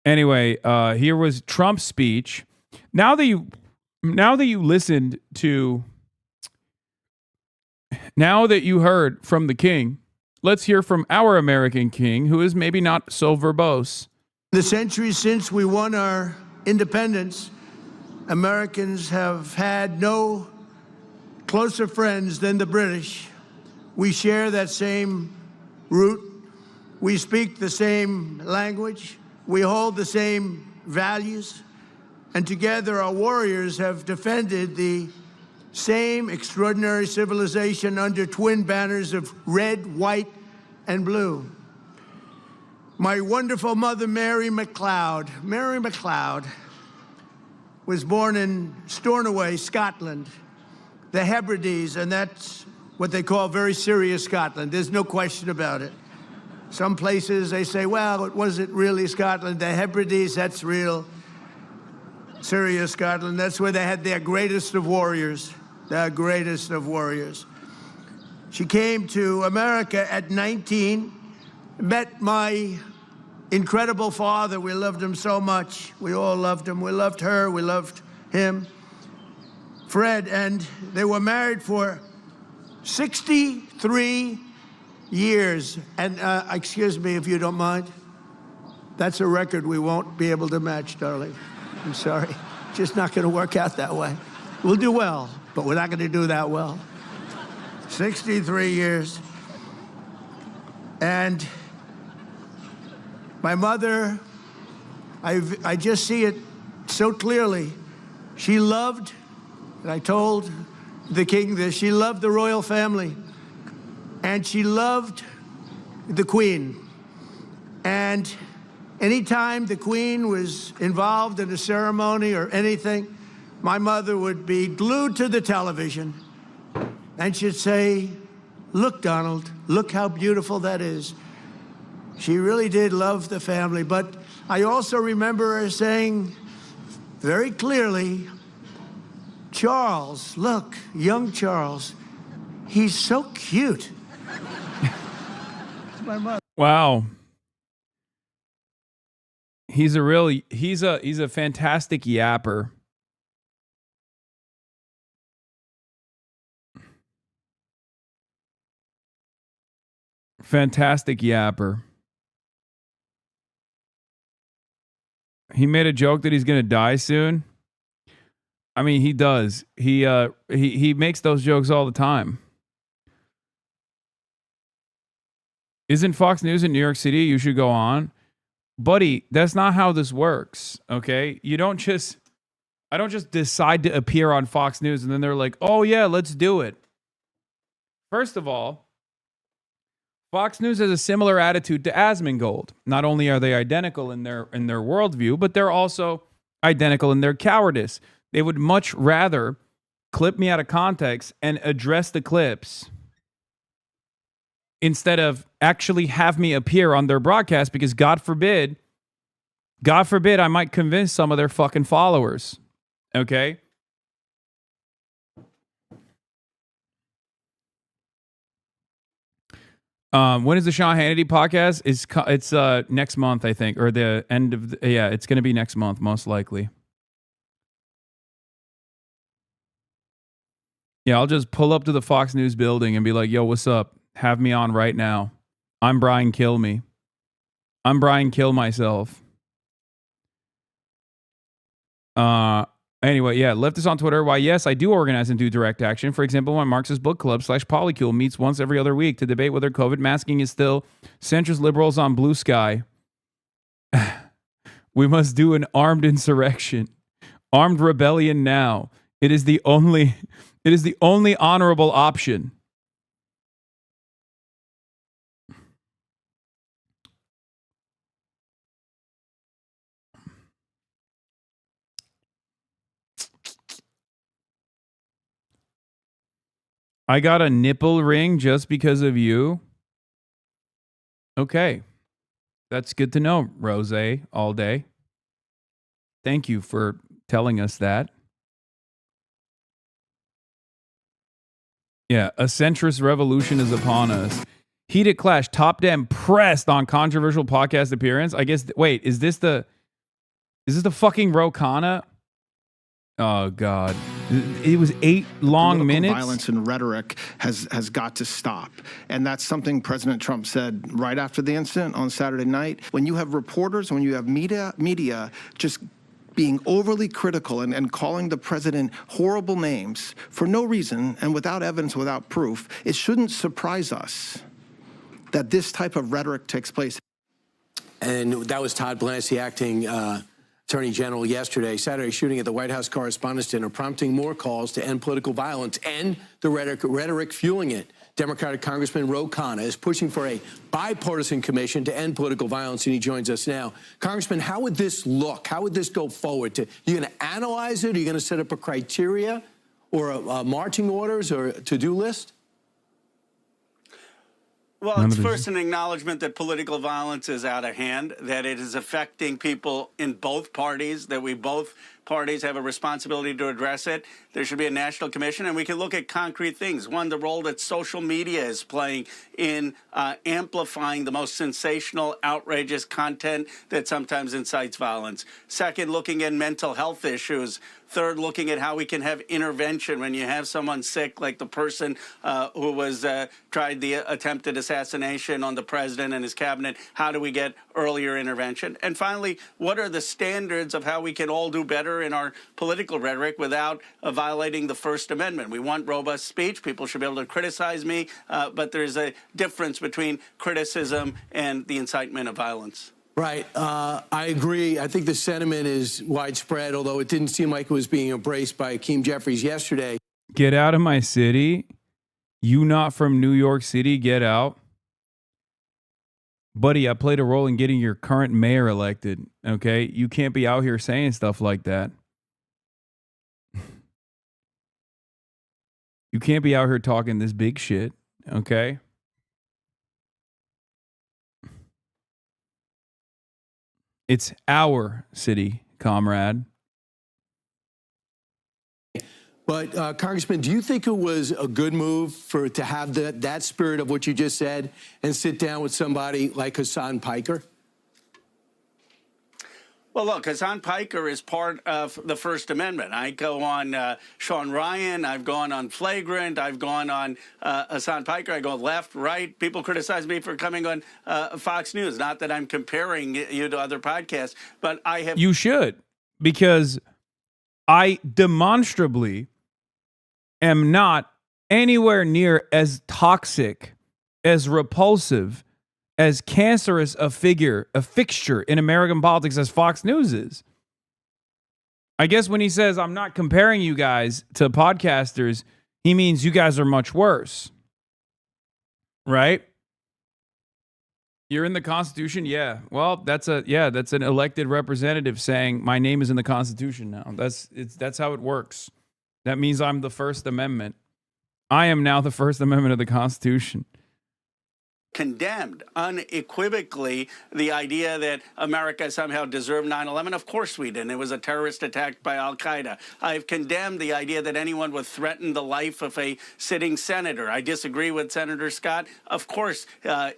Anyway, here was Trump's speech. Now that you listened to Now that you heard from the king, let's hear from our American king, who is maybe not so verbose. The centuries since we won our independence, Americans have had no closer friends than the British. We share that same root. We speak the same language. We hold the same values. And together our warriors have defended the same extraordinary civilization under twin banners of red, white, and blue. My wonderful mother, Mary MacLeod, was born in Stornoway, Scotland, the Hebrides, and that's what they call very serious Scotland. There's no question about it. Some places they say, well, it wasn't really Scotland. The Hebrides, that's real serious Scotland. That's where they had their greatest of warriors, the greatest of warriors. She came to America at 19, met my incredible father. We loved him so much. We all loved him. We loved her. We loved him, Fred. And they were married for 63 years. And excuse me, if you don't mind. That's a record we won't be able to match, darling. I'm sorry. Just not going to work out that way. We'll do well, but we're not going to do that well. 63 years. And my mother, I just see it so clearly. She loved, and I told the king this, she loved the royal family, and she loved the queen. And anytime the queen was involved in a ceremony or anything, my mother would be glued to the television, and she'd say, look, Donald, look how beautiful that is. She really did love the family, but I also remember her saying very clearly, Charles, look, young Charles, he's so cute. My mother. Wow. He's a fantastic yapper. Fantastic yapper. He made a joke that he's going to die soon. I mean, he does. He makes those jokes all the time. Isn't Fox News in New York City? You should go on. Buddy, that's not how this works, okay? I don't just decide to appear on Fox News and then they're like, oh yeah, let's do it. First of all, Fox News has a similar attitude to Asmongold. Not only are they identical in their worldview, but they're also identical in their cowardice. They would much rather clip me out of context and address the clips instead of actually have me appear on their broadcast, because God forbid, I might convince some of their fucking followers. Okay? When is the Sean Hannity podcast? It's next month, I think, or the end of it's going to be next month, most likely. Yeah, I'll just pull up to the Fox News building and be like, yo, what's up? Have me on right now. I'm Brian Kill Me. I'm Brian Kill Myself. Anyway, yeah, Leftist on Twitter. Why, yes, I do organize and do direct action. For example, my Marxist book club /Polycule meets once every other week to debate whether COVID masking is still centrist liberals on blue sky. We must do an armed insurrection. Armed rebellion now. It is the only honorable option. I got a nipple ring just because of you. Okay. That's good to know, Rose, all day. Thank you for telling us that. Yeah, a centrist revolution is upon us. Heated clash, Top Dem pressed on controversial podcast appearance. I guess, wait, is this the fucking Khanna? Oh, God. It was 8 long minutes. Violence and rhetoric has got to stop. And that's something President Trump said right after the incident on Saturday night. When you have reporters, when you have media just being overly critical and calling the president horrible names for no reason and without evidence, without proof, it shouldn't surprise us that this type of rhetoric takes place. And that was Todd Blanche, the acting Attorney General, yesterday. Saturday shooting at the White House Correspondents' Dinner, prompting more calls to end political violence and the rhetoric fueling it. Democratic Congressman Khanna is pushing for a bipartisan commission to end political violence, and he joins us now. Congressman, how would this look? How would this go forward? Are you going to analyze it? Are you going to set up a criteria or a marching orders or a to-do list? Well, it's first an acknowledgement that political violence is out of hand, that it is affecting people in both parties, that we both parties have a responsibility to address it. There should be a national commission, and we can look at concrete things. One, the role that social media is playing in amplifying the most sensational, outrageous content that sometimes incites violence. Second, looking at mental health issues. Third, looking at how we can have intervention when you have someone sick, like the person who was tried the attempted assassination on the president and his cabinet. How do we get earlier intervention? And finally, what are the standards of how we can all do better in our political rhetoric without violating the First Amendment? We want robust speech. People should be able to criticize me, but there's a difference between criticism and the incitement of violence. Right. I agree. I think the sentiment is widespread, although it didn't seem like it was being embraced by Hakeem Jeffries yesterday. Get out of my city. You not from New York City, get out. Buddy, I played a role in getting your current mayor elected, okay? You can't be out here saying stuff like that. You can't be out here talking this big shit, okay? It's our city, comrade. But Congressman, do you think it was a good move to have that spirit of what you just said and sit down with somebody like Hasan Piker? Well, look, Hasan Piker is part of the First Amendment. I go on Sean Ryan. I've gone on Flagrant. I've gone on Hasan Piker. I go left, right. People criticize me for coming on Fox News. Not that I'm comparing you to other podcasts, but I have... You should, because I demonstrably am not anywhere near as toxic, as repulsive, as cancerous a fixture in American politics as Fox News is. I guess when he says, I'm not comparing you guys to podcasters, he means you guys are much worse. Right? You're in the Constitution? Yeah. Well, that's an elected representative saying my name is in the Constitution now. That's how it works. That means I'm the First Amendment. I am now the First Amendment of the Constitution. Condemned unequivocally the idea that America somehow deserved 9/11. Of course we didn't. It was a terrorist attack by al-Qaeda. I've condemned the idea that anyone would threaten the life of a sitting senator. I disagree with Senator Scott. Of course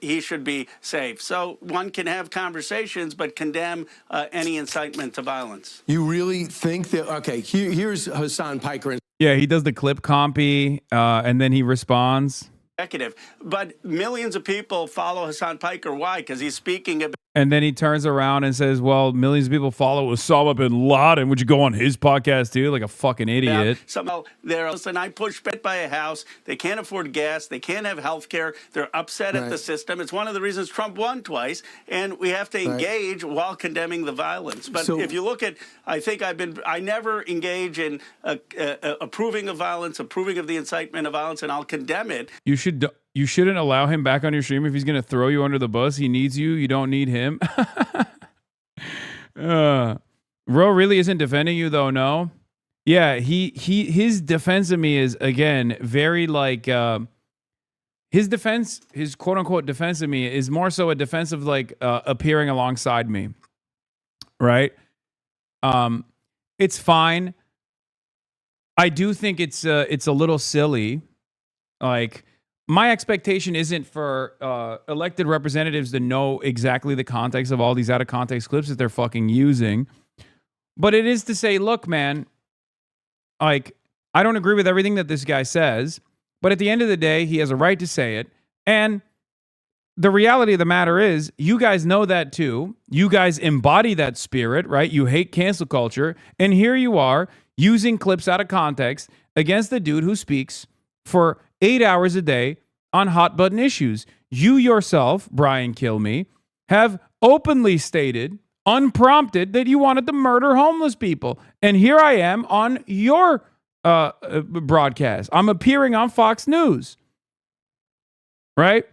he should be safe. So one can have conversations, but condemn any incitement to violence. You really think that? Okay, here's Hasan Piker. Yeah, he does the clip copy, and then he responds. But millions of people follow Hasan Piker. Why? Because he's speaking about... And then he turns around and says, well, millions of people follow Osama bin Laden. Would you go on his podcast too? Like a fucking idiot. Somehow and I push back by a house. They can't afford gas. They can't have health care. They're upset at the system. It's one of the reasons Trump won twice. And we have to engage while condemning the violence. But if you look at, I never engage in approving of violence, approving of the incitement of violence, and I'll condemn it. You shouldn't allow him back on your stream if he's going to throw you under the bus. He needs you. You don't need him. Ro really isn't defending you, though, no? Yeah, his defense of me is, again, very like... his quote-unquote defense of me is more so a defense of, like, appearing alongside me. Right? It's fine. I do think it's a little silly. Like... My expectation isn't for elected representatives to know exactly the context of all these out of context clips that they're fucking using. But it is to say, look, man, like, I don't agree with everything that this guy says, but at the end of the day, he has a right to say it. And the reality of the matter is, you guys know that too. You guys embody that spirit, right? You hate cancel culture. And here you are using clips out of context against the dude who speaks for 8 hours a day on hot button issues. You yourself, Brian Kilmeade, have openly stated, unprompted, that you wanted to murder homeless people. And here I am on your broadcast. I'm appearing on Fox News. Right?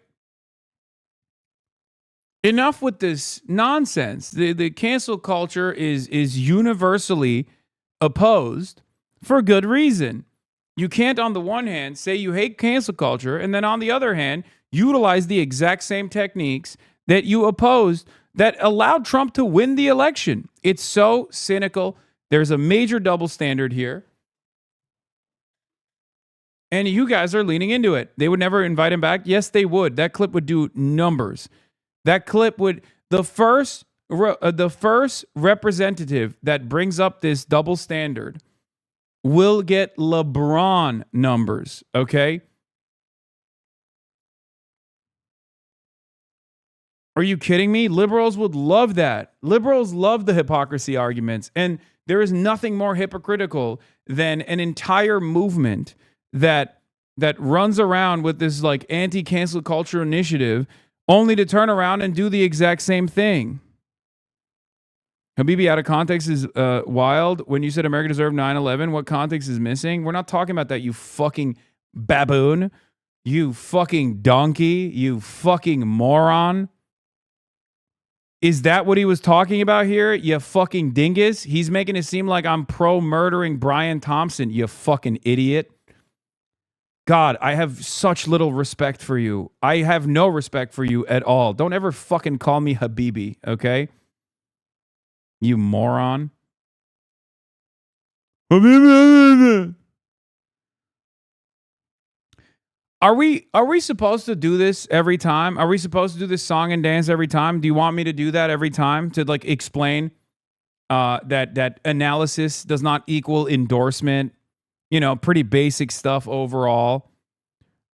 Enough with this nonsense. The cancel culture is universally opposed for good reason. You can't, on the one hand, say you hate cancel culture, and then on the other hand, utilize the exact same techniques that you opposed that allowed Trump to win the election. It's so cynical. There's a major double standard here. And you guys are leaning into it. They would never invite him back. Yes, they would. That clip would do numbers. That clip would, the first representative that brings up this double standard will get LeBron numbers, okay? Are you kidding me? Liberals would love that. Liberals love the hypocrisy arguments, and there is nothing more hypocritical than an entire movement that runs around with this like anti-cancel culture initiative only to turn around and do the exact same thing. Habibi, out of context is wild. When you said America deserved 9/11, what context is missing? We're not talking about that, you fucking baboon. You fucking donkey. You fucking moron. Is that what he was talking about here? You fucking dingus. He's making it seem like I'm pro-murdering Brian Thompson, you fucking idiot. God, I have such little respect for you. I have no respect for you at all. Don't ever fucking call me Habibi, okay? You moron. Are we supposed to do this every time? Are we supposed to do this song and dance every time? Do you want me to do that every time to like explain that analysis does not equal endorsement? You know, pretty basic stuff overall.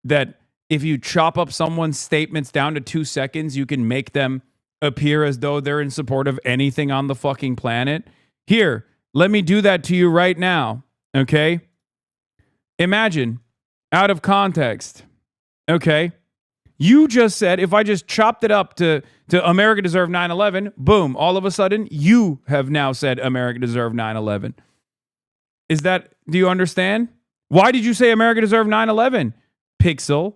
That if you chop up someone's statements down to 2 seconds, you can make them appear as though they're in support of anything on the fucking planet. Here, let me do that to you right now, okay? Imagine, out of context, okay? You just said, if I just chopped it up to America deserved 9/11, boom, all of a sudden, you have now said America deserved 9/11. Is that, do you understand? Why did you say America deserved 9/11? Pixel.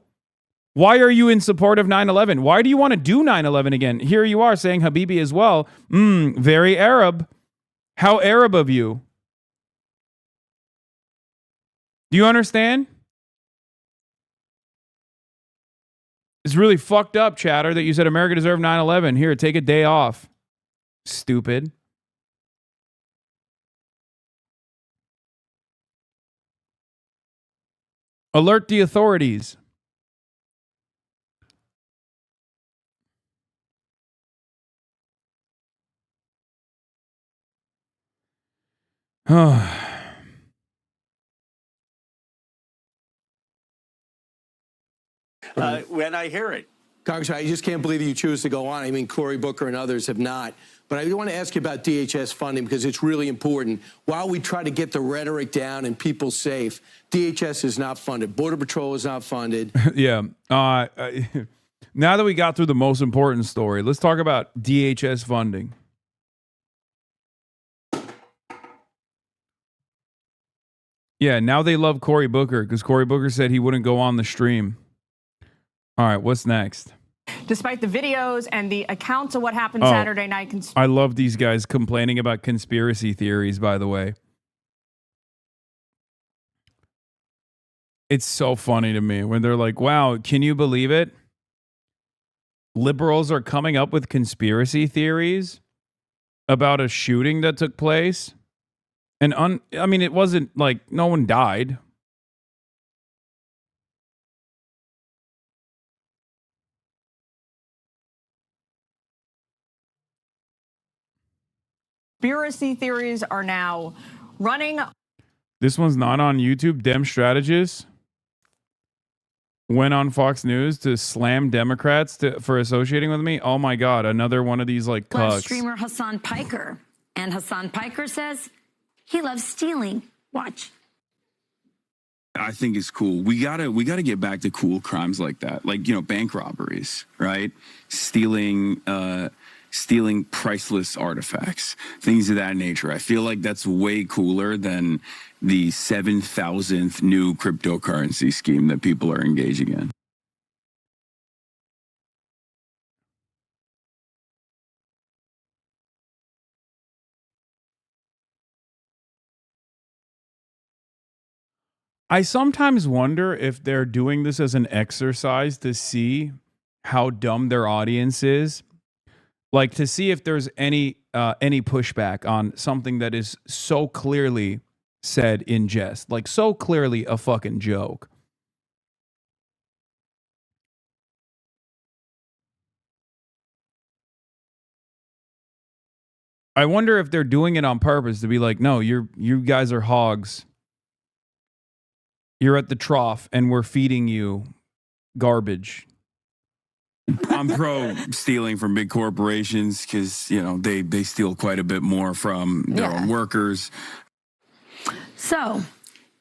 Why are you in support of 9/11? Why do you want to do 9/11 again? Here you are saying Habibi as well. Very Arab. How Arab of you. Do you understand? It's really fucked up, chatter, that you said America deserved 9/11. Here, take a day off. Stupid. Alert the authorities. When I hear it. Congressman, I just can't believe you choose to go on. I mean, Cory Booker and others have not. But I want to ask you about DHS funding because it's really important. While we try to get the rhetoric down and people safe, DHS is not funded. Border Patrol is not funded. Yeah. Now that we got through the most important story, let's talk about DHS funding. Yeah, now they love Cory Booker because Cory Booker said he wouldn't go on the stream. All right, what's next? Despite the videos and the accounts of what happened Saturday night. I love these guys complaining about conspiracy theories, by the way. It's so funny to me when they're like, wow, can you believe it? Liberals are coming up with conspiracy theories about a shooting that took place. And I mean, it wasn't like no one died. Conspiracy theories are now running. This one's not on YouTube. Dem strategist went on Fox News to slam Democrats for associating with me. Oh my God, another one of these like cucks. Streamer Hasan Piker. And Hasan Piker says he loves stealing. Watch. I think it's cool. We gotta get back to cool crimes like that, like bank robberies, right? Stealing priceless artifacts, things of that nature. I feel like that's way cooler than the 7,000th new cryptocurrency scheme that people are engaging in. I sometimes wonder if they're doing this as an exercise to see how dumb their audience is. Like to see if there's any pushback on something that is so clearly said in jest, like so clearly a fucking joke. I wonder if they're doing it on purpose to be like, no, you guys are hogs. You're at the trough and we're feeding you garbage. I'm pro stealing from big corporations because, they steal quite a bit more from their own workers. So,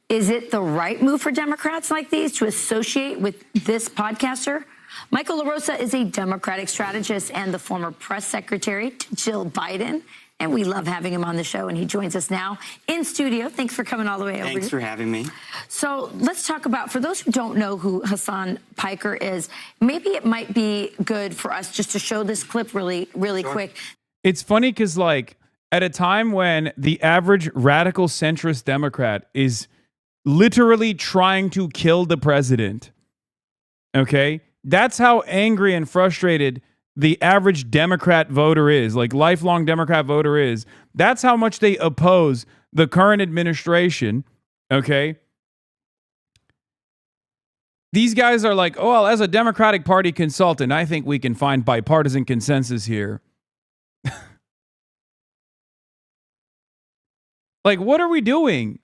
is it the right move for Democrats like these to associate with this podcaster? Michael LaRosa is a Democratic strategist and the former press secretary to Jill Biden. And we love having him on the show, and he joins us now in studio. Thanks for coming all the way over. Thanks for having me. So let's talk about, for those who don't know who Hasan Piker is, maybe it might be good for us just to show this clip really quick. It's funny because, like, at a time when the average radical centrist Democrat is literally trying to kill the president, okay? That's how angry and frustrated the average Democrat voter is, like lifelong Democrat voter is. That's how much they oppose the current administration, okay? These guys are like, oh, well, as a Democratic Party consultant, I think we can find bipartisan consensus here. Like, what are we doing?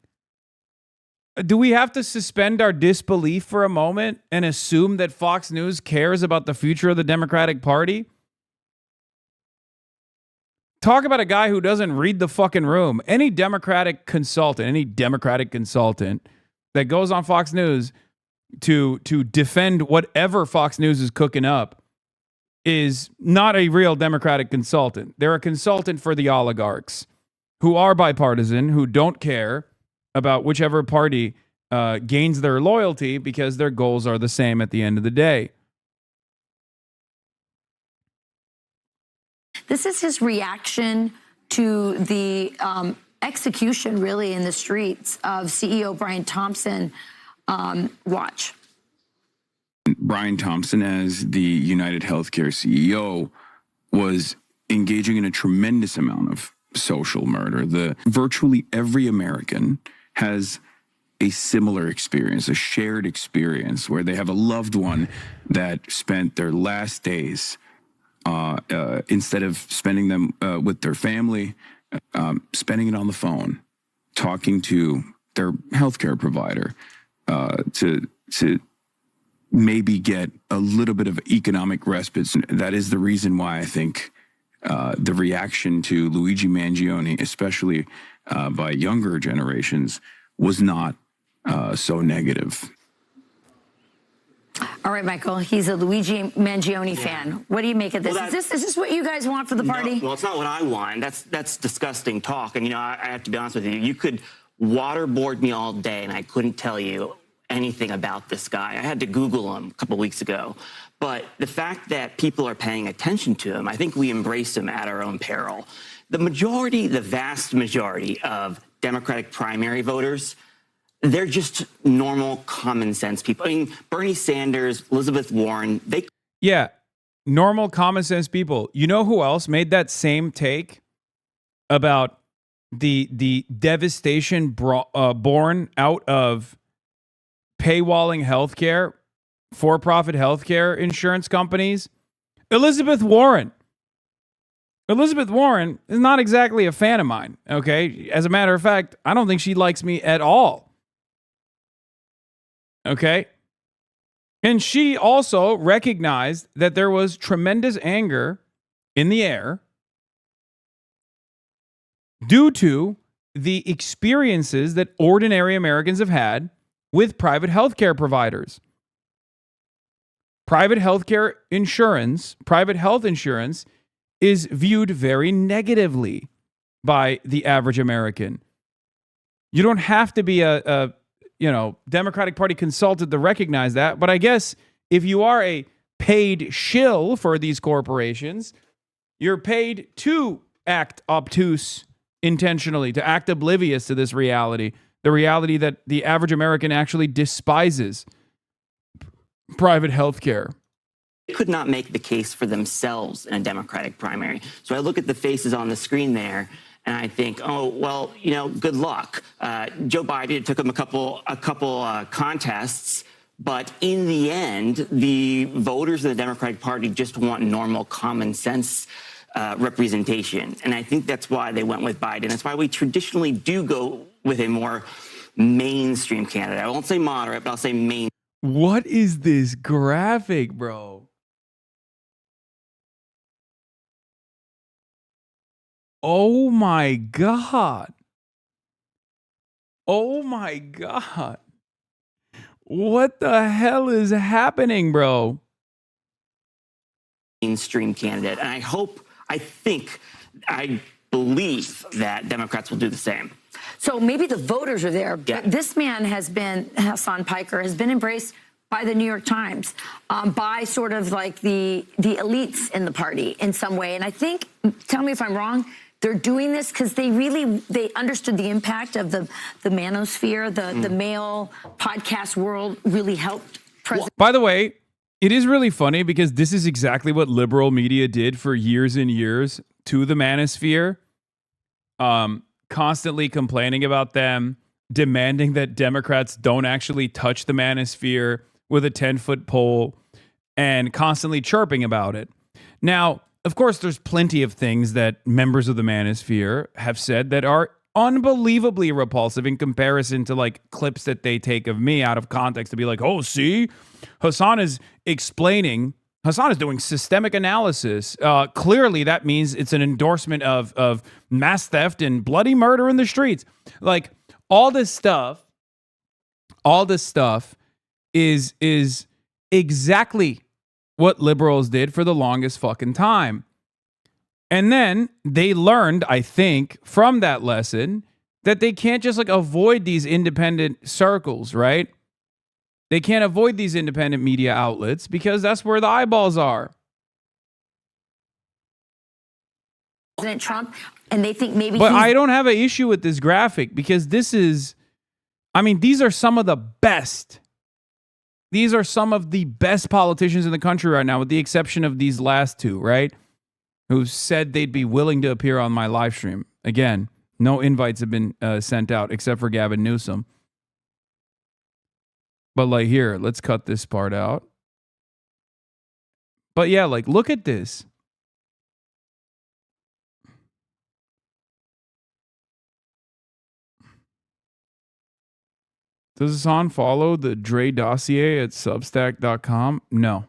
Do we have to suspend our disbelief for a moment and assume that Fox News cares about the future of the Democratic Party? Talk about a guy who doesn't read the fucking room. Any Democratic consultant that goes on Fox News to defend whatever Fox News is cooking up is not a real Democratic consultant. They're a consultant for the oligarchs who are bipartisan, who don't care about whichever party gains their loyalty because their goals are the same at the end of the day. This is his reaction to the execution, really, in the streets of CEO Brian Thompson. Watch. Brian Thompson, as the United Healthcare CEO, was engaging in a tremendous amount of social murder. Virtually every American has a similar experience, a shared experience where they have a loved one that spent their last days, instead of spending them with their family, spending it on the phone, talking to their healthcare provider, to maybe get a little bit of economic respite. That is the reason why I think the reaction to Luigi Mangione, especially by younger generations, was not so negative. All right, Michael, he's a Luigi Mangione fan. What do you make of this? Is this what you guys want for the party? No, well, it's not what I want. That's disgusting talk. And, I have to be honest with you. You could waterboard me all day, and I couldn't tell you anything about this guy. I had to Google him a couple weeks ago. But the fact that people are paying attention to him, I think we embrace him at our own peril. The vast majority of Democratic primary voters, they're just normal, common sense people. I mean, Bernie Sanders, Elizabeth Warren, Yeah, normal, common sense people. You know who else made that same take about the devastation born out of paywalling healthcare, for-profit healthcare insurance companies? Elizabeth Warren. Elizabeth Warren is not exactly a fan of mine, okay? As a matter of fact, I don't think she likes me at all. Okay? And she also recognized that there was tremendous anger in the air due to the experiences that ordinary Americans have had with private healthcare providers. Private health insurance is viewed very negatively by the average American. You don't have to be a Democratic Party consultant to recognize that. But I guess if you are a paid shill for these corporations, you're paid to act obtuse intentionally, to act oblivious to this reality, the reality that the average American actually despises private health care. They could not make the case for themselves in a Democratic primary. So I look at the faces on the screen there, and I think, oh, well, good luck. Joe Biden, it took him a couple contests, but in the end, the voters of the Democratic Party just want normal, common sense representation. And I think that's why they went with Biden. That's why we traditionally do go with a more mainstream candidate. I won't say moderate, but I'll say mainstream. What is this graphic, bro? Oh my God. Oh my God. What the hell is happening, bro? Mainstream candidate. And I believe that Democrats will do the same. So maybe the voters are there. But this man Hasan Piker, has been embraced by the New York Times, by sort of like the elites in the party in some way. And I think, tell me if I'm wrong, they're doing this because they understood the impact of the manosphere, the male podcast world really helped. By the way, it is really funny because this is exactly what liberal media did for years and years to the manosphere, constantly complaining about them, demanding that Democrats don't actually touch the manosphere with a 10-foot pole, and constantly chirping about it. Now, of course, there's plenty of things that members of the manosphere have said that are unbelievably repulsive in comparison to like clips that they take of me out of context to be like, oh, see, Hasan is doing systemic analysis. Clearly, that means it's an endorsement of mass theft and bloody murder in the streets. Like all this stuff is exactly what liberals did for the longest fucking time. And then they learned, I think, from that lesson that they can't just like avoid these independent circles, right? They can't avoid these independent media outlets because that's where the eyeballs are. President Trump, and they think maybe. But I don't have an issue with this graphic because these are some of the best. These are some of the best politicians in the country right now, with the exception of these last two, right? Who said they'd be willing to appear on my live stream. Again, no invites have been sent out except for Gavin Newsom. But like here, let's cut this part out. But yeah, like look at this. Does Hasan follow the Dre dossier at substack.com? No.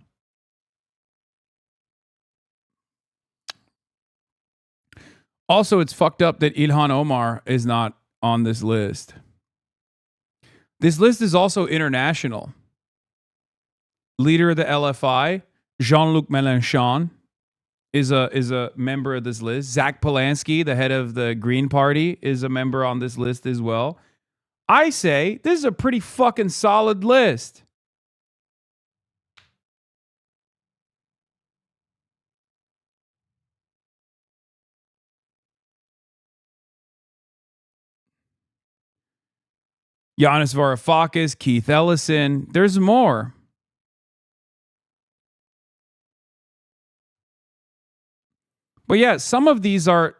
Also, it's fucked up that Ilhan Omar is not on this list. This list is also international. Leader of the LFI, Jean-Luc Mélenchon, is a member of this list. Zach Polanski, the head of the Green Party, is a member on this list as well. I say this is a pretty fucking solid list. Yanis Varoufakis, Keith Ellison. There's more. But yeah, some of these are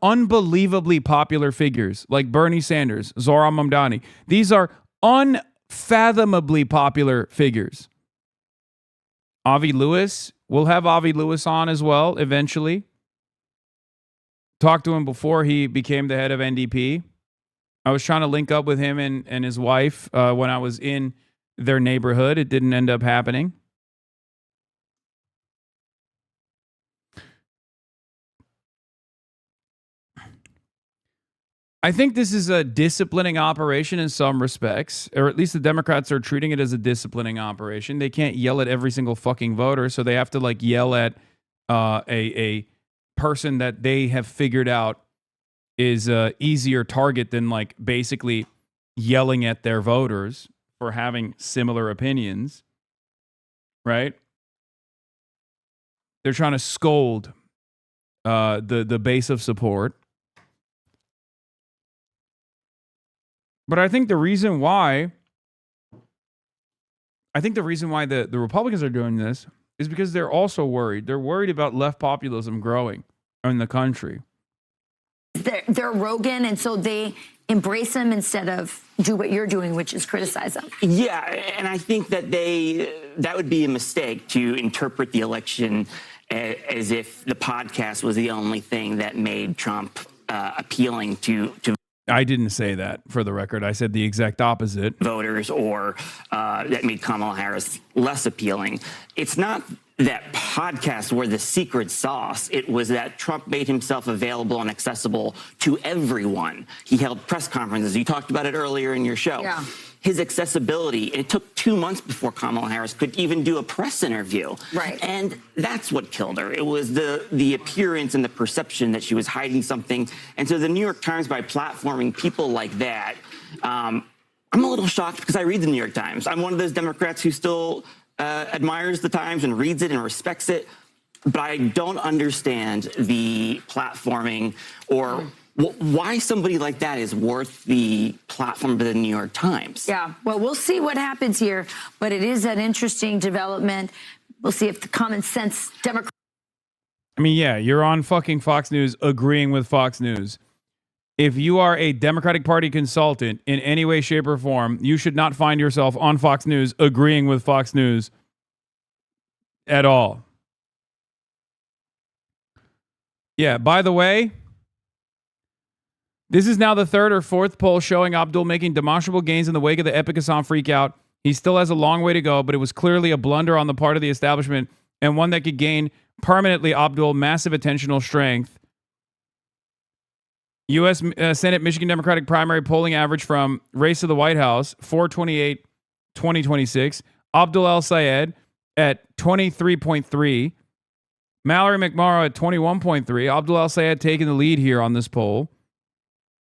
unbelievably popular figures, like Bernie Sanders, Zohran Mamdani. These are unfathomably popular figures. Avi Lewis, we'll have Avi Lewis on as well eventually. talked to him before he became the head of NDP. I was trying to link up with him and his wife when I was in their neighborhood. It didn't end up happening. I think this is a disciplining operation in some respects, or at least the Democrats are treating it as a disciplining operation. They can't yell at every single fucking voter, so they have to like yell at a person that they have figured out is a easier target than like basically yelling at their voters for having similar opinions, right? They're trying to scold the base of support. But I think the reason why the Republicans are doing this is because they're also worried. They're worried about left populism growing in the country. They're Rogan, and so they embrace him instead of do what you're doing, which is criticize him. Yeah, and I think that that would be a mistake to interpret the election as if the podcast was the only thing that made Trump appealing to I didn't say that, for the record. I said the exact opposite. Voters, or that made Kamala Harris less appealing. It's not that podcasts were the secret sauce. It was that Trump made himself available and accessible to everyone. He held press conferences. You talked about it earlier in your show. Yeah. His accessibility, it took 2 months before Kamala Harris could even do a press interview. Right. And that's what killed her. It was the appearance and the perception that she was hiding something. And so the New York Times, by platforming people like that, I'm a little shocked because I read the New York Times. I'm one of those Democrats who still admires the Times and reads it and respects it. But I don't understand the platforming or why somebody like that is worth the platform of the New York Times. Yeah, well, we'll see what happens here, but it is an interesting development. We'll see if the common sense Democrats. I mean, yeah, you're on fucking Fox News agreeing with Fox News. If you are a Democratic Party consultant in any way, shape, or form, you should not find yourself on Fox News agreeing with Fox News at all. Yeah, by the way, this is now the third or fourth poll showing Abdul making demonstrable gains in the wake of the Epic Hasan freakout. He still has a long way to go, but it was clearly a blunder on the part of the establishment and one that could gain permanently Abdul massive attentional strength. U.S. Senate Michigan Democratic primary polling average from race to the White House, 428, 2026. Abdul El-Sayed at 23.3. Mallory McMorrow at 21.3. Abdul El-Sayed taking the lead here on this poll.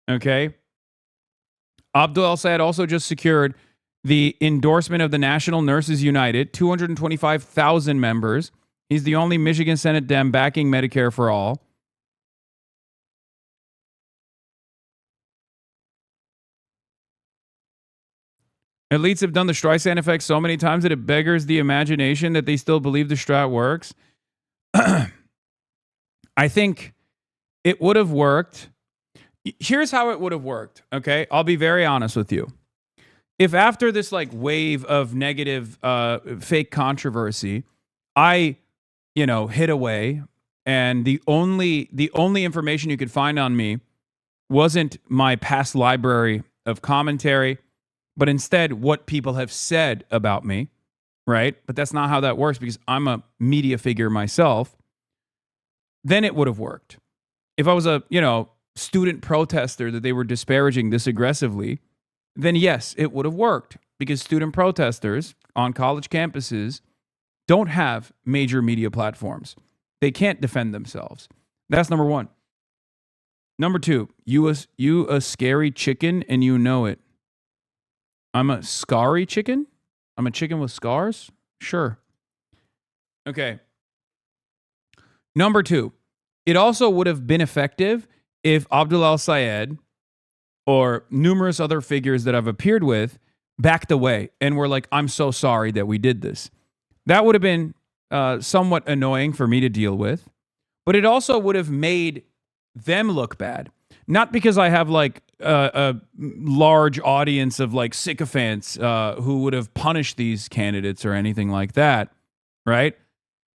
Okay. Abdul El-Sayed also just secured the endorsement of the National Nurses United, 225,000 members. He's the only Michigan Senate Dem backing Medicare for all. Elites have done the Streisand effect so many times that it beggars the imagination that they still believe the strat works. I think it would have worked. Here's how it would have worked, okay? I'll be very honest with you. If after this like wave of negative fake controversy, I, hid away and the only information you could find on me wasn't my past library of commentary, but instead what people have said about me, right? But that's not how that works because I'm a media figure myself. Then it would have worked. If I was a, student protester that they were disparaging this aggressively, then yes, it would have worked because student protesters on college campuses don't have major media platforms. They can't defend themselves. That's number one. Number two, you a scary chicken and you know it. I'm a scary chicken? I'm a chicken with scars? Sure. Okay. Number two, it also would have been effective if Abdul El-Sayed or numerous other figures that I've appeared with backed away and were like, I'm so sorry that we did this. That would have been somewhat annoying for me to deal with, but it also would have made them look bad. Not because I have like a large audience of like sycophants who would have punished these candidates or anything like that, right?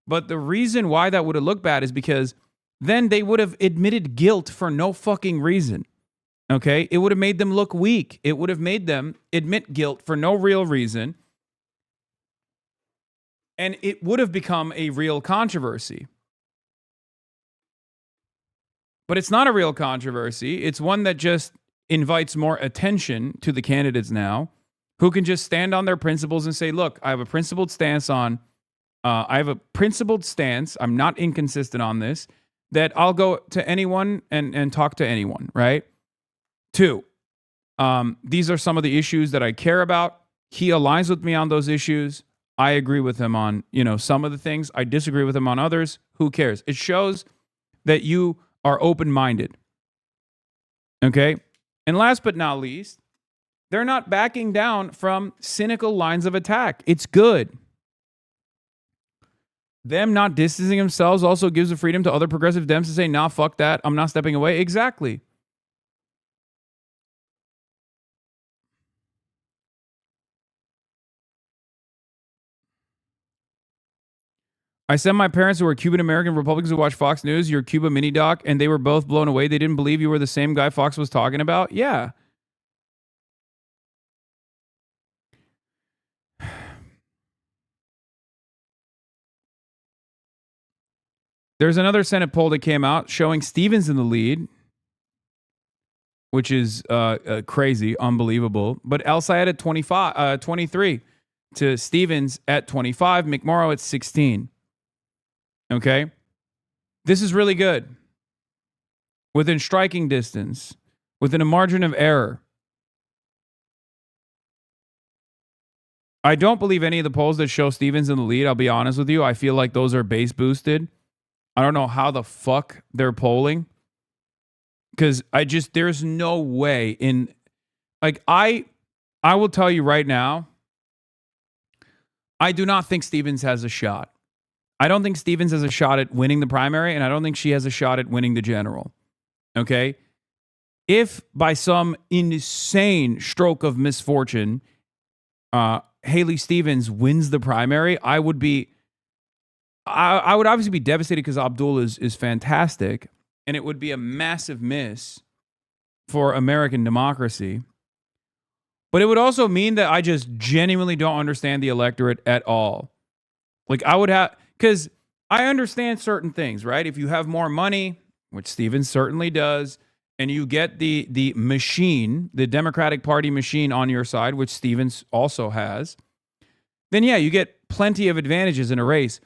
But the reason why that would have looked bad is because then they would have admitted guilt for no fucking reason. Okay? It would have made them look weak. It would have made them admit guilt for no real reason. And it would have become a real controversy. But it's not a real controversy. It's one that just invites more attention to the candidates now, who can just stand on their principles and say, look, I have a principled stance on, I'm not inconsistent on this, that I'll go to anyone and talk to anyone, right? 2, these are some of the issues that I care about. He aligns with me on those issues. I agree with him on, some of the things. I disagree with him on others. Who cares? It shows that you are open-minded. Okay? And last but not least, they're not backing down from cynical lines of attack. It's good. Them not distancing themselves also gives the freedom to other progressive Dems to say, nah, fuck that. I'm not stepping away. Exactly. I sent my parents, who are Cuban-American Republicans, who watch Fox News, your Cuba mini doc, and they were both blown away. They didn't believe you were the same guy Fox was talking about. Yeah. There's another Senate poll that came out showing Stevens in the lead, which is crazy, unbelievable. But El Sayed at 23 to Stevens at 25, McMorrow at 16. Okay? This is really good. Within striking distance, within a margin of error. I don't believe any of the polls that show Stevens in the lead, I'll be honest with you. I feel like those are base boosted. I don't know how the fuck they're polling. Because there's no way in, I will tell you right now, I do not think Stevens has a shot. I don't think Stevens has a shot at winning the primary, and I don't think she has a shot at winning the general. Okay? If by some insane stroke of misfortune, Haley Stevens wins the primary, I would obviously be devastated because Abdul is fantastic, and it would be a massive miss for American democracy. But it would also mean that I just genuinely don't understand the electorate at all. Because I understand certain things, right? If you have more money, which Stevens certainly does, and you get the machine, the Democratic Party machine on your side, which Stevens also has, then yeah, you get plenty of advantages in a race.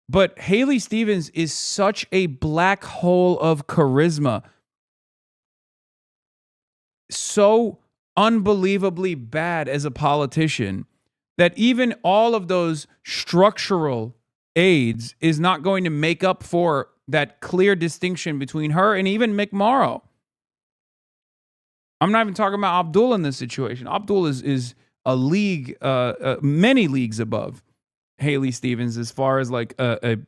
But Haley Stevens is such a black hole of charisma. So unbelievably bad as a politician that even all of those structural aids is not going to make up for that clear distinction between her and even McMorrow. I'm not even talking about Abdul in this situation. Abdul is a league, many leagues above Haley Stevens as far as like a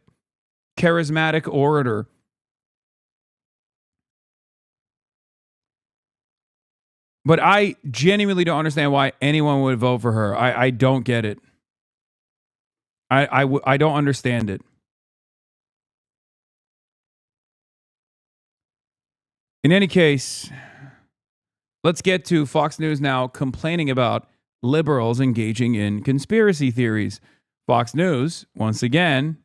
charismatic orator. But I genuinely don't understand why anyone would vote for her. I don't get it. I don't understand it. In any case, let's get to Fox News now complaining about liberals engaging in conspiracy theories. Fox News, once again,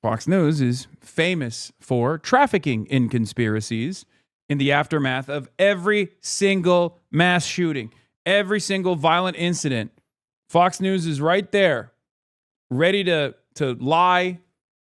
Fox News is famous for trafficking in conspiracies in the aftermath of every single mass shooting, every single violent incident. Fox News is right there, ready to lie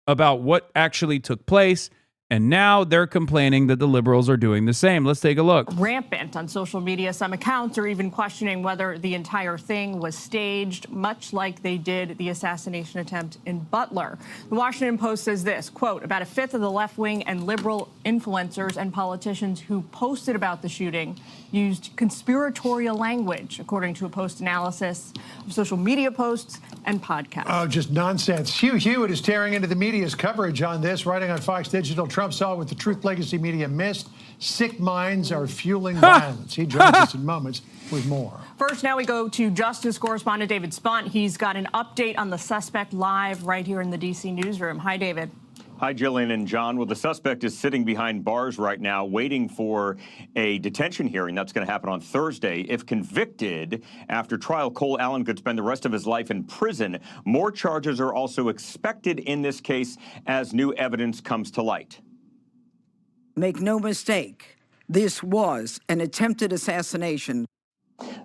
about what actually took place. And now they're complaining that the liberals are doing the same. Let's take a look. Rampant on social media. Some accounts are even questioning whether the entire thing was staged, much like they did the assassination attempt in Butler. The Washington Post says this, quote, about a fifth of the left-wing and liberal influencers and politicians who posted about the shooting used conspiratorial language, according to a Post analysis of social media posts and podcasts. Oh, just nonsense. Hugh Hewitt is tearing into the media's coverage on this, writing on Fox Digital. Trump saw what the Truth Legacy media missed. Sick minds are fueling violence. He joins us in moments with more. First, now we go to Justice correspondent David Spunt. He's got an update on the suspect live right here in the D.C. newsroom. Hi, David. Hi, Jillian and John. Well, the suspect is sitting behind bars right now, waiting for a detention hearing that's going to happen on Thursday. If convicted after trial, Cole Allen could spend the rest of his life in prison. More charges are also expected in this case as new evidence comes to light. Make no mistake, this was an attempted assassination.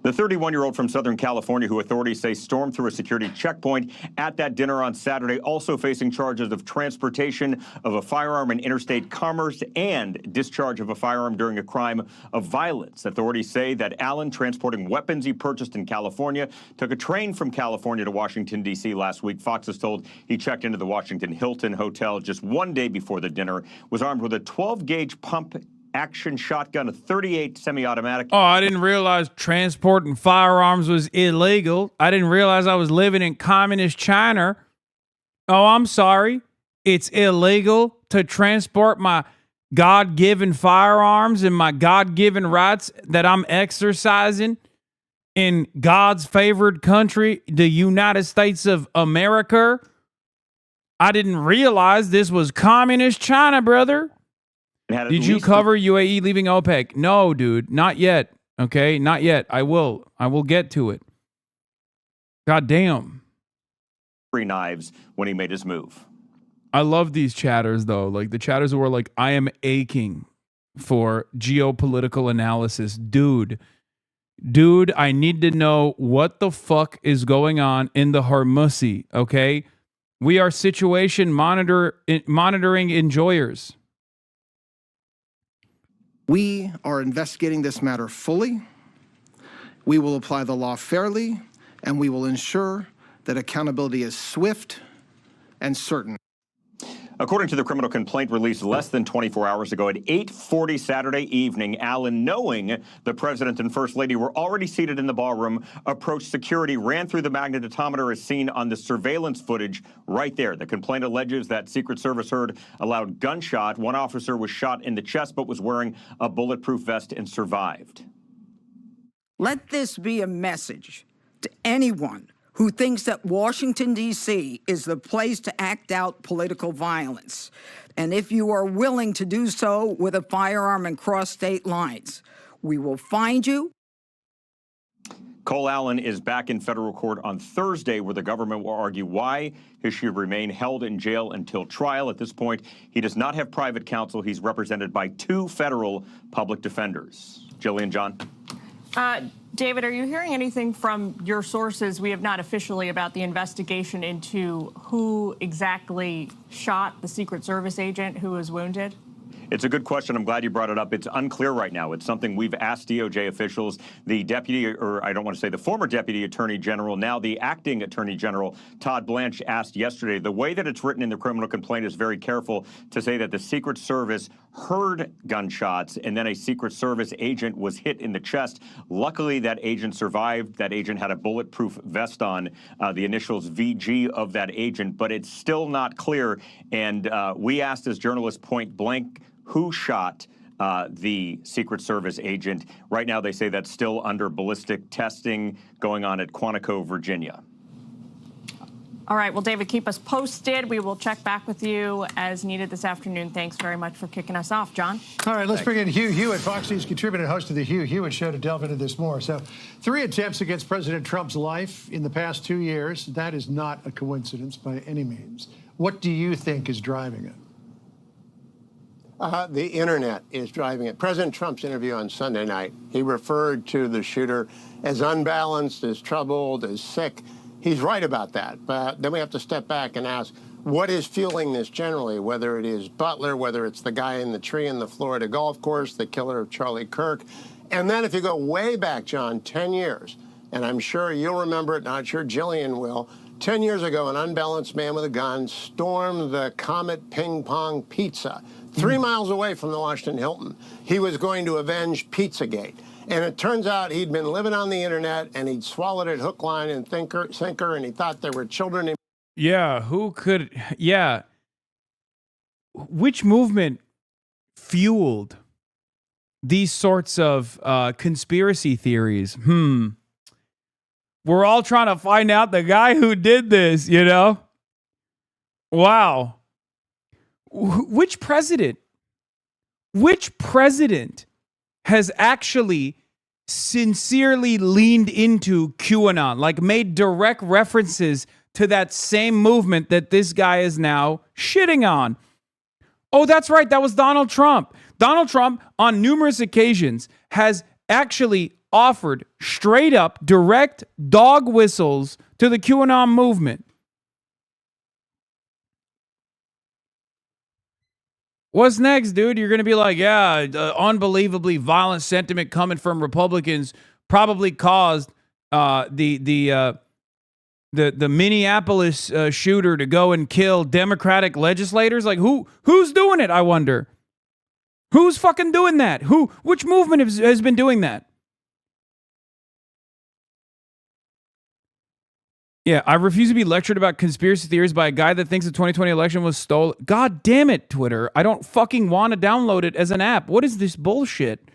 The 31-year-old from Southern California, who authorities say stormed through a security checkpoint at that dinner on Saturday, also facing charges of transportation of a firearm in interstate commerce and discharge of a firearm during a crime of violence. Authorities say that Allen, transporting weapons he purchased in California, took a train from California to Washington, D.C. last week. Fox is told he checked into the Washington Hilton Hotel just one day before the dinner, was armed with a 12-gauge pump action shotgun, a 38 semi-automatic. Oh, I didn't realize transporting firearms was illegal. I didn't realize I was living in communist China. Oh, I'm sorry. It's illegal to transport my God-given firearms and my God-given rights that I'm exercising in God's favored country, the United States of America. I didn't realize this was communist China, brother. Did you cover UAE leaving OPEC? No, dude, not yet. Okay, not yet. I will get to it. God damn. 3 knives when he made his move. I love these chatters though. Like the chatters who are like, I am aching for geopolitical analysis. Dude, I need to know what the fuck is going on in the HORMUZ, okay? We are situation monitoring enjoyers. We are investigating this matter fully. We will apply the law fairly, and we will ensure that accountability is swift and certain. According to the criminal complaint released less than 24 hours ago at 8:40 Saturday evening, Allen, knowing the president and first lady were already seated in the ballroom, approached security, ran through the magnetometer as seen on the surveillance footage right there. The complaint alleges that Secret Service heard a loud gunshot. One officer was shot in the chest but was wearing a bulletproof vest and survived. Let this be a message to anyone who thinks that Washington, D.C. is the place to act out political violence. And if you are willing to do so with a firearm and cross state lines, we will find you. Cole Allen is back in federal court on Thursday, where the government will argue why he should remain held in jail until trial. At this point, he does not have private counsel. He's represented by 2 federal public defenders. Jillian, John. David, are you hearing anything from your sources? We have not officially about the investigation into who exactly shot the Secret Service agent who was wounded? It's a good question. I'm glad you brought it up. It's unclear right now. It's something we've asked DOJ officials. The deputy, or I don't want to say the former deputy attorney general, now the acting attorney general, Todd Blanche, asked yesterday. The way that it's written in the criminal complaint is very careful to say that the Secret Service heard gunshots and then a Secret Service agent was hit in the chest. Luckily, that agent survived. That agent had a bulletproof vest on, the initials VG of that agent, but it's still not clear. And we asked as journalists point blank who shot the Secret Service agent. Right now, they say that's still under ballistic testing going on at Quantico, Virginia. All right. Well, David, keep us posted. We will check back with you as needed this afternoon. Thanks very much for kicking us off, John. All right, let's bring in Hugh Hewitt, Fox News contributor and host of the Hugh Hewitt Show, to delve into this more. So 3 attempts against President Trump's life in the past 2 years. That is not a coincidence by any means. What do you think is driving it? The internet is driving it. President Trump's interview on Sunday night, he referred to the shooter as unbalanced, as troubled, as sick. He's right about that. But then we have to step back and ask, what is fueling this generally, whether it is Butler, whether it's the guy in the tree in the Florida golf course, the killer of Charlie Kirk. And then if you go way back, John, 10 years, and I'm sure you'll remember it, not sure Jillian will, 10 years ago, an unbalanced man with a gun stormed the Comet Ping Pong Pizza, 3 miles away from the Washington Hilton. He was going to avenge Pizzagate. And it turns out he'd been living on the internet and he'd swallowed it hook, line, and sinker, and he thought there were children in. Yeah, who could? Yeah. Which movement fueled these sorts of conspiracy theories? We're all trying to find out the guy who did this, you know? Wow. which president has actually sincerely leaned into QAnon, like made direct references to that same movement that this guy is now shitting on? Oh, that's right. That was Donald Trump. Donald Trump, on numerous occasions, has actually offered straight up direct dog whistles to the QAnon movement. What's next, dude? You're going to be like, yeah, unbelievably violent sentiment coming from Republicans probably caused the Minneapolis shooter to go and kill Democratic legislators. Like, who's doing it, I wonder? Who's fucking doing that? Which movement has been doing that? Yeah, I refuse to be lectured about conspiracy theories by a guy that thinks the 2020 election was stolen. God damn it, Twitter. I don't fucking want to download it as an app. What is this bullshit?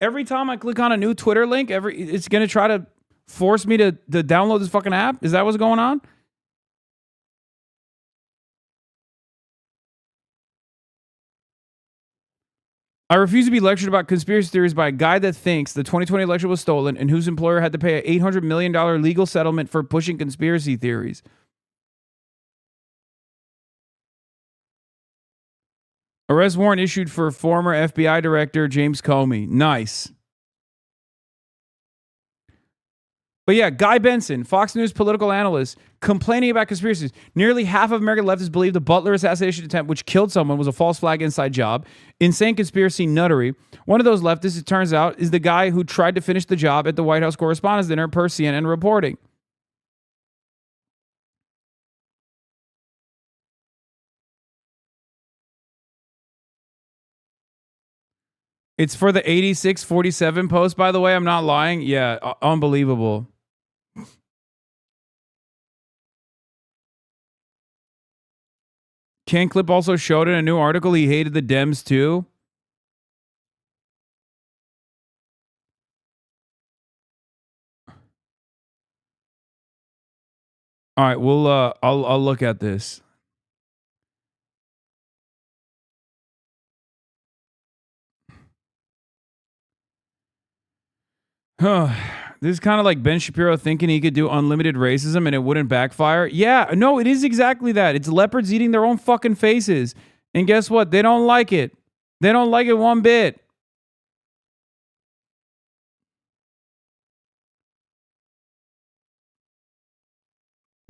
Every time I click on a new Twitter link, it's going to try to force me to download this fucking app? Is that what's going on? I refuse to be lectured about conspiracy theories by a guy that thinks the 2020 election was stolen and whose employer had to pay an $800 million legal settlement for pushing conspiracy theories. Arrest warrant issued for former FBI Director James Comey. Nice. But yeah, Guy Benson, Fox News political analyst, complaining about conspiracies. Nearly half of American leftists believe the Butler assassination attempt, which killed someone, was a false flag inside job. Insane conspiracy nuttery. One of those leftists, it turns out, is the guy who tried to finish the job at the White House Correspondents' Dinner per CNN reporting. It's for the 8647 post, by the way. I'm not lying. Yeah, unbelievable. Ken Clip also showed in a new article he hated the Dems too. All right, I'll look at this. This is kind of like Ben Shapiro thinking he could do unlimited racism and it wouldn't backfire. Yeah, no, it is exactly that. It's leopards eating their own fucking faces. And guess what? They don't like it. They don't like it one bit.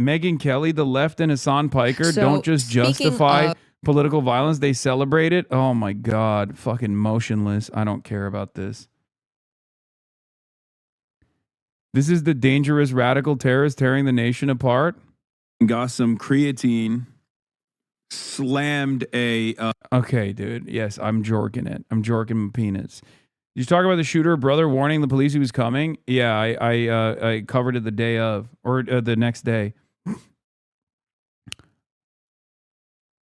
Megyn Kelly, the left, and Hasan Piker don't just justify political violence. They celebrate it. Oh my God. Fucking motionless. I don't care about this. This is the dangerous radical terrorist tearing the nation apart. Got some creatine. Slammed a... Okay, dude. Yes, I'm jorking it. I'm jorking my peanuts. Did you talk about the shooter brother warning the police he was coming? Yeah, I covered it the day of. Or the next day.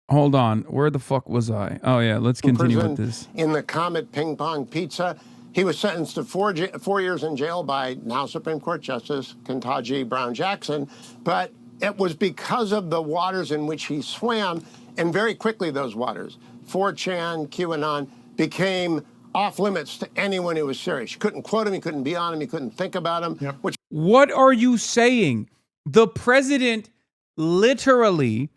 Hold on. Where the fuck was I? Oh, yeah. Let's continue with this. In the Comet Ping Pong Pizza... He was sentenced to 4 years in jail by now Supreme Court Justice Ketanji Brown Jackson, but it was because of the waters in which he swam, and very quickly those waters, 4chan, QAnon, became off limits to anyone who was serious. You couldn't quote him, you couldn't be on him, you couldn't think about him. Yep. What are you saying? The president, literally,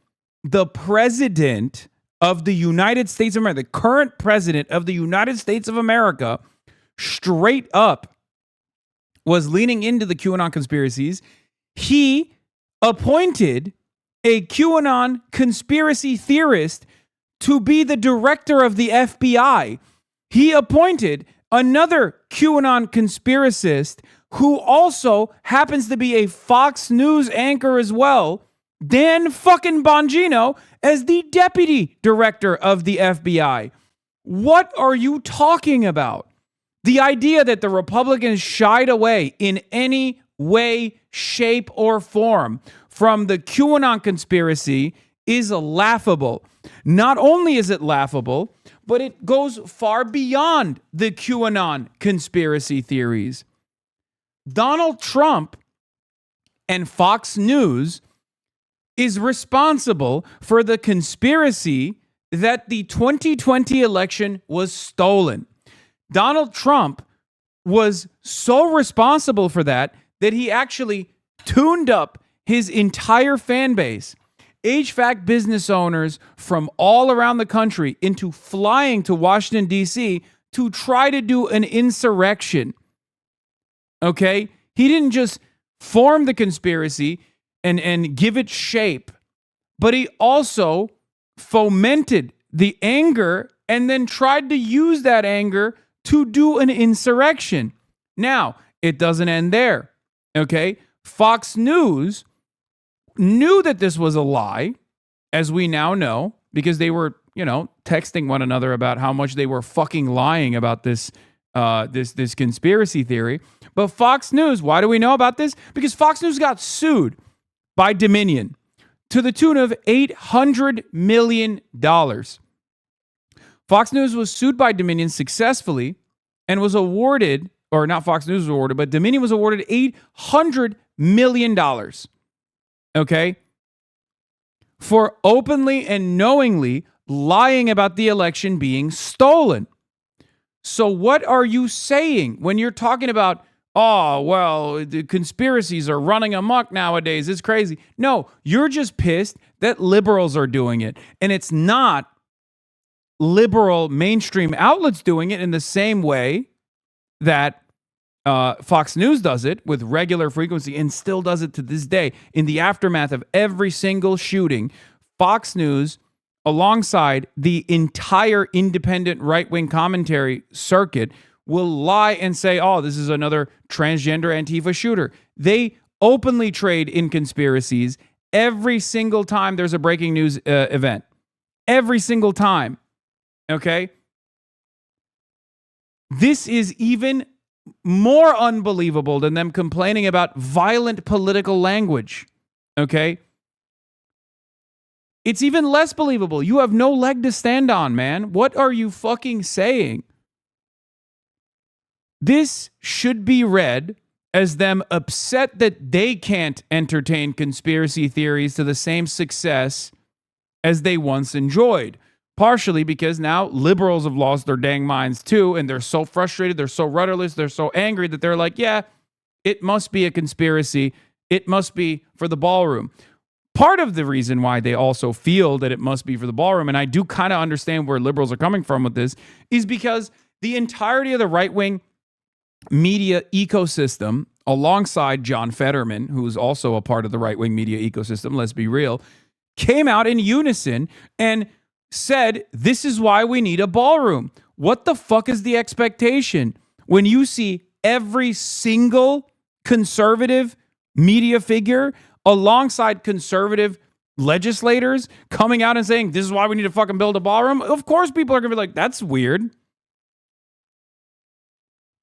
the president of the United States of America, the current president of the United States of America, straight up was leaning into the QAnon conspiracies. He appointed a QAnon conspiracy theorist to be the director of the FBI. He appointed another QAnon conspiracist who also happens to be a Fox News anchor as well, Dan fucking Bongino, as the deputy director of the FBI. What are you talking about? The idea that the Republicans shied away in any way, shape, or form from the QAnon conspiracy is laughable. Not only is it laughable, but it goes far beyond the QAnon conspiracy theories. Donald Trump and Fox News is responsible for the conspiracy that the 2020 election was stolen. Donald Trump was so responsible for that he actually tuned up his entire fan base, HVAC business owners from all around the country, into flying to Washington, D.C. to try to do an insurrection. Okay? He didn't just form the conspiracy and give it shape, but he also fomented the anger and then tried to use that anger to do an insurrection. Now, it doesn't end there. Okay? Fox News knew that this was a lie, as we now know, because they were, texting one another about how much they were fucking lying about this this conspiracy theory. But Fox News, why do we know about this? Because Fox News got sued by Dominion to the tune of $800 million. Fox News was sued by Dominion successfully and was awarded, or not Fox News was awarded, but Dominion was awarded $800 million. Okay? For openly and knowingly lying about the election being stolen. So what are you saying when you're talking about, oh, well, the conspiracies are running amok nowadays, it's crazy? No, you're just pissed that liberals are doing it. And it's not liberal mainstream outlets doing it in the same way that Fox News does it with regular frequency and still does it to this day. In the aftermath of every single shooting, Fox News, alongside the entire independent right-wing commentary circuit, will lie and say, oh, this is another transgender Antifa shooter. They openly trade in conspiracies every single time there's a breaking news event. Every single time. Okay? This is even more unbelievable than them complaining about violent political language. Okay? It's even less believable. You have no leg to stand on, man. What are you fucking saying? This should be read as them upset that they can't entertain conspiracy theories to the same success as they once enjoyed. Partially because now liberals have lost their dang minds too, and they're so frustrated, they're so rudderless, they're so angry that they're like, yeah, it must be a conspiracy. It must be for the ballroom. Part of the reason why they also feel that it must be for the ballroom, and I do kind of understand where liberals are coming from with this, is because the entirety of the right-wing media ecosystem, alongside John Fetterman, who's also a part of the right-wing media ecosystem, let's be real, came out in unison and said, this is why we need a ballroom. What the fuck is the expectation when you see every single conservative media figure alongside conservative legislators coming out and saying, this is why we need to fucking build a ballroom? Of course people are going to be like, that's weird.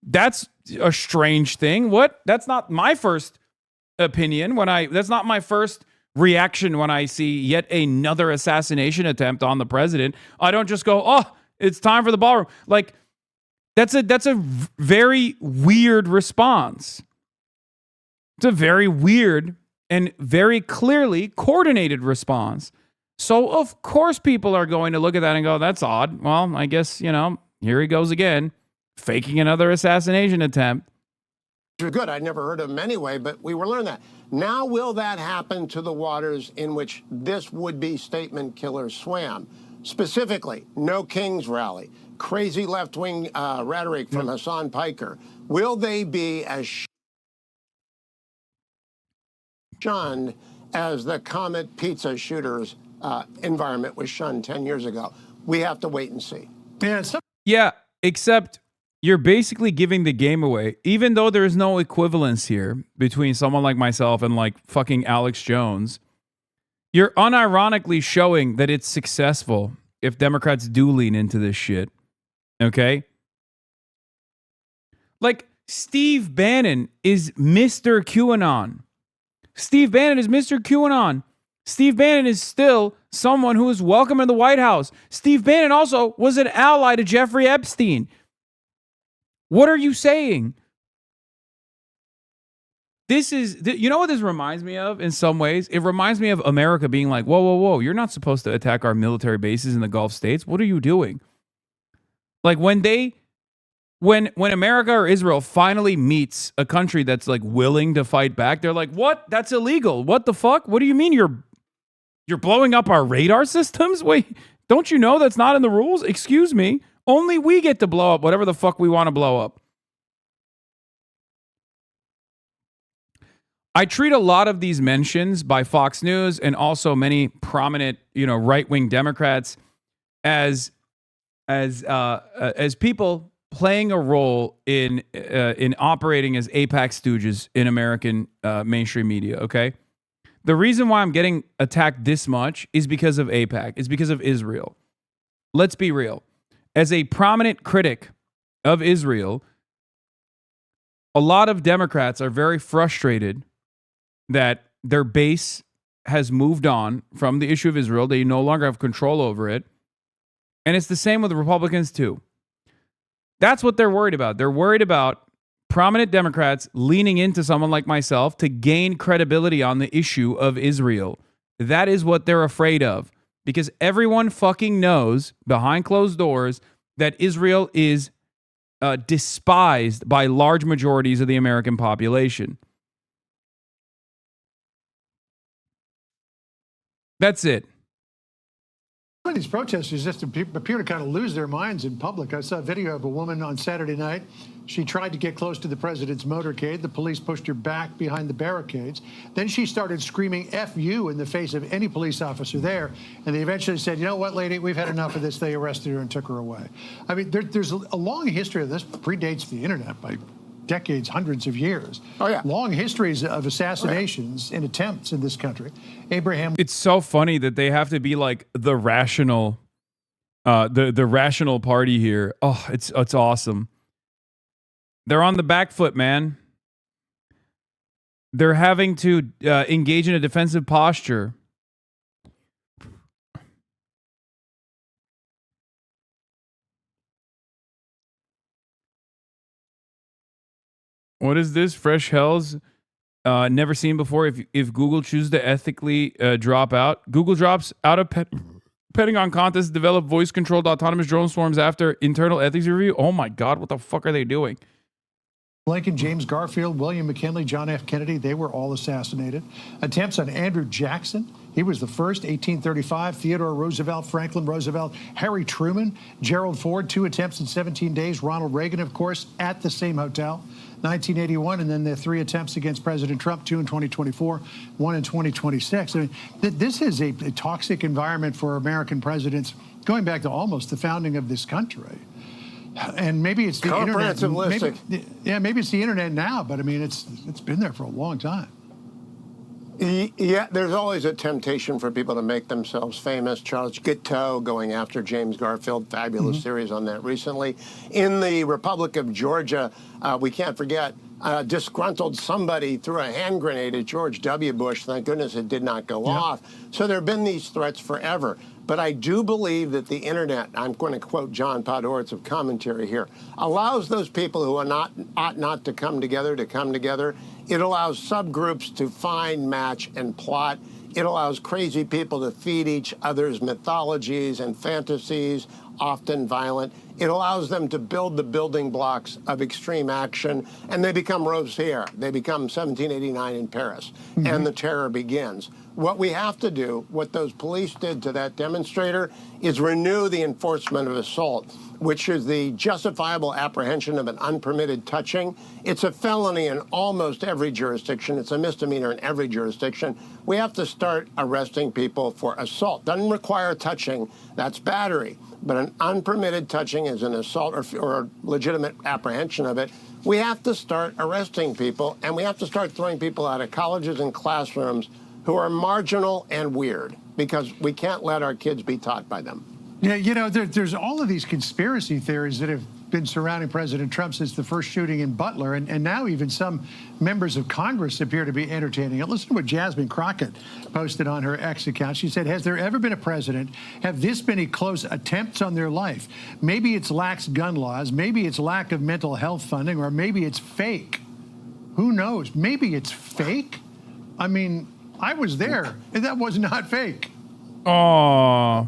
That's a strange thing. What? That's not my first opinion that's not my first reaction when I see yet another assassination attempt on the president. I don't just go, oh, it's time for the ballroom. Like, that's a very weird response. It's a very weird and very clearly coordinated response. So, of course, people are going to look at that and go, that's odd. Well, I guess, here he goes again, faking another assassination attempt. Good. I'd never heard of him anyway, but we were learning that. Now, will that happen to the waters in which this would-be statement killer swam? Specifically, no King's rally, crazy left-wing rhetoric from Hasan Piker. Will they be as shunned as the Comet Pizza shooters environment was shunned 10 years ago? We have to wait and see. Yeah, except you're basically giving the game away, even though there's no equivalence here between someone like myself and like fucking Alex Jones. You're unironically showing that it's successful if Democrats do lean into this shit. Okay? Like, Steve Bannon is Mr. QAnon. Steve Bannon is Mr. QAnon. Steve Bannon is still someone who is welcome in the White House. Steve Bannon also was an ally to Jeffrey Epstein. What are you saying? This is, you know what this reminds me of in some ways? It reminds me of America being like, whoa, whoa, whoa, you're not supposed to attack our military bases in the Gulf states. What are you doing? Like when America or Israel finally meets a country that's like willing to fight back, they're like, what? That's illegal. What the fuck? What do you mean you're blowing up our radar systems? Wait, don't you know that's not in the rules? Excuse me. Only we get to blow up whatever the fuck we want to blow up. I treat a lot of these mentions by Fox News and also many prominent, right-wing Democrats as people playing a role in operating as AIPAC stooges in American mainstream media. Okay, the reason why I'm getting attacked this much is because of AIPAC. It's because of Israel. Let's be real. As a prominent critic of Israel, a lot of Democrats are very frustrated that their base has moved on from the issue of Israel. They no longer have control over it. And it's the same with the Republicans too. That's what they're worried about. They're worried about prominent Democrats leaning into someone like myself to gain credibility on the issue of Israel. That is what they're afraid of. Because everyone fucking knows behind closed doors that Israel is despised by large majorities of the American population. That's it. Some of these protesters just appear to kind of lose their minds in public. I saw a video of a woman on Saturday night. She tried to get close to the president's motorcade. The police pushed her back behind the barricades. Then she started screaming F you in the face of any police officer there. And they eventually said, you know what, lady, we've had enough of this. They arrested her and took her away. I mean, there's a long history of this. Predates the internet by decades, hundreds of years. Oh, yeah. Long histories of assassinations and attempts in this country. Abraham. It's so funny that they have to be like the rational, the rational party here. Oh, it's awesome. They're on the back foot, man. They're having to engage in a defensive posture. What is this? Fresh Hells? Never seen before. If Google chooses to ethically drop out, Google drops out of Pentagon contest, develop voice-controlled autonomous drone swarms after internal ethics review. Oh my God, what the fuck are they doing? Lincoln, James Garfield, William McKinley, John F. Kennedy, they were all assassinated. Attempts on Andrew Jackson, he was the first, 1835. Theodore Roosevelt, Franklin Roosevelt, Harry Truman, Gerald Ford, 2 attempts in 17 days. Ronald Reagan, of course, at the same hotel, 1981. And then the 3 attempts against President Trump, 2 in 2024, 1 in 2026. I mean, this is a toxic environment for American presidents going back to almost the founding of this country. And maybe it's the internet. Maybe it's the internet now, but I mean, it's been there for a long time. Yeah, there's always a temptation for people to make themselves famous. Charles Guiteau going after James Garfield, fabulous series on that recently. In the Republic of Georgia, we can't forget, disgruntled somebody threw a hand grenade at George W. Bush. Thank goodness it did not go off. So there have been these threats forever. But I do believe that the internet, I'm going to quote John Podhoretz of commentary here, allows those people who ought not to come together. It allows subgroups to find, match, and plot. It allows crazy people to feed each other's mythologies and fantasies, often violent. It allows them to build the building blocks of extreme action, and they become Robespierre. They become 1789 in Paris, and the terror begins. What we have to do, what those police did to that demonstrator, is renew the enforcement of assault, which is the justifiable apprehension of an unpermitted touching. It's a felony in almost every jurisdiction. It's a misdemeanor in every jurisdiction. We have to start arresting people for assault. Doesn't require touching. That's battery. But an unpermitted touching is an assault or legitimate apprehension of it. We have to start arresting people, and we have to start throwing people out of colleges and classrooms who are marginal and weird, because we can't let our kids be taught by them. Yeah, you know, there's all of these conspiracy theories that have been surrounding President Trump since the first shooting in Butler, and now even some members of Congress appear to be entertaining it. Listen to what Jasmine Crockett posted on her X account. She said, has there ever been a president have this many close attempts on their life? Maybe it's lax gun laws, maybe it's lack of mental health funding, or maybe it's fake. Who knows? Maybe it's fake. I mean, I was there, and that was not fake. Oh.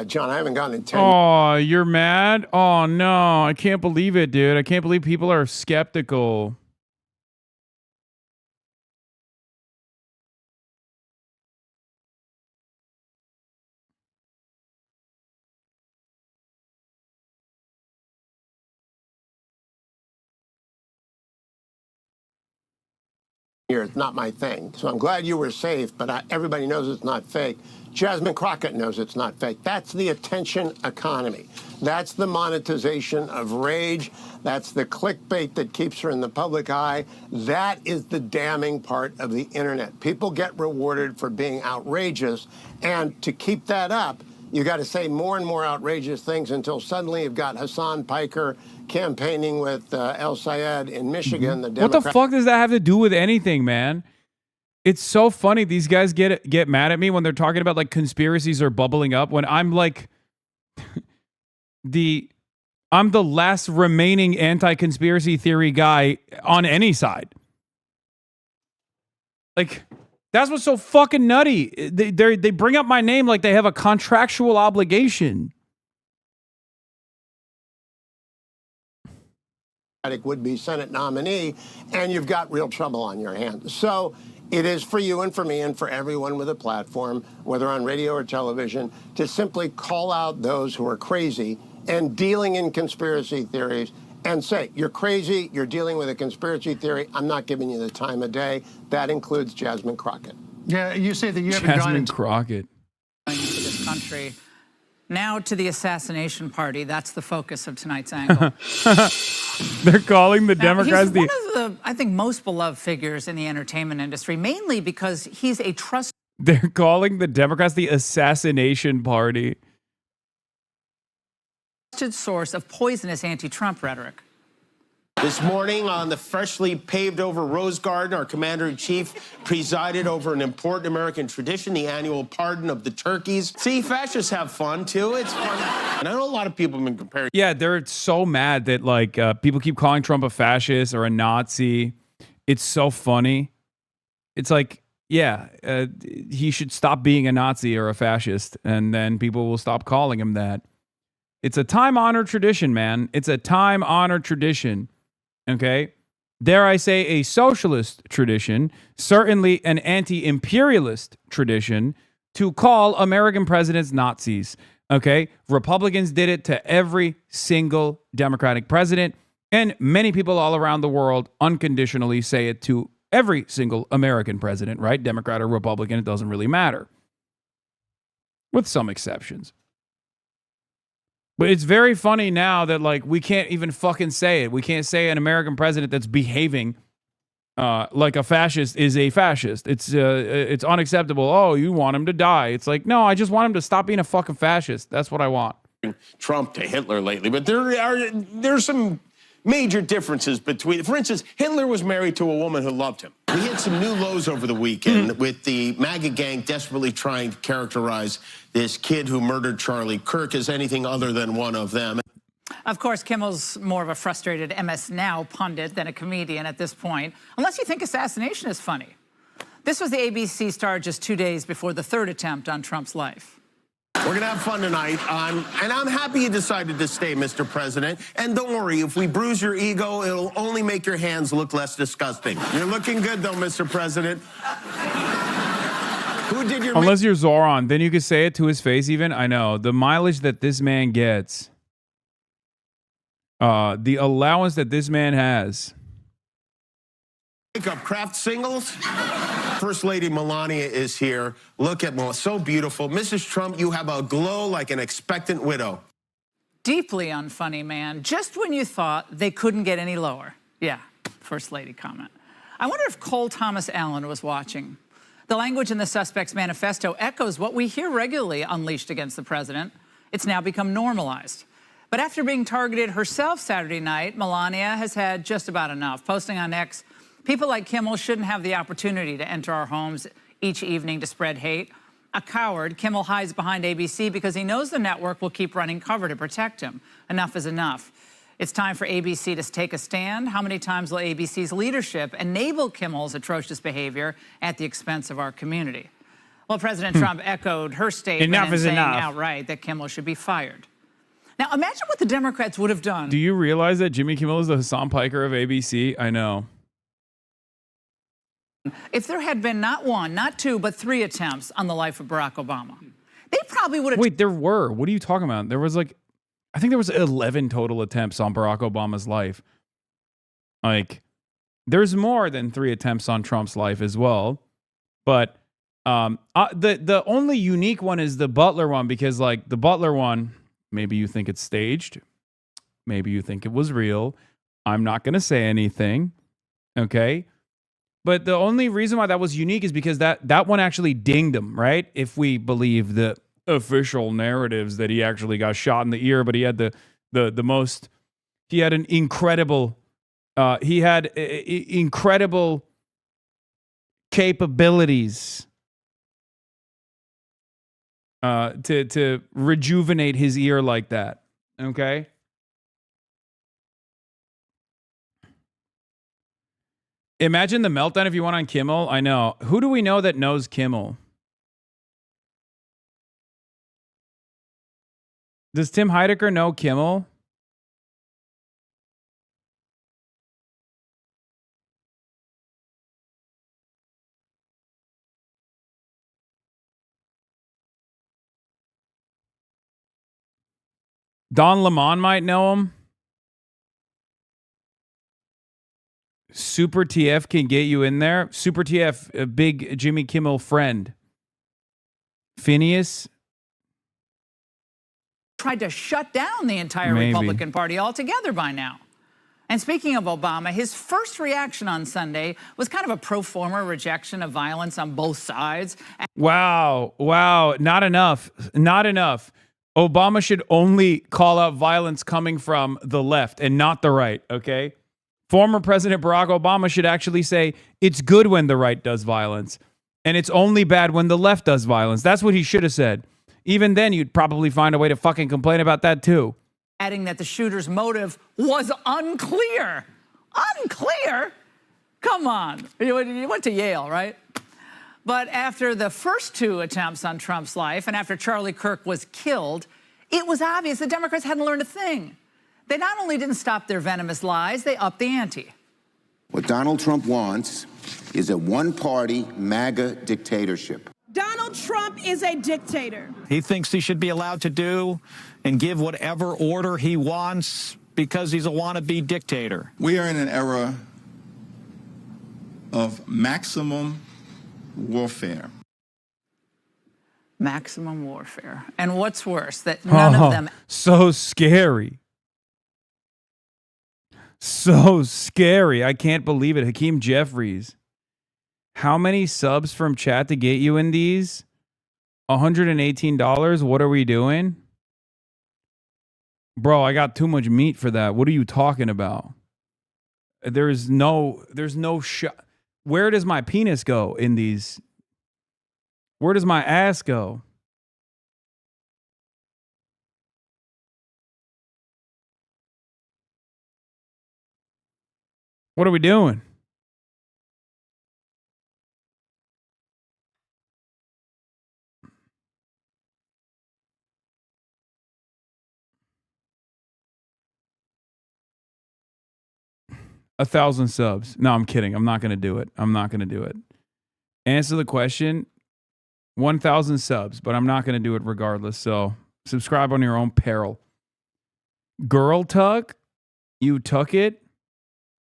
John, I haven't gone in 10 Oh, you're mad? Oh, no. I can't believe it, dude. I can't believe people are skeptical. years. It's not my thing. So I'm glad you were safe, but everybody knows it's not fake. Jasmine Crockett knows it's not fake. That's the attention economy. That's the monetization of rage. That's the clickbait that keeps her in the public eye. That is the damning part of the internet. People get rewarded for being outrageous, and to keep that up, you got to say more and more outrageous things until suddenly you've got Hasan Piker campaigning with El Sayed in Michigan. The What the fuck does that have to do with anything, man? It's so funny. These guys get mad at me when they're talking about like conspiracies are bubbling up when I'm like I'm the last remaining anti-conspiracy theory guy on any side. Like, that's what's so fucking nutty. They bring up my name like they have a contractual obligation. Would-be Senate nominee, and you've got real trouble on your hands. So it is for you and for me and for everyone with a platform, whether on radio or television, to simply call out those who are crazy and dealing in conspiracy theories and say, you're crazy, you're dealing with a conspiracy theory, I'm not giving you the time of day. That includes Jasmine Crockett. Yeah, you say that you haven't gone Jasmine into Crockett. Into this country. Now to the assassination party. That's the focus of tonight's angle. They're calling the Now, Democrats he's one of the, I think, most beloved figures in the entertainment industry, mainly because he's a trusted They're calling the Democrats the assassination party. source of poisonous anti-Trump rhetoric. This morning on the freshly paved over Rose Garden, our commander-in-chief presided over an important American tradition, the annual pardon of the turkeys. See, fascists have fun, too. It's fun. And I know a lot of people have been comparing. Yeah, they're so mad that like people keep calling Trump a fascist or a Nazi. It's so funny. It's like, yeah, he should stop being a Nazi or a fascist, and then people will stop calling him that. It's a time-honored tradition, man. It's a time-honored tradition. Okay? Dare I say a socialist tradition, certainly an anti-imperialist tradition, to call American presidents Nazis. Okay? Republicans did it to every single Democratic president, and many people all around the world unconditionally say it to every single American president, right? Democrat or Republican, it doesn't really matter. With some exceptions. But it's very funny now that like we can't even fucking say it. We can't say an American president that's behaving like a fascist is a fascist. It's unacceptable. Oh, you want him to die. It's like, no, I just want him to stop being a fucking fascist. That's what I want. Trump to Hitler lately, but there's some major differences between, for instance, Hitler was married to a woman who loved him. We hit some new lows over the weekend with the MAGA gang desperately trying to characterize this kid who murdered Charlie Kirk as anything other than one of them. Of course, Kimmel's more of a frustrated MS Now pundit than a comedian at this point, unless you think assassination is funny. This was the ABC star just 2 days before the third attempt on Trump's life. We're going to have fun tonight, and I'm happy you decided to stay, Mr. President. And don't worry, if we bruise your ego, it'll only make your hands look less disgusting. You're looking good, though, Mr. President. Who did your... Unless you're Zoran, then you could say it to his face even. I know. The mileage that this man gets, the allowance that this man has. Makeup craft singles. First Lady Melania is here. Look at Melania, so beautiful. Mrs. Trump, you have a glow like an expectant widow. Deeply unfunny, man. Just when you thought they couldn't get any lower. Yeah, First Lady comment. I wonder if Cole Thomas Allen was watching. The language in the suspect's manifesto echoes what we hear regularly unleashed against the president. It's now become normalized. But after being targeted herself Saturday night, Melania has had just about enough. Posting on X, people like Kimmel shouldn't have the opportunity to enter our homes each evening to spread hate. A coward, Kimmel hides behind ABC because he knows the network will keep running cover to protect him. Enough is enough. It's time for ABC to take a stand. How many times will ABC's leadership enable Kimmel's atrocious behavior at the expense of our community? Well, President Trump echoed her statement Enough is saying enough. outright that Kimmel should be fired. Now, imagine what the Democrats would have done. Do you realize that Jimmy Kimmel is the Hasan Piker of ABC? I know. If there had been not one, not two, but 3 attempts on the life of Barack Obama, they probably would have. Wait, there were. What are you talking about? There was like, I think there was 11 total attempts on Barack Obama's life. Like, there's more than 3 attempts on Trump's life as well. But the only unique one is the Butler one, because like the Butler one, maybe you think it's staged, maybe you think it was real. I'm not going to say anything. Okay. But the only reason why that was unique is because that one actually dinged him, right? If we believe the official narratives that he actually got shot in the ear, but he had he had an incredible, incredible capabilities to rejuvenate his ear like that. Okay. Imagine the meltdown if you went on Kimmel. I know. Who do we know that knows Kimmel? Does Tim Heidecker know Kimmel? Don Lemon might know him. Super TF can get you in there. Super TF, a big Jimmy Kimmel friend. Phineas tried to shut down the entire Maybe. Republican Party altogether by now. And speaking of Obama, his first reaction on Sunday was kind of a pro forma rejection of violence on both sides. Wow. Not enough. Obama should only call out violence coming from the left and not the right, okay? Former President Barack Obama should actually say, it's good when the right does violence, and it's only bad when the left does violence. That's what he should have said. Even then, you'd probably find a way to fucking complain about that too. Adding that the shooter's motive was unclear. Unclear? Come on. You went to Yale, right? But after the first 2 attempts on Trump's life, and after Charlie Kirk was killed, it was obvious the Democrats hadn't learned a thing. They not only didn't stop their venomous lies, they upped the ante. What Donald Trump wants is a one-party MAGA dictatorship. Donald Trump is a dictator. He thinks he should be allowed to do and give whatever order he wants because he's a wannabe dictator. We are in an era of maximum warfare. Maximum warfare. And what's worse, that none of them... So scary. So scary. I can't believe it. Hakeem Jeffries. How many subs from chat to get you in these? $118. What are we doing? Bro, I got too much meat for that. What are you talking about? There's no shot. Where does my penis go in these? Where does my ass go? What are we doing? $1,000 subs. No, I'm kidding. I'm not going to do it. Answer the question. 1,000 subs, but I'm not going to do it regardless. So subscribe on your own peril. Girl tuck? You tuck it?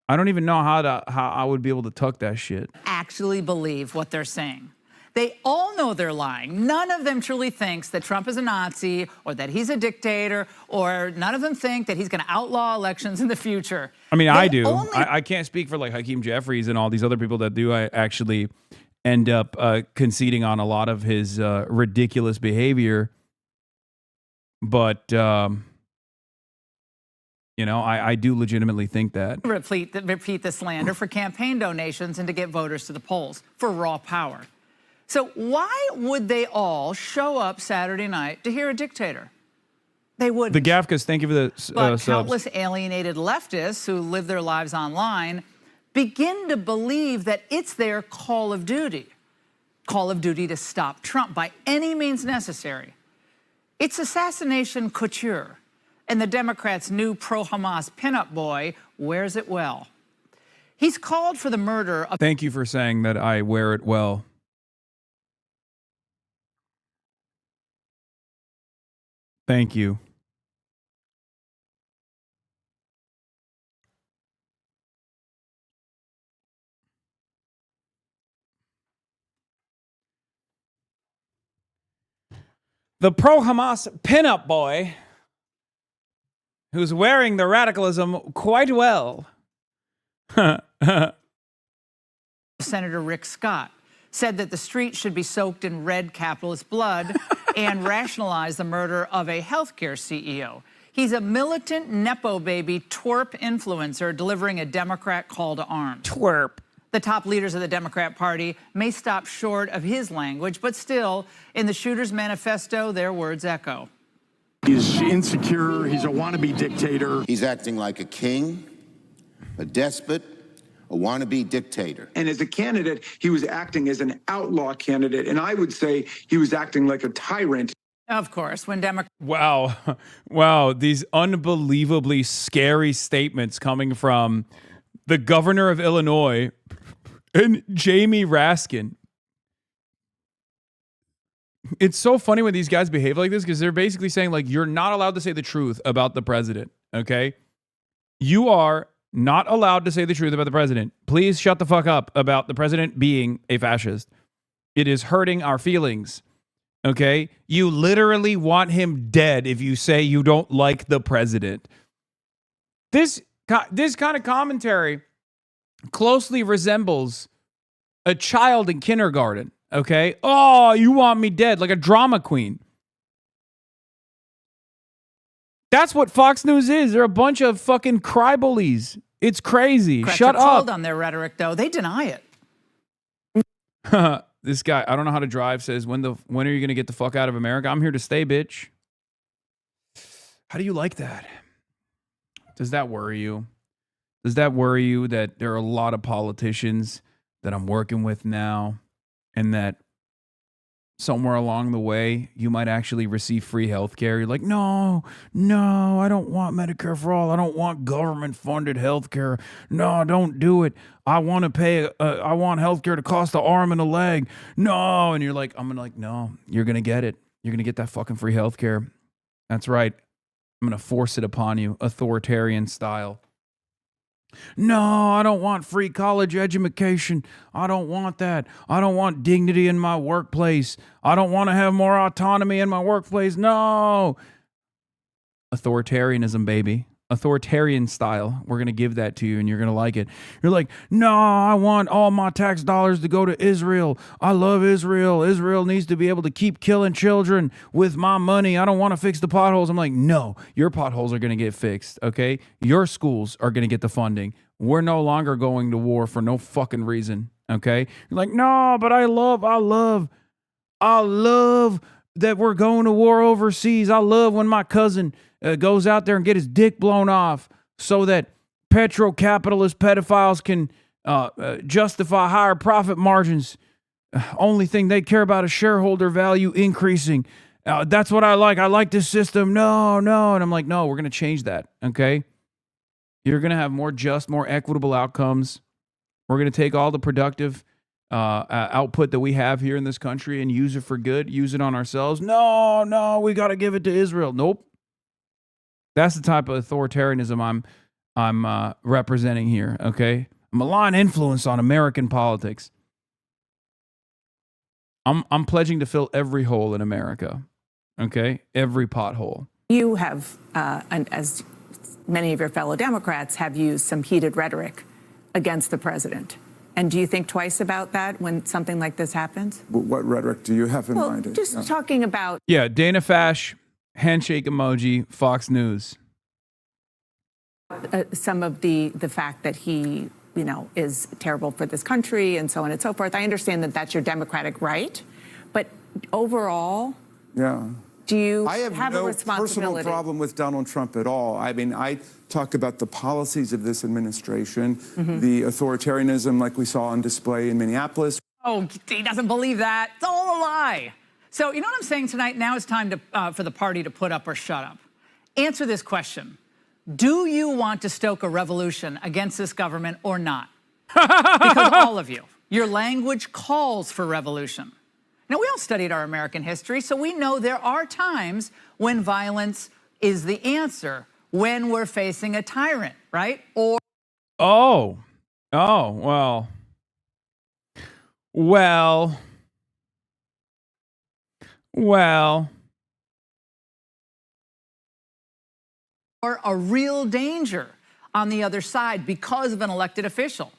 I don't even know how I would be able to tuck that shit. Actually believe what they're saying. They all know they're lying. None of them truly thinks that Trump is a Nazi or that he's a dictator, or none of them think that he's going to outlaw elections in the future. I mean, I do. I can't speak for like Hakeem Jeffries and all these other people that do. I actually end up conceding on a lot of his ridiculous behavior. But, you know, I do legitimately think that. Repeat the slander for campaign donations and to get voters to the polls for raw power. So why would they all show up Saturday night to hear a dictator? They wouldn't. The Gafkas, thank you for the But subs. countless alienated leftists who live their lives online begin to believe that it's their call of duty to stop Trump by any means necessary. It's assassination couture, and the Democrats' new pro-Hamas pinup boy wears it well. He's called for the murder of... Thank you for saying that I wear it well. Thank you. The pro-Hamas pinup boy who's wearing the radicalism quite well. Senator Rick Scott said that the streets should be soaked in red capitalist blood and rationalize the murder of a healthcare CEO. He's a militant Nepo baby twerp influencer delivering a Democrat call to arms. Twerp. The top leaders of the Democrat Party may stop short of his language, but still, in the shooter's manifesto, their words echo. He's insecure. He's a wannabe dictator. He's acting like a king, a despot, a wannabe dictator. And as a candidate, he was acting as an outlaw candidate. And I would say he was acting like a tyrant. Of course, when Democrats... Wow. Wow. These unbelievably scary statements coming from the governor of Illinois and Jamie Raskin. It's so funny when these guys behave like this because they're basically saying, like, you're not allowed to say the truth about the president, okay? You are not allowed to say the truth about the president. Please shut the fuck up about the president being a fascist. It is hurting our feelings, okay? You literally want him dead if you say you don't like the president. This kind of commentary closely resembles a child in kindergarten. Okay. Oh, you want me dead, like a drama queen. That's what Fox News is. They're a bunch of fucking crybabies. It's crazy. Democrats Shut are called up. on their rhetoric, though. They deny it. This guy, I don't know how to drive, says, when are you going to get the fuck out of America? I'm here to stay, bitch. How do you like that? Does that worry you? Does that worry you that there are a lot of politicians that I'm working with now, and that somewhere along the way, you might actually receive free health care? You're like, no, I don't want Medicare for all. I don't want government-funded health care. No, don't do it. I want to pay, I want health care to cost an arm and a leg. No. And you're like, no, you're going to get it. You're going to get that fucking free health care. That's right. I'm going to force it upon you, authoritarian style. No, I don't want free college education. I don't want that. I don't want dignity in my workplace. I don't want to have more autonomy in my workplace. No. Authoritarianism, baby. Authoritarian style. We're going to give that to you and you're going to like it. You're like, no, I want all my tax dollars to go to Israel. I love Israel. Israel needs to be able to keep killing children with my money. I don't want to fix the potholes. I'm like, no, your potholes are going to get fixed, okay? Your schools are going to get the funding. We're no longer going to war for no fucking reason, okay? You're like, no, but I love that we're going to war overseas. I love when my cousin goes out there and get his dick blown off so that petro-capitalist pedophiles can justify higher profit margins. Only thing they care about is shareholder value increasing. That's what I like. I like this system. No. And I'm like, no, we're going to change that, okay? You're going to have more just, more equitable outcomes. We're going to take all the productive output that we have here in this country and use it for good, use it on ourselves. No, we got to give it to Israel. Nope. That's the type of authoritarianism I'm representing here, okay? Malign influence on American politics. I'm pledging to fill every hole in America, okay? Every pothole. You have, and as many of your fellow Democrats, have used some heated rhetoric against the president. And do you think twice about that when something like this happens? What rhetoric do you have in mind? Just talking about... Yeah, Dana Fash, handshake emoji, Fox News. Some of the fact that he, is terrible for this country and so on and so forth. I understand that that's your democratic right. But overall... Yeah. Do you I have have a no responsibility? personal problem with Donald Trump at all. I mean, I talk about the policies of this administration, the authoritarianism like we saw on display in Minneapolis. Oh, he doesn't believe that. It's all a lie. So you know what I'm saying tonight? Now it's time to, for the party to put up or shut up. Answer this question. Do you want to stoke a revolution against this government or not? Because all of you, your language calls for revolution. Now, we all studied our American history, so we know there are times when violence is the answer, when we're facing a tyrant, right? Or well. or a real danger on the other side because of an elected official,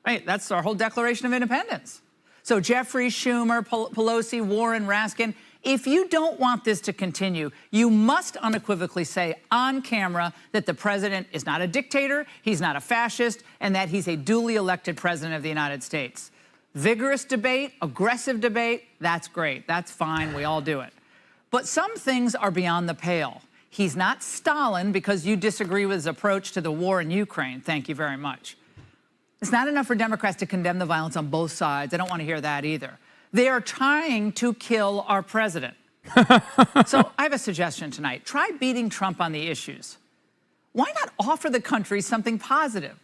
right? That's our whole Declaration of Independence. So Jeffrey, Schumer, Pelosi, Warren, Raskin, if you don't want this to continue, you must unequivocally say on camera that the president is not a dictator, he's not a fascist, and that he's a duly elected president of the United States. Vigorous debate, aggressive debate, that's great, that's fine, we all do it. But some things are beyond the pale. He's not Stalin because you disagree with his approach to the war in Ukraine, thank you very much. It's not enough for Democrats to condemn the violence on both sides. I don't want to hear that either. They are trying to kill our president. So I have a suggestion tonight. Try beating Trump on the issues. Why not offer the country something positive?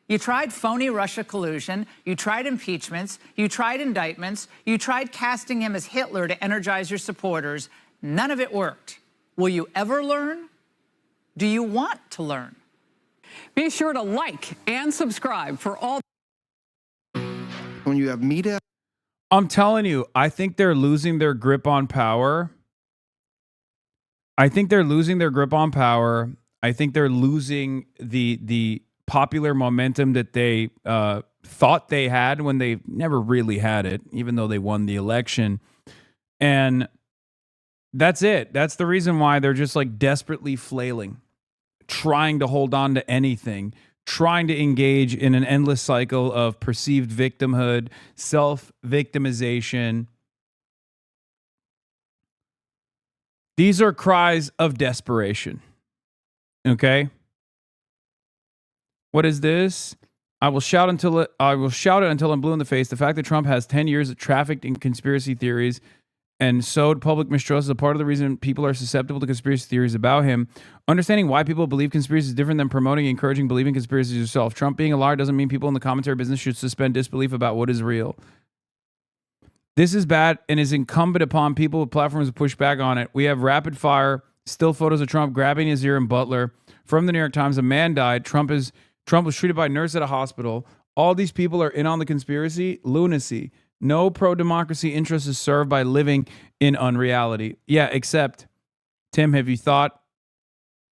You tried phony Russia collusion, you tried impeachments, you tried indictments, you tried casting him as Hitler to energize your supporters. None of it worked. Will you ever learn? Do you want to learn? Be sure to like and subscribe for all. When you have media, I'm telling you, I think they're losing their grip on power. I think they're losing their grip on power. I think they're losing the popular momentum that they thought they had when they never really had it, even though they won the election. And that's it. That's the reason why they're just like desperately flailing, trying to hold on to anything, trying to engage in an endless cycle of perceived victimhood, self-victimization. These are cries of desperation. Okay? What is this? I will shout it until I'm blue in the face. The fact that Trump has 10 years of trafficked in conspiracy theories and sowed public mistrust is a part of the reason people are susceptible to conspiracy theories about him. Understanding why people believe conspiracies is different than promoting and encouraging believing conspiracies yourself. Trump being a liar doesn't mean people in the commentary business should suspend disbelief about what is real. This is bad and is incumbent upon people with platforms to push back on it. We have rapid fire still photos of Trump grabbing his ear in Butler. From the New York Times, a man died. Trump was treated by a nurse at a hospital. All these people are in on the conspiracy. Lunacy. No pro-democracy interest is served by living in unreality. Yeah, except, Tim, have you thought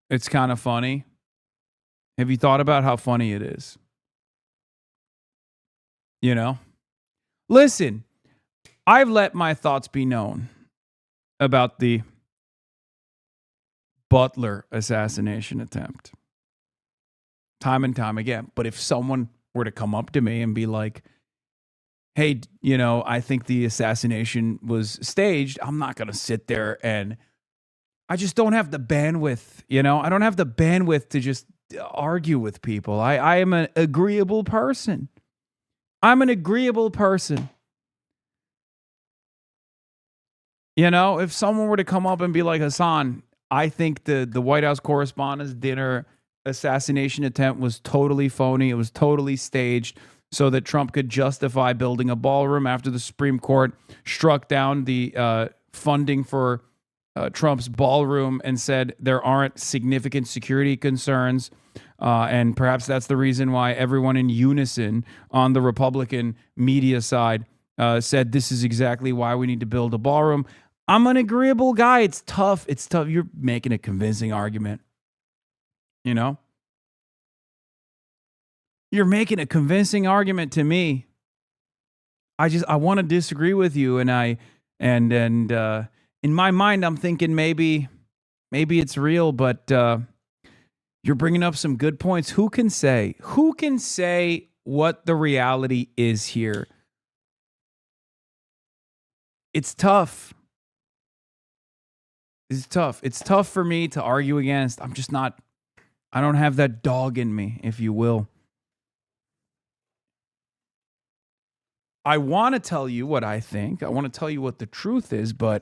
it's kind of funny? Have you thought about how funny it is? You know? Listen, I've let my thoughts be known about the Butler assassination attempt. Time and time again. But if someone were to come up to me and be like, hey, you know, I think the assassination was staged, I'm not going to sit there and I just don't have the bandwidth, you know? I don't have the bandwidth to just argue with people. I am an agreeable person. I'm an agreeable person. You know, if someone were to come up and be like, Hasan, I think the White House Correspondents' Dinner assassination attempt was totally phony. It was totally staged so that Trump could justify building a ballroom after the Supreme Court struck down the funding for Trump's ballroom and said there aren't significant security concerns. And perhaps that's the reason why everyone in unison on the Republican media side said this is exactly why we need to build a ballroom. I'm an agreeable guy. It's tough. It's tough. You're making a convincing argument. You know? You're making a convincing argument to me. I want to disagree with you, and in my mind I'm thinking maybe it's real, but you're bringing up some good points. Who can say what the reality is here? It's tough. It's tough. It's tough for me to argue against. I'm just not, I don't have that dog in me, if you will. I want to tell you what I think. I want to tell you what the truth is, but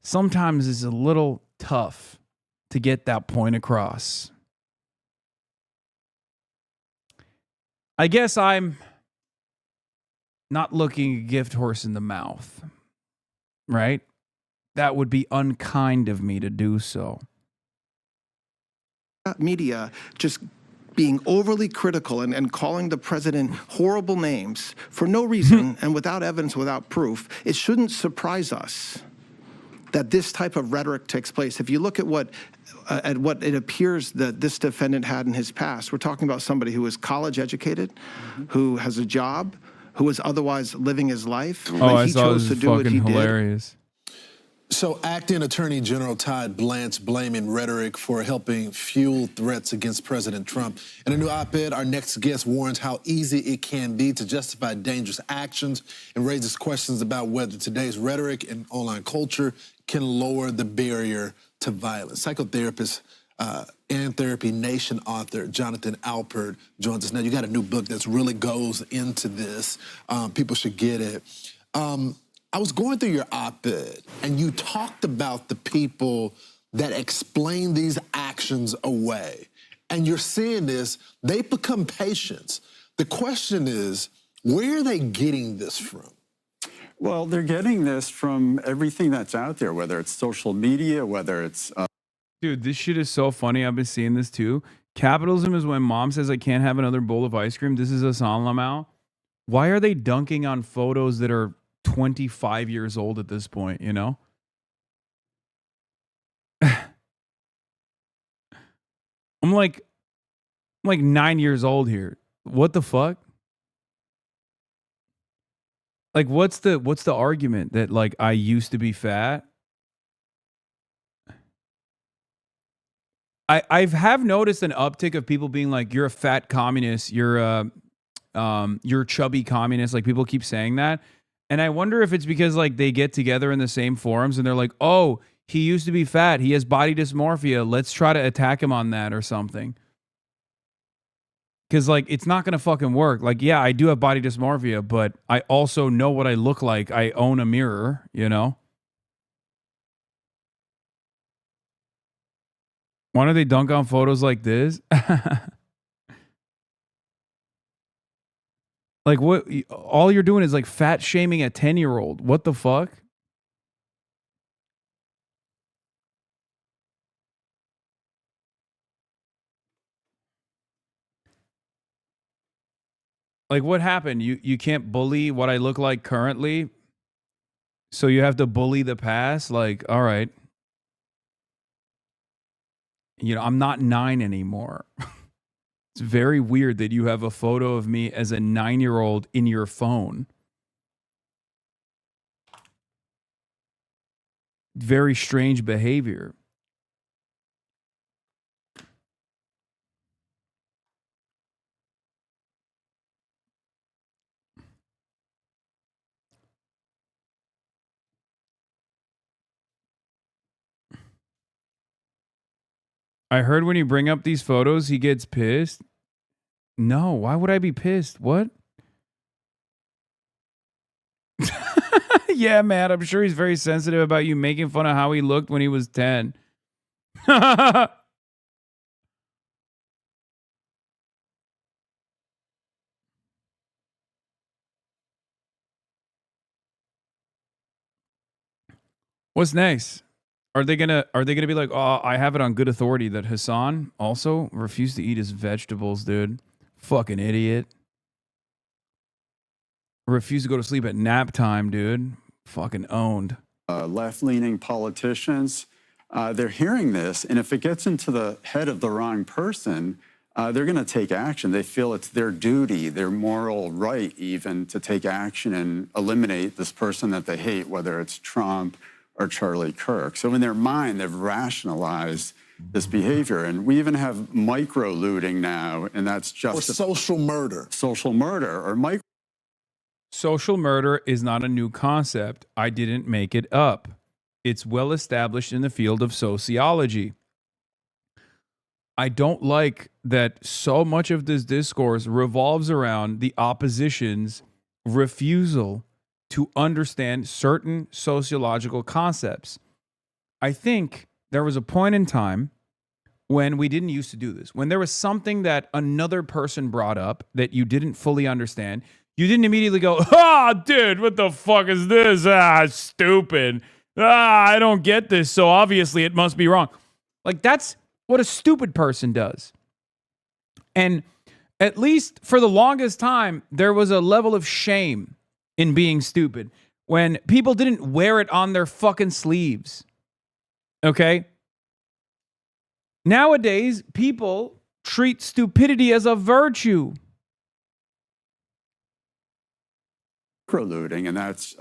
sometimes it's a little tough to get that point across. I guess I'm not looking a gift horse in the mouth, right? That would be unkind of me to do so. Media just being overly critical and calling the president horrible names for no reason and without evidence, without proof, it shouldn't surprise us that this type of rhetoric takes place. If you look at what it appears that this defendant had in his past, we're talking about somebody who is college educated, who has a job, who is otherwise living his life. Oh, I saw this is fucking hilarious. So acting Attorney General Todd Blanche blaming rhetoric for helping fuel threats against President Trump. In a new op-ed, our next guest warns how easy it can be to justify dangerous actions and raises questions about whether today's rhetoric and online culture can lower the barrier to violence. Psychotherapist and Therapy Nation author Jonathan Alpert joins us. Now, you got a new book that really goes into this. People should get it. I was going through your op-ed, and you talked about the people that explain these actions away. And you're seeing this, they become patients. The question is, where are they getting this from? Well, they're getting this from everything that's out there, whether it's social media, whether it's... Dude, this shit is so funny. I've been seeing this too. Capitalism is when mom says I can't have another bowl of ice cream. This is Hasan Lamau. Why are they dunking on photos that are 25 years old at this point, you know? I'm like 9 years old here. What the fuck? Like, what's the argument that, like, I used to be fat? I have noticed an uptick of people being like, you're a fat communist, you're a chubby communist. Like, people keep saying that. And I wonder if it's because, like, they get together in the same forums and they're like, oh, he used to be fat, he has body dysmorphia, let's try to attack him on that or something. Because, like, it's not going to fucking work. Like, yeah, I do have body dysmorphia, but I also know what I look like. I own a mirror, you know? Why don't they dunk on photos like this? Like, what? All you're doing is, like, fat shaming a 10-year-old. What the fuck? Like, what happened? You can't bully what I look like currently, so you have to bully the past? Like, all right. You know, I'm not 9 anymore. It's very weird that you have a photo of me as a 9-year-old in your phone. Very strange behavior. I heard when you bring up these photos, he gets pissed. No, why would I be pissed? What? Yeah, man, I'm sure he's very sensitive about you making fun of how he looked when he was 10. What's next? Are they gonna be like, oh, I have it on good authority that Hasan also refused to eat his vegetables, dude. Fucking idiot. Refused to go to sleep at nap time, dude. Fucking owned. Left-leaning politicians, they're hearing this, and if it gets into the head of the wrong person, they're going to take action. They feel it's their duty, their moral right even, to take action and eliminate this person that they hate, whether it's Trump or Charlie Kirk. So in their mind, they've rationalized this behavior. And we even have micro-looting now, and that's just... Or social murder. Social murder, or micro... Social murder is not a new concept. I didn't make it up. It's well established in the field of sociology. I don't like that so much of this discourse revolves around the opposition's refusal to understand certain sociological concepts. I think there was a point in time when we didn't used to do this. When there was something that another person brought up that you didn't fully understand, you didn't immediately go, dude, what the fuck is this? Stupid. I don't get this, so obviously it must be wrong. Like, that's what a stupid person does. And at least for the longest time, there was a level of shame in being stupid when people didn't wear it on their fucking sleeves. Okay? Nowadays, people treat stupidity as a virtue. Preluding, and that's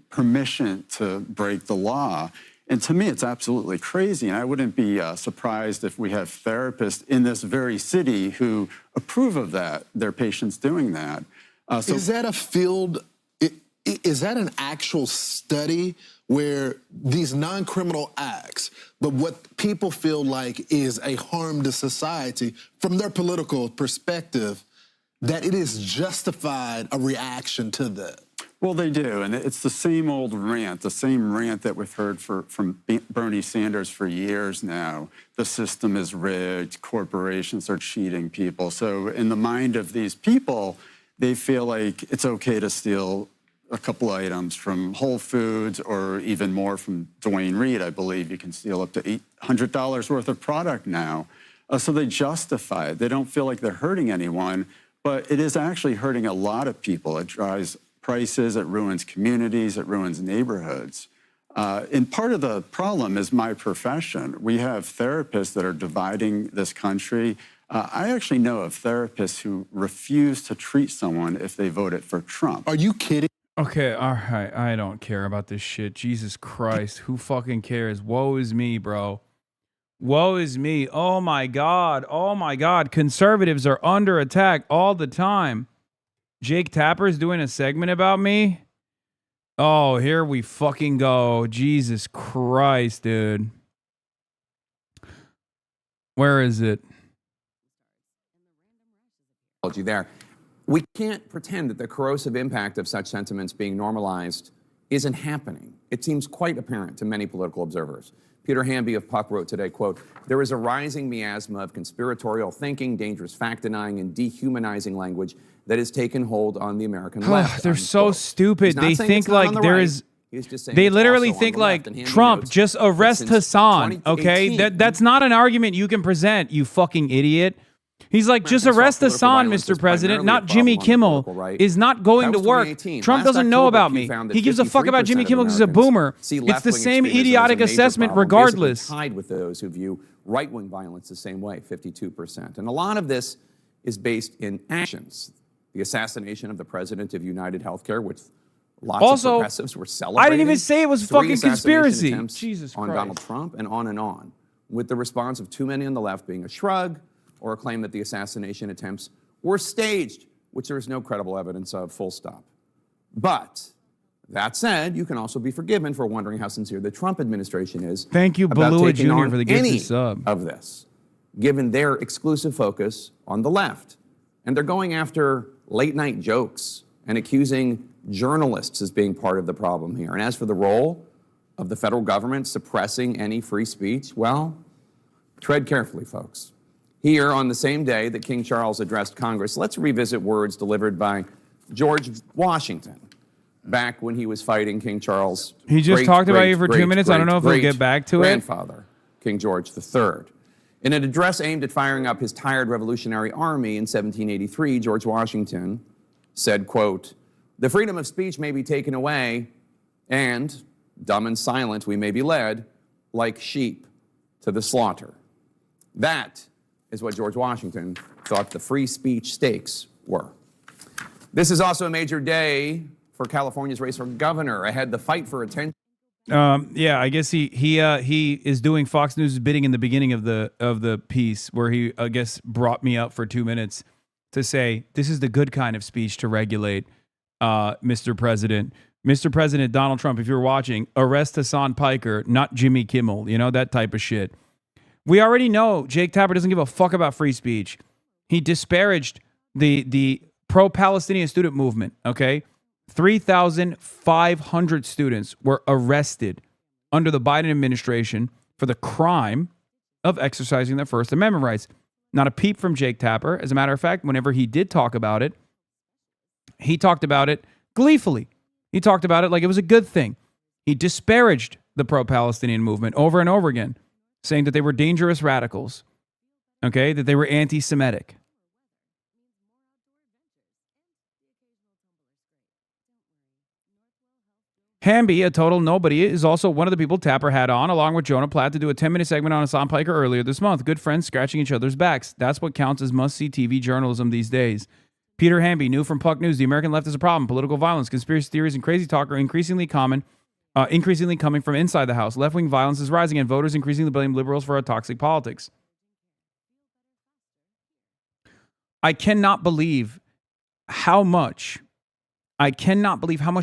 permission to break the law. And to me, it's absolutely crazy. And I wouldn't be surprised if we have therapists in this very city who approve of that, their patients doing that. Is that a field, is that an actual study where these non-criminal acts, but what people feel like is a harm to society from their political perspective, that it is justified a reaction to that? Well, they do, and it's the same old rant, that we've heard from Bernie Sanders for years now. The system is rigged, corporations are cheating people. So in the mind of these people, they feel like it's okay to steal a couple items from Whole Foods or even more from Dwayne Reed. I believe you can steal up to $800 worth of product now. So they justify it. They don't feel like they're hurting anyone, but it is actually hurting a lot of people. It drives prices, it ruins communities, it ruins neighborhoods. And part of the problem is my profession. We have therapists that are dividing this country. I actually know of therapists who refuse to treat someone if they voted for Trump. Are you kidding? Okay, all right. I don't care about this shit. Jesus Christ. Who fucking cares? Woe is me, bro. Woe is me. Oh my God. Oh my God. Conservatives are under attack all the time. Jake Tapper's doing a segment about me? Oh, here we fucking go. Jesus Christ, dude. Where is it? There. We can't pretend that the corrosive impact of such sentiments being normalized isn't happening. It seems quite apparent to many political observers. Peter Hamby of Puck wrote today, quote, "There is a rising miasma of conspiratorial thinking, dangerous fact-denying, and dehumanizing language that has taken hold on the American left." They're so stupid. They think like there is... They literally think like Trump, just arrest Hasan, okay? That's not an argument you can present, you fucking idiot. He's like, just arrest Hasan, Mr. President, not Jimmy Kimmel, is not going to work. Trump doesn't know about me. He gives a fuck about Jimmy Kimmel because he's a boomer. It's the same idiotic assessment regardless. Tied with those who view right-wing violence the same way, 52%. And a lot of this is based in actions. The assassination of the president of United Healthcare, which lots of progressives were celebrating. I didn't even say it was fucking conspiracy. Jesus Christ. On Donald Trump and on, with the response of too many on the left being a shrug, or a claim that the assassination attempts were staged, which there is no credible evidence of, full stop. But that said, you can also be forgiven for wondering how sincere the Trump administration is. Thank you, Balua Jr. for the gift sub. Of this, given their exclusive focus on the left. And they're going after late-night jokes and accusing journalists as being part of the problem here. And as for the role of the federal government suppressing any free speech, well, tread carefully, folks. Here, on the same day that King Charles addressed Congress, let's revisit words delivered by George Washington back when he was fighting King Charles. He just talked about you for 2 minutes. I don't know if we'll get back to it. Grandfather, King George III. In an address aimed at firing up his tired Revolutionary Army in 1783, George Washington said, quote, "The freedom of speech may be taken away, and, dumb and silent, we may be led, like sheep, to the slaughter." That is what George Washington thought the free speech stakes were. This is also a major day for California's race for governor. Ahead, the fight for attention. Yeah, I guess he is doing Fox News' bidding in the beginning of the piece, where he, I guess, brought me up for 2 minutes to say this is the good kind of speech to regulate, Mr. President, Mr. President Donald Trump, if you're watching, arrest Hasan Piker, not Jimmy Kimmel. You know, that type of shit. We already know Jake Tapper doesn't give a fuck about free speech. He disparaged the pro-Palestinian student movement, okay? 3,500 students were arrested under the Biden administration for the crime of exercising their First Amendment rights. Not a peep from Jake Tapper. As a matter of fact, whenever he did talk about it, he talked about it gleefully. He talked about it like it was a good thing. He disparaged the pro-Palestinian movement over and over again, saying that they were dangerous radicals, okay, that they were anti-Semitic. Hamby, a total nobody, is also one of the people Tapper had on, along with Jonah Platt, to do a 10-minute segment on Hasan Piker earlier this month. Good friends scratching each other's backs. That's what counts as must-see TV journalism these days. Peter Hamby, new from Puck News. The American left is a problem. Political violence, conspiracy theories, and crazy talk are increasingly coming from inside the House. Left-wing violence is rising, and voters increasingly blame liberals for our toxic politics. I cannot believe how much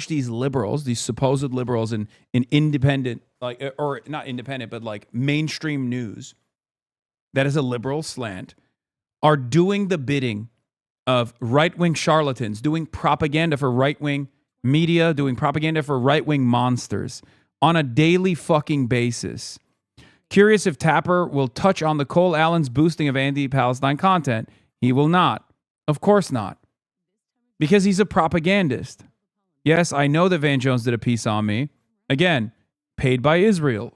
these liberals, these supposed liberals in independent, like, or not independent, but like mainstream news that is a liberal slant, are doing the bidding of right-wing charlatans, doing propaganda for right-wing media, doing propaganda for right-wing monsters on a daily fucking basis. Curious if Tapper will touch on the Cole Allen's boosting of anti-Palestine content. He will not. Of course not. Because he's a propagandist. Yes, I know that Van Jones did a piece on me. Again, paid by Israel.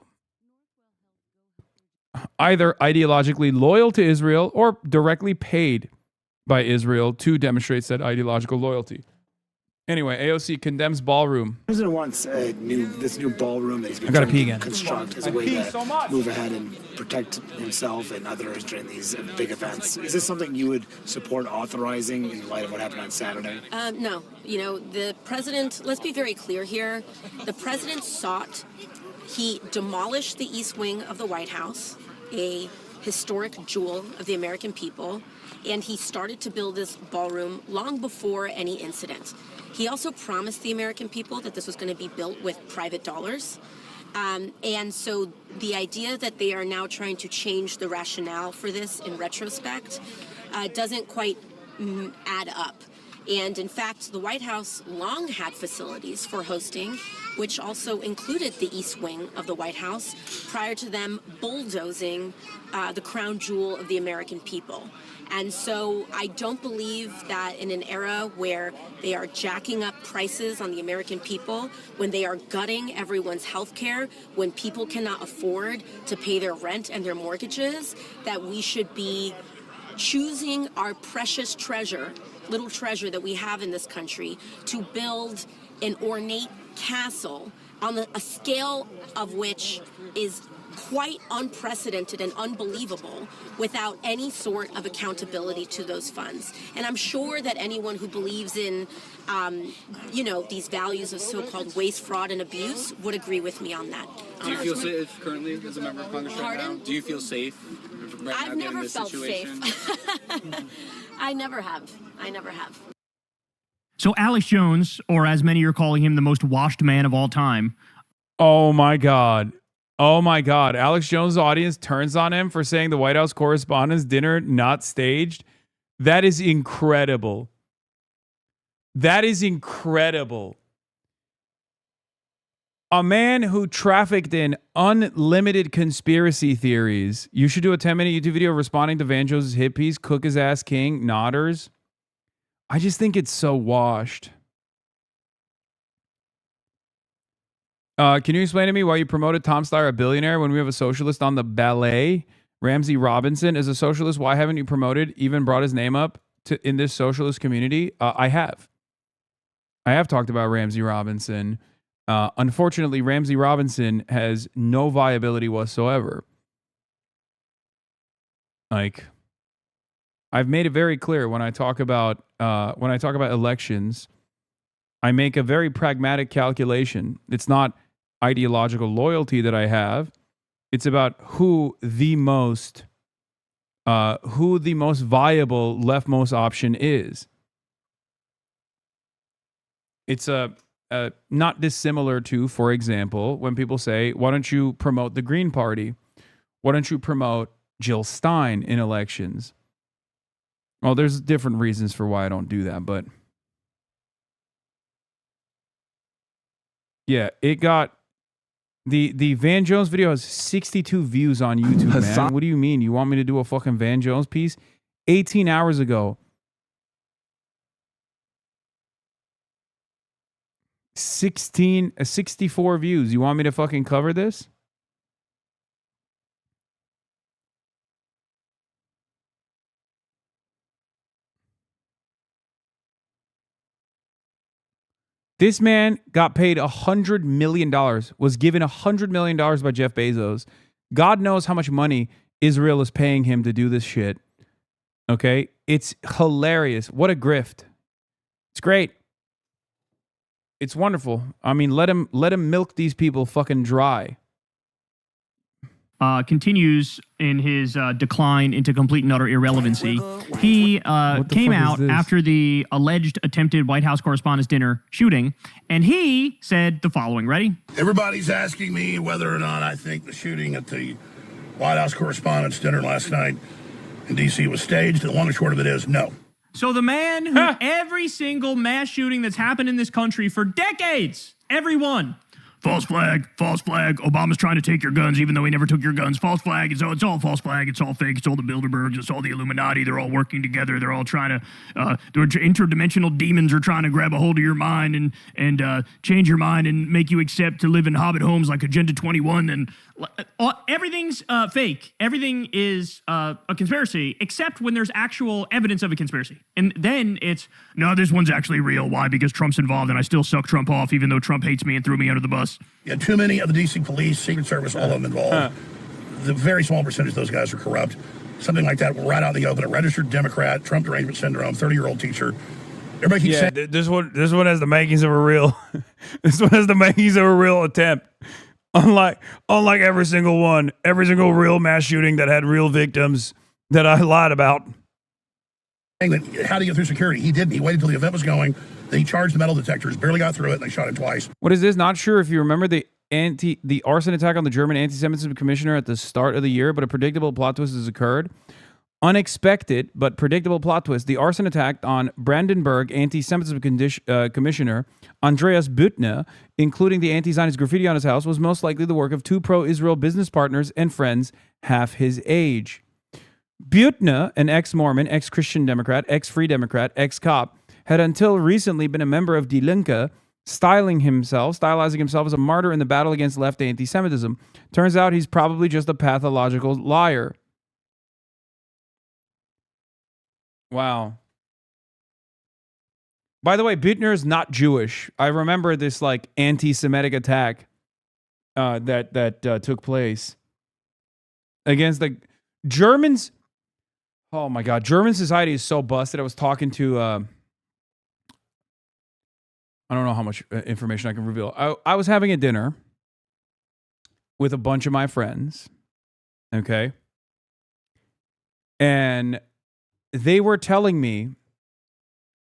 Either ideologically loyal to Israel or directly paid by Israel to demonstrate said ideological loyalty. Anyway, AOC condemns ballroom. The president wants this new ballroom that he's been trying to construct as a way to move ahead and protect himself and others during these big events. Is this something you would support authorizing in light of what happened on Saturday? No. You know, the president, let's be very clear here. The president he demolished the East Wing of the White House, a historic jewel of the American people, and he started to build this ballroom long before any incident. He also promised the American people that this was going to be built with private dollars. And so the idea that they are now trying to change the rationale for this in retrospect doesn't quite add up. And in fact, the White House long had facilities for hosting, which also included the East Wing of the White House, prior to them bulldozing the crown jewel of the American people. And so I don't believe that in an era where they are jacking up prices on the American people, when they are gutting everyone's health care, when people cannot afford to pay their rent and their mortgages, that we should be choosing our precious treasure, little treasure that we have in this country, to build an ornate castle on a scale of which is quite unprecedented and unbelievable without any sort of accountability to those funds. And I'm sure that anyone who believes in, these values of so-called waste, fraud, and abuse would agree with me on that. Do you feel safe currently as a member of Congress right now? Do you feel safe right I've now never this felt situation? safe. I never have. So Alex Jones, or as many are calling him, the most washed man of all time. Oh my God. Alex Jones' audience turns on him for saying the White House Correspondents' Dinner not staged. That is incredible. A man who trafficked in unlimited conspiracy theories. You should do a 10-minute YouTube video responding to Van Jones' hit piece, Cook His Ass King, Nodders. I just think it's so washed. Can you explain to me why you promoted Tom Steyer, a billionaire, when we have a socialist on the ballet? Ramsey Robinson is a socialist. Why haven't you promoted, even brought his name up in this socialist community? I have talked about Ramsey Robinson. Unfortunately, Ramsey Robinson has no viability whatsoever. Like, I've made it very clear when I talk about elections, I make a very pragmatic calculation. It's not ideological loyalty that I have. It's about who the most viable leftmost option is. It's a not dissimilar to, for example, when people say, why don't you promote the Green Party? Why don't you promote Jill Stein in elections? Well, there's different reasons for why I don't do that, but yeah, it got the Van Jones video has 62 views on YouTube, man. What do you mean? You want me to do a fucking Van Jones piece? 18 hours ago. 64 views. You want me to fucking cover this? This man got paid $100 million, was given $100 million by Jeff Bezos. God knows how much money Israel is paying him to do this shit. Okay? It's hilarious. What a grift. It's great. It's wonderful. I mean, let him milk these people fucking dry. Continues in his decline into complete and utter irrelevancy. He came out after the alleged attempted White House Correspondents' Dinner shooting, and he said the following. Ready? Everybody's asking me whether or not I think the shooting at the White House Correspondents' Dinner last night in D.C. was staged. The long and short of it is no. So the man who every single mass shooting that's happened in this country for decades, every one. False flag, Obama's trying to take your guns even though he never took your guns. False flag, it's all false flag, it's all fake, it's all the Bilderbergs, it's all the Illuminati, they're all working together, they're all trying to, interdimensional demons are trying to grab a hold of your mind and change your mind and make you accept to live in Hobbit homes like Agenda 21, and everything's fake. Everything is a conspiracy, except when there's actual evidence of a conspiracy. And then it's, no, this one's actually real. Why? Because Trump's involved and I still suck Trump off even though Trump hates me and threw me under the bus. Yeah, too many of the D.C. police, Secret Service, all of them involved. The very small percentage of those guys are corrupt. Something like that, right out in the open. A registered Democrat, Trump derangement syndrome, 30-year-old teacher. Everybody keeps saying... This one has the makings of a real... this one has the makings of a real attempt. Unlike every single one, every single real mass shooting that had real victims that I lied about. How do you get through security? He didn't. He waited until the event was going. Then he charged the metal detectors, barely got through it, and they shot him twice. What is this? Not sure if you remember the arson attack on the German anti-Semitism commissioner at the start of the year, but a predictable plot twist has occurred. Unexpected but predictable plot twist. The arson attack on Brandenburg anti-Semitism commissioner Andreas Büttner, including the anti-Zionist graffiti on his house, was most likely the work of two pro-Israel business partners and friends half his age. Büttner, an ex-Mormon, ex-Christian Democrat, ex-Free Democrat, ex-cop, had until recently been a member of Die Linke, stylizing himself as a martyr in the battle against left anti-Semitism. Turns out he's probably just a pathological liar. Wow. By the way, Büttner is not Jewish. I remember this like anti-Semitic attack that took place against the Germans. Oh my God, German society is so busted. I was talking to I don't know how much information I can reveal. I was having a dinner with a bunch of my friends, okay, and they were telling me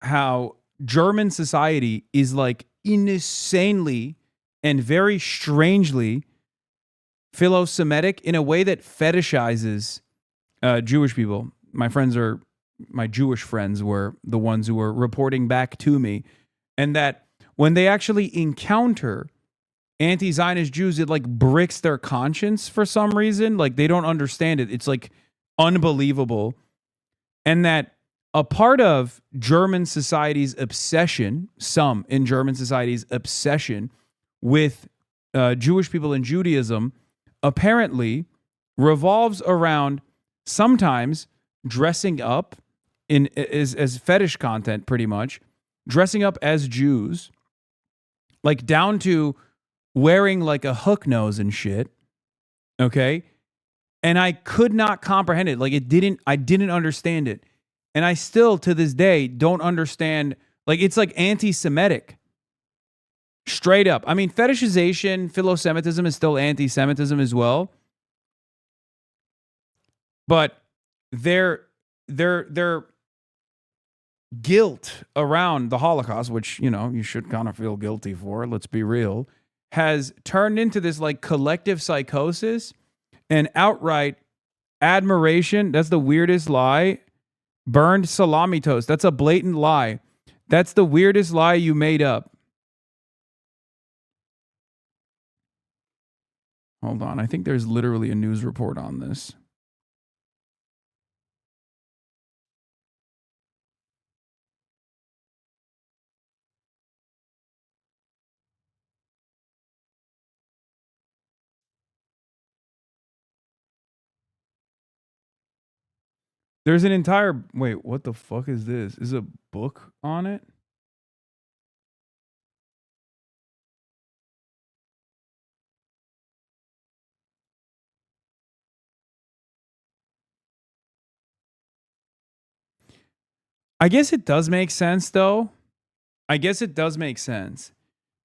how German society is like insanely and very strangely philo-Semitic in a way that fetishizes Jewish people. My Jewish friends were the ones who were reporting back to me, and that when they actually encounter anti-Zionist Jews, it like bricks their conscience for some reason. Like they don't understand it. It's like unbelievable. And that a part of German society's obsession, some in German society's obsession with Jewish people and Judaism, apparently revolves around sometimes dressing up as fetish content, pretty much, dressing up as Jews, like down to wearing like a hook nose and shit, okay? And I could not comprehend it. Like I didn't understand it. And I still, to this day, don't understand. Like, it's like anti-Semitic. Straight up. I mean, fetishization, philo-Semitism is still anti-Semitism as well. But they're guilt around the Holocaust, which, you know, you should kind of feel guilty for, let's be real, has turned into this like collective psychosis and outright admiration. That's the weirdest lie. Burned salami toast. That's a blatant lie. That's the weirdest lie you made up. Hold on. I think there's literally a news report on this. There's an entire... Wait, what the fuck is this? Is a book on it? I guess it does make sense, though. I guess it does make sense.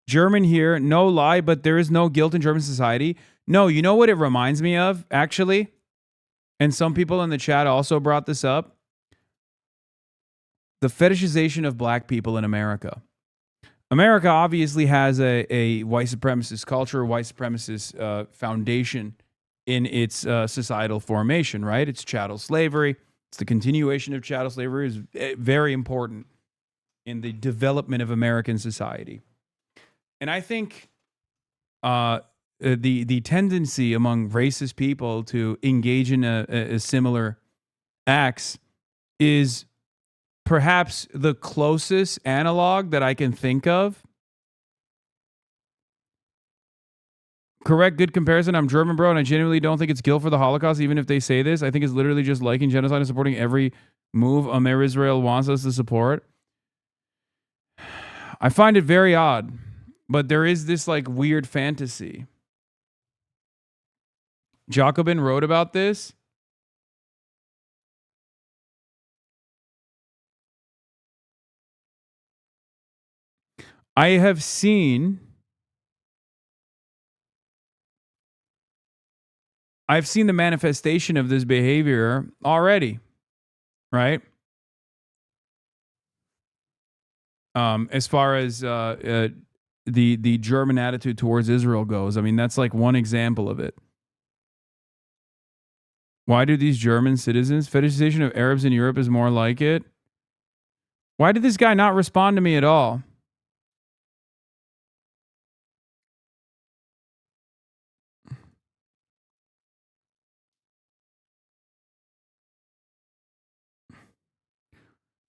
German here, no lie, but there is no guilt in German society. No, you know what it reminds me of, actually? And some people in the chat also brought this up. The fetishization of black people in America. America obviously has a white supremacist culture, white supremacist foundation in its societal formation, right? It's chattel slavery. It's the continuation of chattel slavery is very important in the development of American society. And I think the tendency among racist people to engage in a similar acts is perhaps the closest analog that I can think of. Correct, good comparison. I'm German, bro, and I genuinely don't think it's guilt for the Holocaust, even if they say this. I think it's literally just liking genocide and supporting every move Israel wants us to support. I find it very odd, but there is this like weird fantasy. Jacobin wrote about this. I have seen the manifestation of this behavior already, right? As far as the German attitude towards Israel goes, I mean, that's like one example of it. Why do these German citizens, fetishization of Arabs in Europe is more like it? Why did this guy not respond to me at all?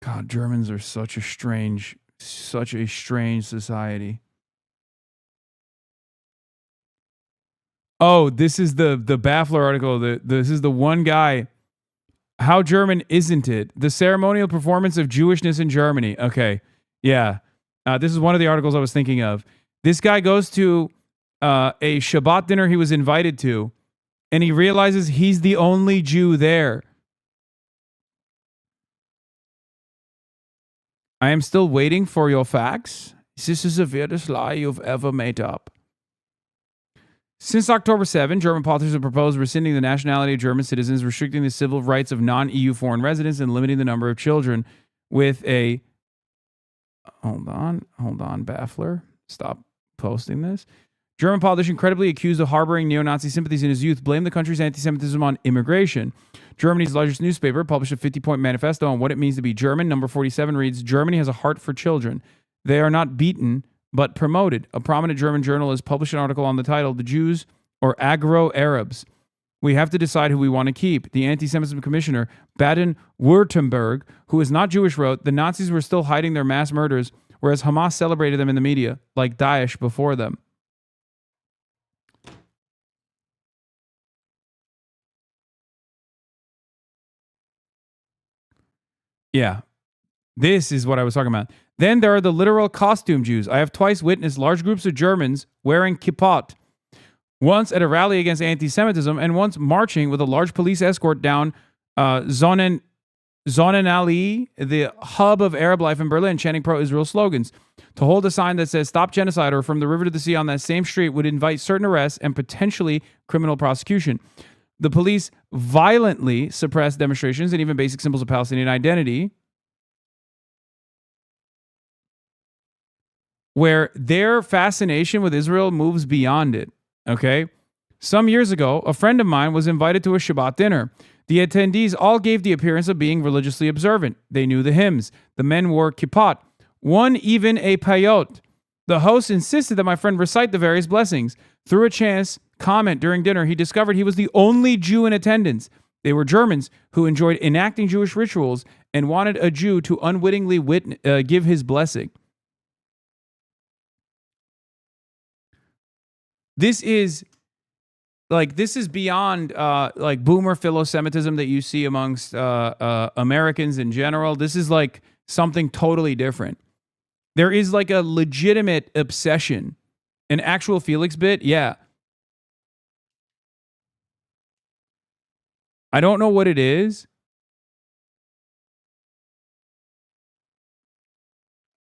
God, Germans are such a strange society. Oh, this is the Baffler article. This is the one guy. How German isn't it? The ceremonial performance of Jewishness in Germany. Okay, yeah. This is one of the articles I was thinking of. This guy goes to a Shabbat dinner he was invited to, and he realizes he's the only Jew there. I am still waiting for your facts. This is the weirdest lie you've ever made up. Since October 7, German politicians have proposed rescinding the nationality of German citizens, restricting the civil rights of non-EU foreign residents, and limiting the number of children with a... Hold on, Baffler. Stop posting this. German politician credibly accused of harboring neo-Nazi sympathies in his youth blamed the country's anti-Semitism on immigration. Germany's largest newspaper published a 50-point manifesto on what it means to be German. Number 47 reads, Germany has a heart for children. They are not beaten, but promoted. A prominent German journalist published an article on the title, The Jews or Agro-Arabs. We have to decide who we want to keep. The anti-Semitism commissioner, Baden-Württemberg, who is not Jewish, wrote, the Nazis were still hiding their mass murders, whereas Hamas celebrated them in the media, like Daesh before them. Yeah, this is what I was talking about. Then there are the literal costume Jews. I have twice witnessed large groups of Germans wearing kippot. Once at a rally against anti-Semitism and once marching with a large police escort down Sonnenallee, the hub of Arab life in Berlin, chanting pro-Israel slogans. To hold a sign that says stop genocide or from the river to the sea on that same street would invite certain arrests and potentially criminal prosecution. The police violently suppressed demonstrations and even basic symbols of Palestinian identity. where their fascination with Israel moves beyond it, okay? Some years ago, a friend of mine was invited to a Shabbat dinner. The attendees all gave the appearance of being religiously observant. They knew the hymns. The men wore kippot, one even a payot. The host insisted that my friend recite the various blessings. Through a chance comment during dinner, he discovered he was the only Jew in attendance. They were Germans who enjoyed enacting Jewish rituals and wanted a Jew to unwittingly give his blessing. This is beyond like boomer philo-Semitism that you see amongst Americans in general. This is like something totally different. There is like a legitimate obsession. An actual Felix bit, yeah. I don't know what it is.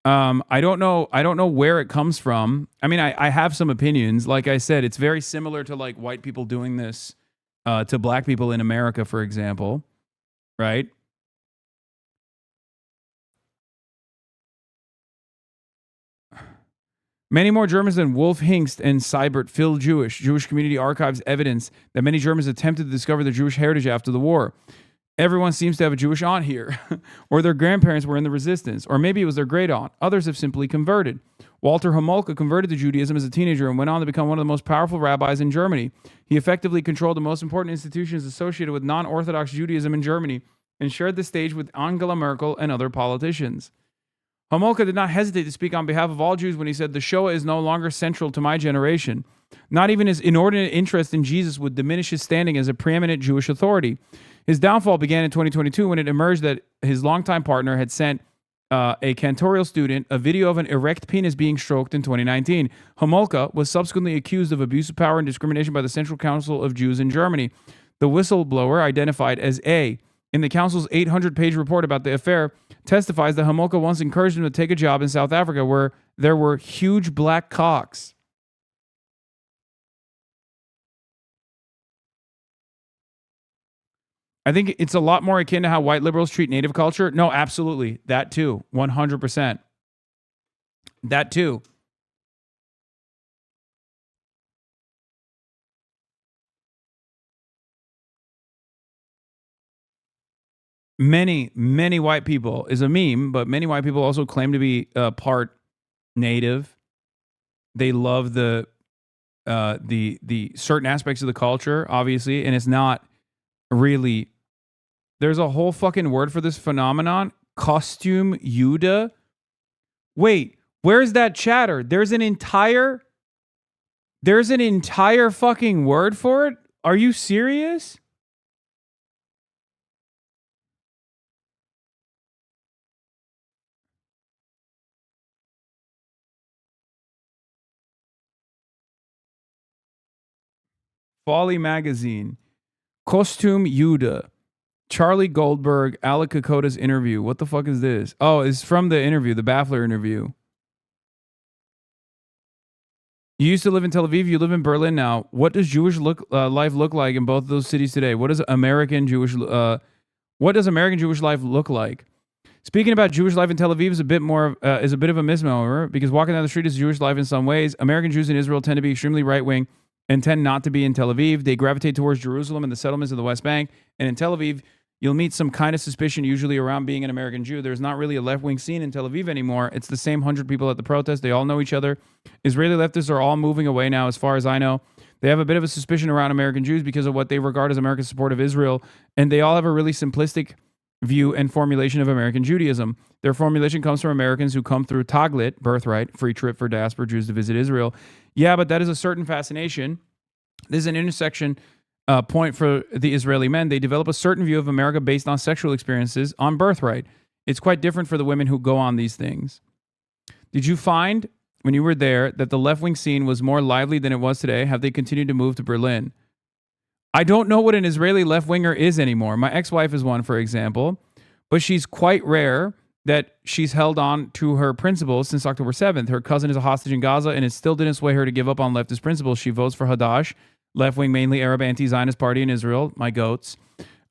I don't know where it comes from. I mean, I have some opinions. Like I said, it's very similar to like white people doing this to black people in America, for example, right? Many more Germans than Wolf Hingst and Seibert feel Jewish. Jewish community archives evidence that many Germans attempted to discover their Jewish heritage after the war. Everyone seems to have a Jewish aunt here, or their grandparents were in the resistance, or maybe it was their great aunt. Others have simply converted. Walter Homolka converted to Judaism as a teenager and went on to become one of the most powerful rabbis in Germany. He effectively controlled the most important institutions associated with non-Orthodox Judaism in Germany and shared the stage with Angela Merkel and other politicians. Homolka did not hesitate to speak on behalf of all Jews when he said, "The Shoah is no longer central to my generation. Not even his inordinate interest in Jesus would diminish his standing as a preeminent Jewish authority." His downfall began in 2022 when it emerged that his longtime partner had sent a cantorial student a video of an erect penis being stroked in 2019. Homolka was subsequently accused of abuse of power and discrimination by the Central Council of Jews in Germany. The whistleblower, identified as A in the council's 800-page report about the affair, testifies that Homolka once encouraged him to take a job in South Africa where there were huge black cocks. I think it's a lot more akin to how white liberals treat native culture. No, absolutely. That too. 100%. That too. Many white people is a meme, but many white people also claim to be part native. They love the certain aspects of the culture, obviously, and it's not really. There's a whole fucking word for this phenomenon, costume Jude. Wait, where's that chatter? There's an entire fucking word for it? Are you serious? Folly Magazine. Costume Jude. Charlie Goldberg, Alec Kokoda's interview. What the fuck is this? Oh, it's from the interview, the Baffler interview. You used to live in Tel Aviv. You live in Berlin now. What does Jewish life look like in both of those cities today? What does American Jewish life look like? Speaking about Jewish life in Tel Aviv is a bit of a misnomer because walking down the street is Jewish life in some ways. American Jews in Israel tend to be extremely right-wing and tend not to be in Tel Aviv. They gravitate towards Jerusalem and the settlements of the West Bank. And in Tel Aviv, you'll meet some kind of suspicion usually around being an American Jew. There's not really a left-wing scene in Tel Aviv anymore. It's the same 100 people at the protest. They all know each other. Israeli leftists are all moving away now, as far as I know. They have a bit of a suspicion around American Jews because of what they regard as America's support of Israel. And they all have a really simplistic view and formulation of American Judaism. Their formulation comes from Americans who come through Taglit, birthright, free trip for diaspora Jews to visit Israel. Yeah, but that is a certain fascination. This is an intersection point for the Israeli men. They develop a certain view of America based on sexual experiences on birthright. It's quite different for the women who go on these things. Did you find, when you were there, that the left-wing scene was more lively than it was today? Have they continued to move to Berlin? I don't know what an Israeli left-winger is anymore. My ex-wife is one, for example, but she's quite rare that she's held on to her principles since October 7th. Her cousin is a hostage in Gaza, and it still didn't sway her to give up on leftist principles. She votes for Hadash, left-wing, mainly Arab anti-Zionist party in Israel, my goats.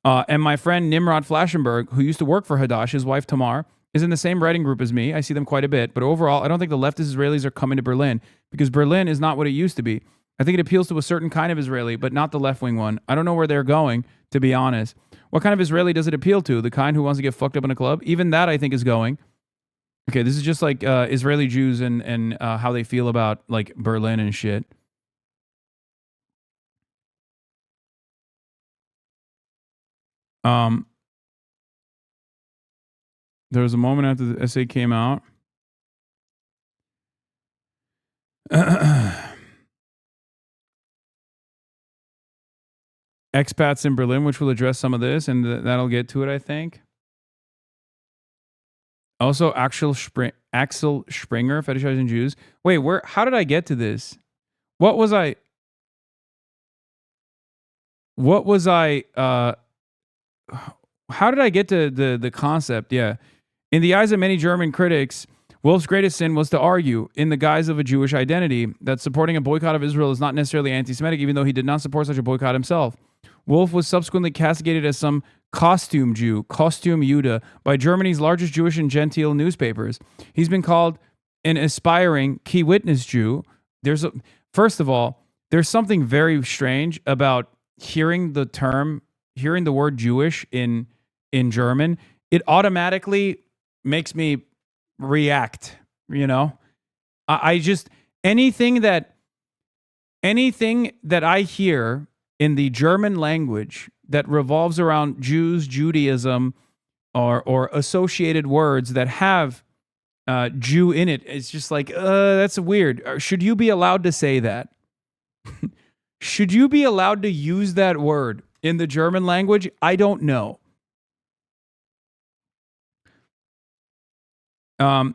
And my friend Nimrod Flashenberg, who used to work for Hadash, his wife Tamar, is in the same writing group as me. I see them quite a bit. But overall, I don't think the leftist Israelis are coming to Berlin because Berlin is not what it used to be. I think it appeals to a certain kind of Israeli, but not the left-wing one. I don't know where they're going, to be honest. What kind of Israeli does it appeal to? The kind who wants to get fucked up in a club? Even that, I think, is going. Okay, this is just like Israeli Jews and how they feel about like Berlin and shit. There was a moment after the essay came out. Expats in Berlin, which will address some of this, and that'll get to it, I think. Also, Axel Springer, fetishizing Jews. Wait, where? How did I get to this? What was I? How did I get to the concept? Yeah. In the eyes of many German critics, Wolf's greatest sin was to argue, in the guise of a Jewish identity, that supporting a boycott of Israel is not necessarily anti-Semitic, even though he did not support such a boycott himself. Wolf was subsequently castigated as some costume Jew, costume Jude, by Germany's largest Jewish and Gentile newspapers. He's been called an aspiring key witness Jew. First of all, there's something very strange about hearing the word Jewish in German. It automatically makes me react, you know? I just, anything that I hear in the German language that revolves around Jews, Judaism, or associated words that have Jew in it, it's just like, that's weird. Should you be allowed to say that? Should you be allowed to use that word in the German language? I don't know.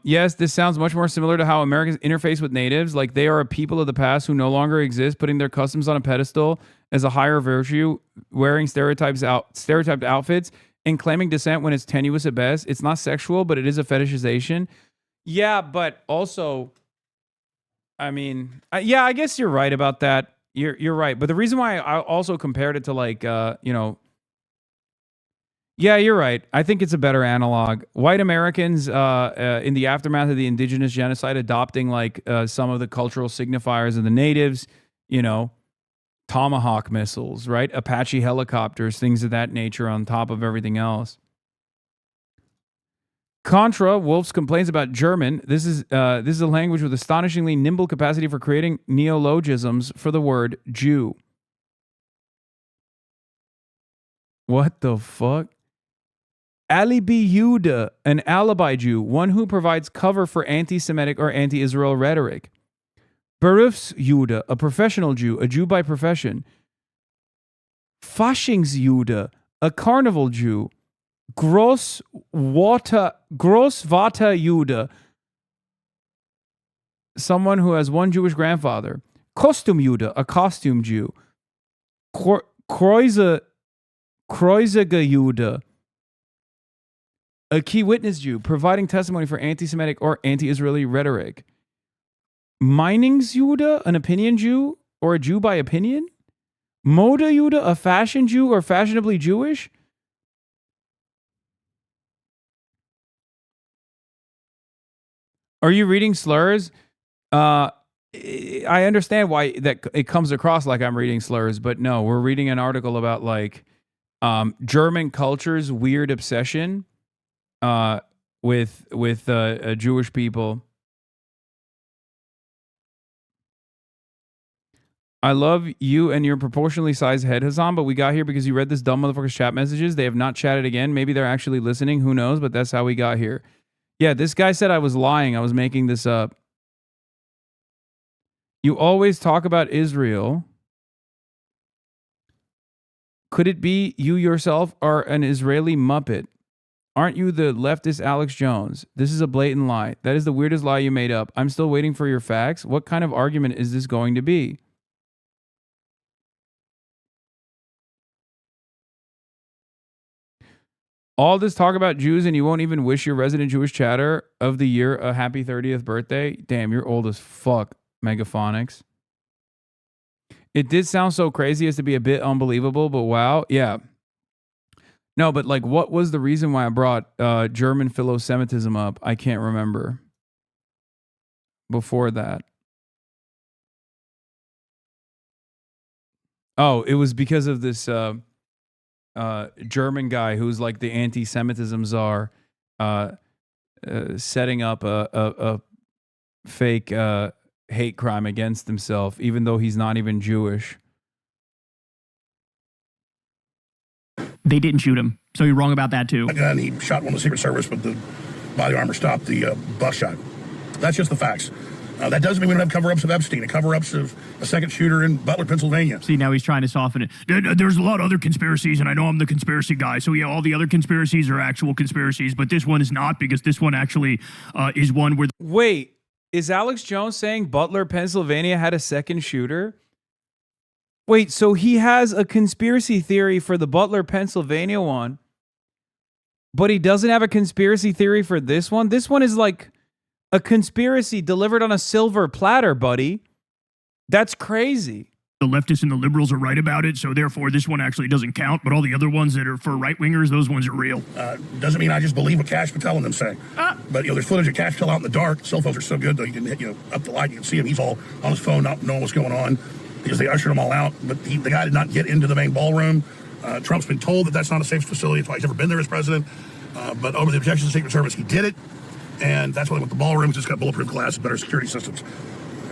Yes, this sounds much more similar to how Americans interface with natives. Like they are a people of the past who no longer exist, putting their customs on a pedestal as a higher virtue, wearing stereotyped outfits, and claiming descent when it's tenuous at best. It's not sexual, but it is a fetishization. Yeah, but also, I mean, yeah, I guess you're right about that. You're right. But the reason why I also compared it to like, yeah, you're right. I think it's a better analog. White Americans in the aftermath of the indigenous genocide adopting like some of the cultural signifiers of the natives, Tomahawk missiles, right? Apache helicopters, things of that nature on top of everything else. Contra, Wolf's complains about German. This is a language with astonishingly nimble capacity for creating neologisms for the word Jew. What the fuck? Alibi Jude, an alibi Jew, one who provides cover for anti-Semitic or anti-Israel rhetoric. Berufsjude, a professional Jew, a Jew by profession. Faschingsjude, a carnival Jew. Großvaterjude, someone who has one Jewish grandfather. Kostümjude, a costume Jew. Kreuzigerjude, a key witness Jew, providing testimony for anti-Semitic or anti-Israeli rhetoric. Meinungsjude, an opinion Jew or a Jew by opinion. Modejude, a fashion Jew or fashionably Jewish. Are you reading slurs? I understand why that it comes across like I'm reading slurs, but no, we're reading an article about like German culture's weird obsession with Jewish people. I love you and your proportionally sized head, Hasan, but we got here because you read this dumb motherfucker's chat messages. They have not chatted again. Maybe they're actually listening. Who knows? But that's how we got here. Yeah, this guy said I was lying. I was making this up. You always talk about Israel. Could it be you yourself are an Israeli Muppet? Aren't you the leftist Alex Jones? This is a blatant lie. That is the weirdest lie you made up. I'm still waiting for your facts. What kind of argument is this going to be? All this talk about Jews and you won't even wish your resident Jewish chatter of the year a happy 30th birthday? Damn, you're old as fuck, Megaphonics. It did sound so crazy as to be a bit unbelievable, but wow. Yeah. No, but like, what was the reason why I brought German philo-Semitism up? I can't remember. Before that. Oh, it was because of this German guy who's like the anti-Semitism czar, setting up a fake hate crime against himself, even though he's not even Jewish. They didn't shoot him, so you're wrong about that too. And he shot one of the Secret Service, but the body armor stopped the buckshot. That's just the facts. That doesn't mean we don't have cover-ups of Epstein and cover-ups of a second shooter in Butler, Pennsylvania. See, now he's trying to soften it. There's a lot of other conspiracies, and I know I'm the conspiracy guy. So, yeah, all the other conspiracies are actual conspiracies, but this one is not, because this one actually is one where... Wait, is Alex Jones saying Butler, Pennsylvania had a second shooter? Wait, so he has a conspiracy theory for the Butler, Pennsylvania one, but he doesn't have a conspiracy theory for this one? This one is like a conspiracy delivered on a silver platter, buddy. That's crazy. The leftists and the liberals are right about it, so therefore this one actually doesn't count, but all the other ones that are for right-wingers, those ones are real. Doesn't mean I just believe what Cash Patel and them say. But, there's footage of Cash Patel out in the dark. Cell phones are so good, though, you can hit, up the light, you can see him. He's all on his phone, not knowing what's going on, because they ushered them all out. But the guy did not get into the main ballroom. Trump's been told that that's not a safe facility. That's why he's never been there as president. But over the objections of the Secret Service, he did it. And that's why they went the ballroom. It's got bulletproof glass and better security systems.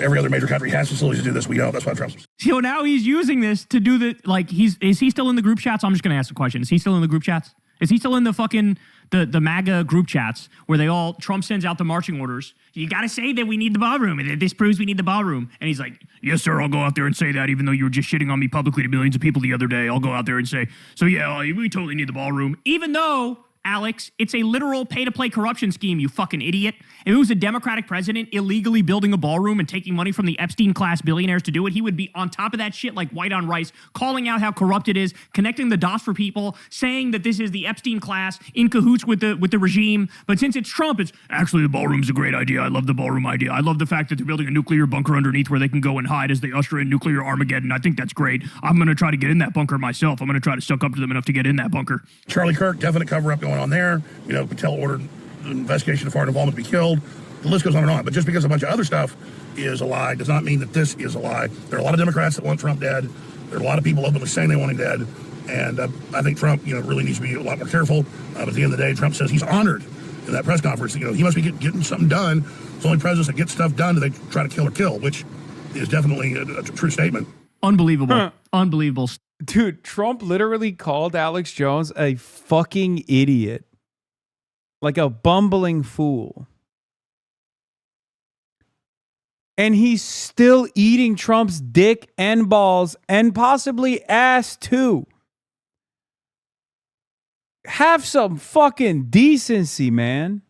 Every other major country has facilities to do this. We don't. That's why Trump's. So now he's using this to do the, like, is he still in the group chats? I'm just going to ask the question. Is he still in the group chats? Is he still in the fucking, the MAGA group chats where they all, Trump sends out the marching orders? You got to say that we need the ballroom, and this proves we need the ballroom. And he's like, yes, sir, I'll go out there and say that, even though you were just shitting on me publicly to millions of people the other day. I'll go out there and say, so yeah, we totally need the ballroom. Even though, Alex, it's a literal pay-to-play corruption scheme, you fucking idiot. If it was a Democratic president illegally building a ballroom and taking money from the Epstein-class billionaires to do it, he would be on top of that shit like white on rice, calling out how corrupt it is, connecting the dots for people, saying that this is the Epstein class in cahoots with the regime. But since it's Trump, it's actually the ballroom's a great idea. I love the ballroom idea. I love the fact that they're building a nuclear bunker underneath where they can go and hide as they usher in nuclear Armageddon. I think that's great. I'm going to try to get in that bunker myself. I'm going to try to suck up to them enough to get in that bunker. Charlie Kirk, definite cover-up going on there. Patel ordered an investigation of foreign involvement to be killed. The list goes on and on. But just because a bunch of other stuff is a lie does not mean that this is a lie. There are a lot of Democrats that want Trump dead. There are a lot of people openly saying they want him dead. And I think Trump, really needs to be a lot more careful. But at the end of the day, Trump says he's honored in that press conference. He must be getting something done. It's only presidents that get stuff done that they try to kill or kill, which is definitely a true statement. Unbelievable. Unbelievable. Dude, Trump literally called Alex Jones a fucking idiot. Like a bumbling fool. And he's still eating Trump's dick and balls and possibly ass too. Have some fucking decency, man.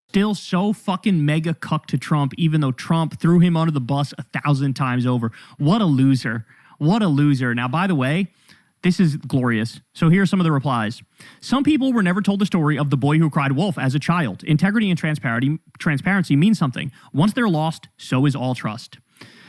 Still so fucking mega cucked to Trump, even though Trump threw him under the bus 1,000 times over. What a loser. What a loser. Now, by the way, this is glorious. So here are some of the replies. Some people were never told the story of the boy who cried wolf as a child. Integrity and transparency mean something. Once they're lost, so is all trust.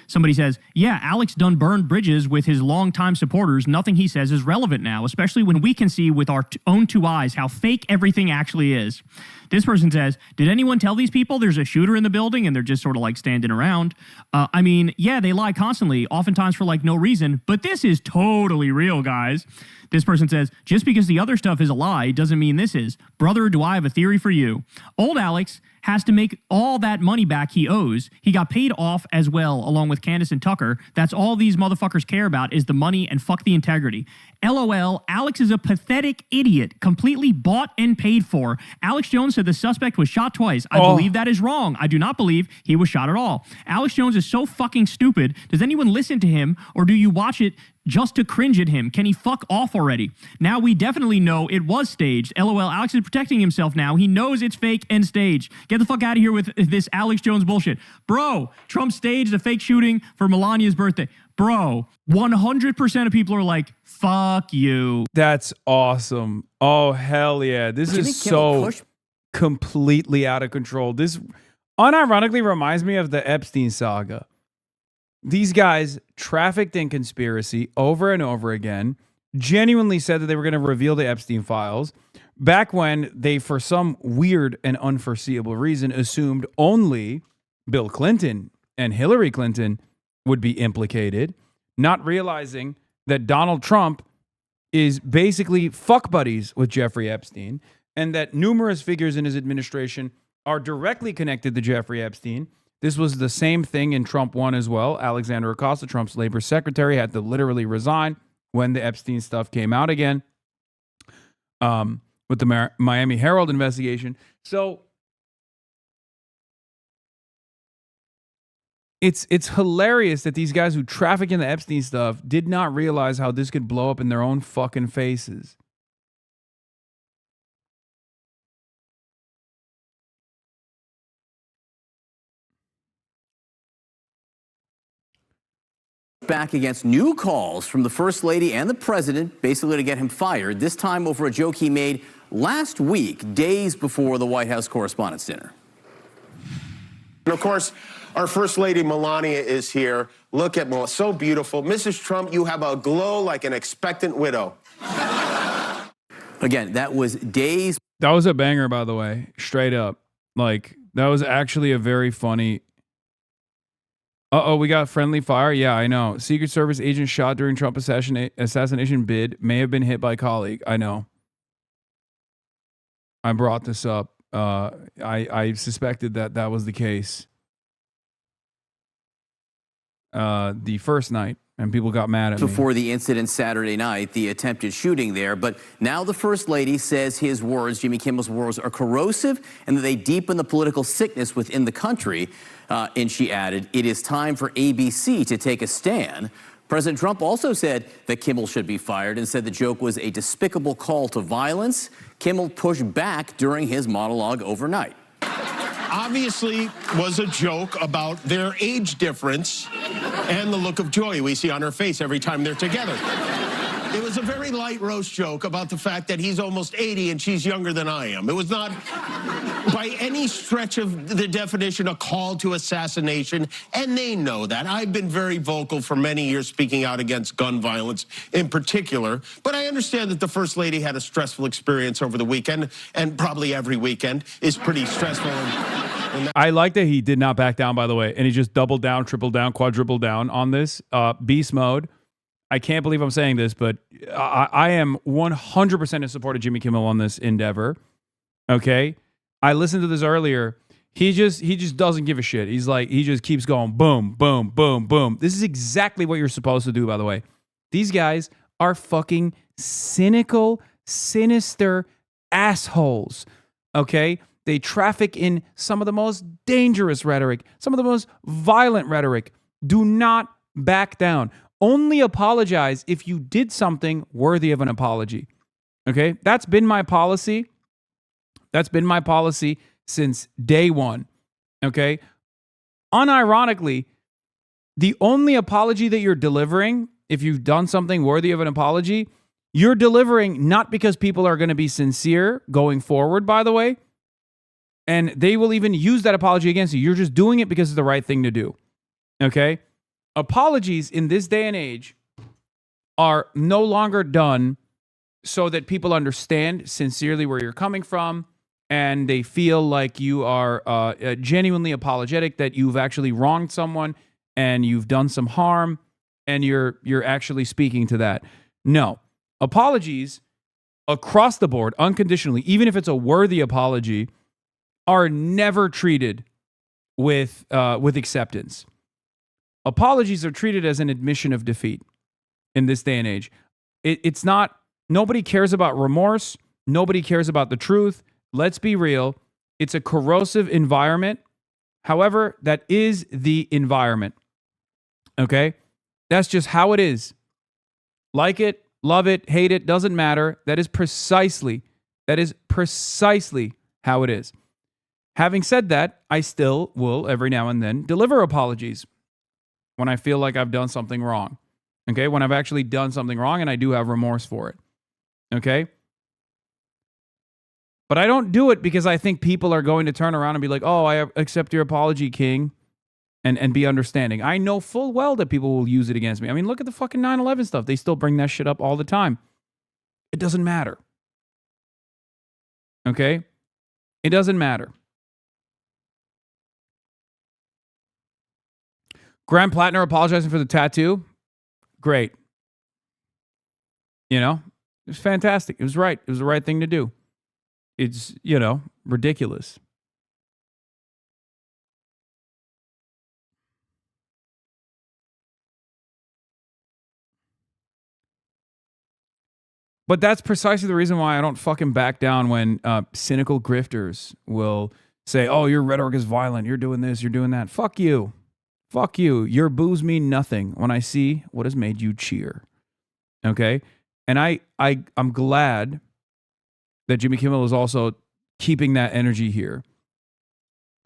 Somebody says, yeah, Alex done burned bridges with his longtime supporters. Nothing he says is relevant now, especially when we can see with our own two eyes how fake everything actually is. This person says, did anyone tell these people there's a shooter in the building and they're just sort of like standing around? Yeah, they lie constantly, oftentimes for like no reason, but this is totally real, guys. This person says, just because the other stuff is a lie doesn't mean this is. Brother, do I have a theory for you? Old Alex has to make all that money back he owes. He got paid off as well, along with Candace and Tucker. That's all these motherfuckers care about is the money and fuck the integrity. LOL, Alex is a pathetic idiot, completely bought and paid for. Alex Jones said the suspect was shot twice. I believe that is wrong. I do not believe he was shot at all. Alex Jones is so fucking stupid. Does anyone listen to him, or do you watch it just to cringe at him? Can he fuck off already? Now we definitely know it was staged. LOL, Alex is protecting himself now. He knows it's fake and staged. Get the fuck out of here with this Alex Jones bullshit. Bro, Trump staged a fake shooting for Melania's birthday. Bro, 100% of people are like, fuck you. That's awesome. Oh, hell yeah. This is so completely out of control. This unironically reminds me of the Epstein saga. These guys trafficked in conspiracy over and over again. genuinely said that they were going to reveal the Epstein files back when they, for some weird and unforeseeable reason, assumed only Bill Clinton and Hillary Clinton would be implicated, not realizing that Donald Trump is basically fuck buddies with Jeffrey Epstein, and that numerous figures in his administration are directly connected to Jeffrey Epstein. This was the same thing in Trump 1 as well. Alexander Acosta, Trump's labor secretary, had to literally resign when the Epstein stuff came out again with the Miami Herald investigation. So it's hilarious that these guys who traffic in the Epstein stuff did not realize how this could blow up in their own fucking faces. Back against new calls from the First Lady and the President, basically to get him fired, this time over a joke he made last week, days before the White House Correspondents' Dinner. And of course, our First Lady Melania is here. Look at Melania, so beautiful. Mrs. Trump, you have a glow like an expectant widow. Again, that was days. That was a banger, by the way, straight up. Like, that was actually a very funny. Uh-oh, we got friendly fire? Yeah, I know. Secret Service agent shot during Trump assassination bid may have been hit by colleague. I know. I brought this up. I suspected that that was the case the first night, and people got mad at me. Before the incident Saturday night, the attempted shooting there. But now the First Lady says his words, Jimmy Kimmel's words, are corrosive and that they deepen the political sickness within the country. And she added, it is time for ABC to take a stand. President Trump also said that Kimmel should be fired and said the joke was a despicable call to violence. Kimmel pushed back during his monologue overnight. Obviously was a joke about their age difference and the look of joy we see on her face every time they're together. It was a very light roast joke about the fact that he's almost 80 and she's younger than I am. It was not, by any stretch of the definition, a call to assassination, and they know that. I've been very vocal for many years speaking out against gun violence in particular, but I understand that the First Lady had a stressful experience over the weekend, and probably every weekend is pretty stressful. I like that he did not back down, by the way, and he just doubled down, tripled down, quadrupled down on this. Beast mode. I can't believe I'm saying this, but I am 100% in support of Jimmy Kimmel on this endeavor. Okay? I listened to this earlier. He just doesn't give a shit. He's like, he just keeps going boom, boom, boom, boom. This is exactly what you're supposed to do, by the way. These guys are fucking cynical, sinister assholes. Okay? They traffic in some of the most dangerous rhetoric, some of the most violent rhetoric. Do not back down. Only apologize if you did something worthy of an apology. Okay? That's been my policy. That's been my policy since day one. Okay? Unironically, the only apology that you're delivering, if you've done something worthy of an apology, you're delivering not because people are going to be sincere going forward, by the way, and they will even use that apology against you. You're just doing it because it's the right thing to do. Okay? Apologies in this day and age are no longer done so that people understand sincerely where you're coming from and they feel like you are genuinely apologetic, that you've actually wronged someone and you've done some harm and you're actually speaking to that. No. Apologies across the board, unconditionally, even if it's a worthy apology, are never treated with acceptance. Apologies are treated as an admission of defeat in this day and age. It's not, nobody cares about remorse. Nobody cares about the truth. Let's be real. It's a corrosive environment. However, that is the environment. Okay? That's just how it is. Like it, love it, hate it, doesn't matter. That is precisely how it is. Having said that, I still will every now and then deliver apologies when I feel like I've done something wrong. Okay? When I've actually done something wrong and I do have remorse for it. Okay? But I don't do it because I think people are going to turn around and be like, oh, I accept your apology, King. and be understanding. I know full well that people will use it against me. I mean, look at the fucking 9/11 stuff. They still bring that shit up all the time. It doesn't matter. Okay? It doesn't matter. Graham Plattner apologizing for the tattoo. Great. You know, it was fantastic. It was right. It was the right thing to do. It's, you know, ridiculous. But that's precisely the reason why I don't fucking back down when cynical grifters will say, oh, your rhetoric is violent. You're doing this. You're doing that. Fuck you. Fuck you. Your boos mean nothing when I see what has made you cheer. Okay? And I'm glad that Jimmy Kimmel is also keeping that energy here.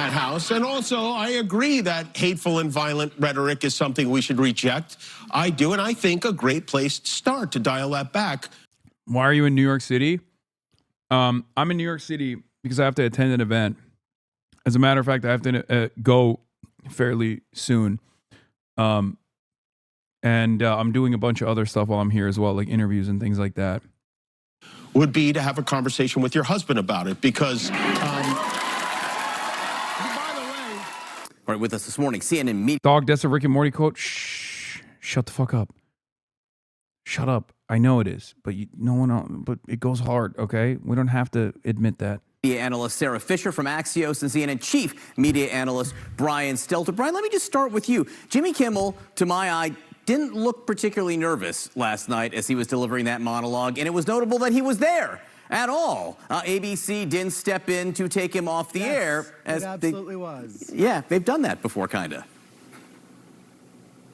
That house. And also, I agree that hateful and violent rhetoric is something we should reject. I do, and I think a great place to start to dial that back. Why are you in New York City? I'm in New York City because I have to attend an event. As a matter of fact, I have to go fairly soon. And I'm doing a bunch of other stuff while I'm here as well, like interviews and things like that. Would be to have a conversation with your husband about it, because... All right, with us this morning, CNN Media. Dog, that's a Rick and Morty quote. Shh, shut the fuck up. Shut up. I know it is, but no one else, but it goes hard, okay? We don't have to admit that. Media analyst Sarah Fisher from Axios and CNN chief media analyst Brian Stelter. Brian, let me just start with you. Jimmy Kimmel, to my eye, didn't look particularly nervous last night as he was delivering that monologue, and it was notable that he was there at all. ABC didn't step in to take him off the air. As it absolutely was. Yeah, they've done that before, kind of.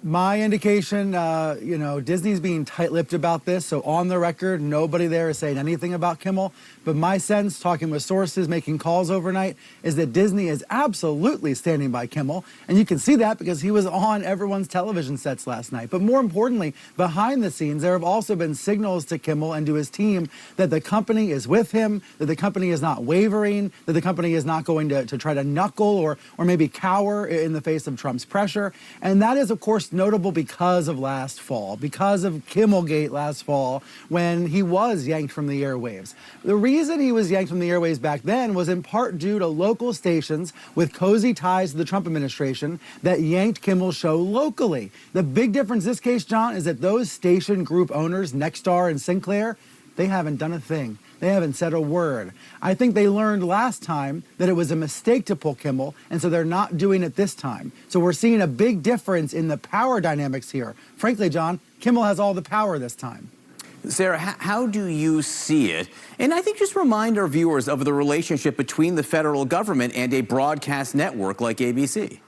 My indication, you know, Disney's being tight-lipped about this, so on the record, nobody there is saying anything about Kimmel. But my sense, talking with sources, making calls overnight, is that Disney is absolutely standing by Kimmel. And you can see that because he was on everyone's television sets last night. But more importantly, behind the scenes, there have also been signals to Kimmel and to his team that the company is with him, that the company is not wavering, that the company is not going to try to knuckle or maybe cower in the face of Trump's pressure. And that is, of course, notable because of last fall, because of Kimmelgate last fall, when he was yanked from the airwaves. The reason he was yanked from the airwaves back then was in part due to local stations with cozy ties to the Trump administration that yanked Kimmel's show locally. The big difference in this case, John, is that those station group owners, Nexstar and Sinclair, they haven't done a thing. They haven't said a word. I think they learned last time that it was a mistake to pull Kimmel, and so they're not doing it this time. So we're seeing a big difference in the power dynamics here. Frankly, John, Kimmel has all the power this time. Sarah, how do you see it? And I think just remind our viewers of the relationship between the federal government and a broadcast network like ABC.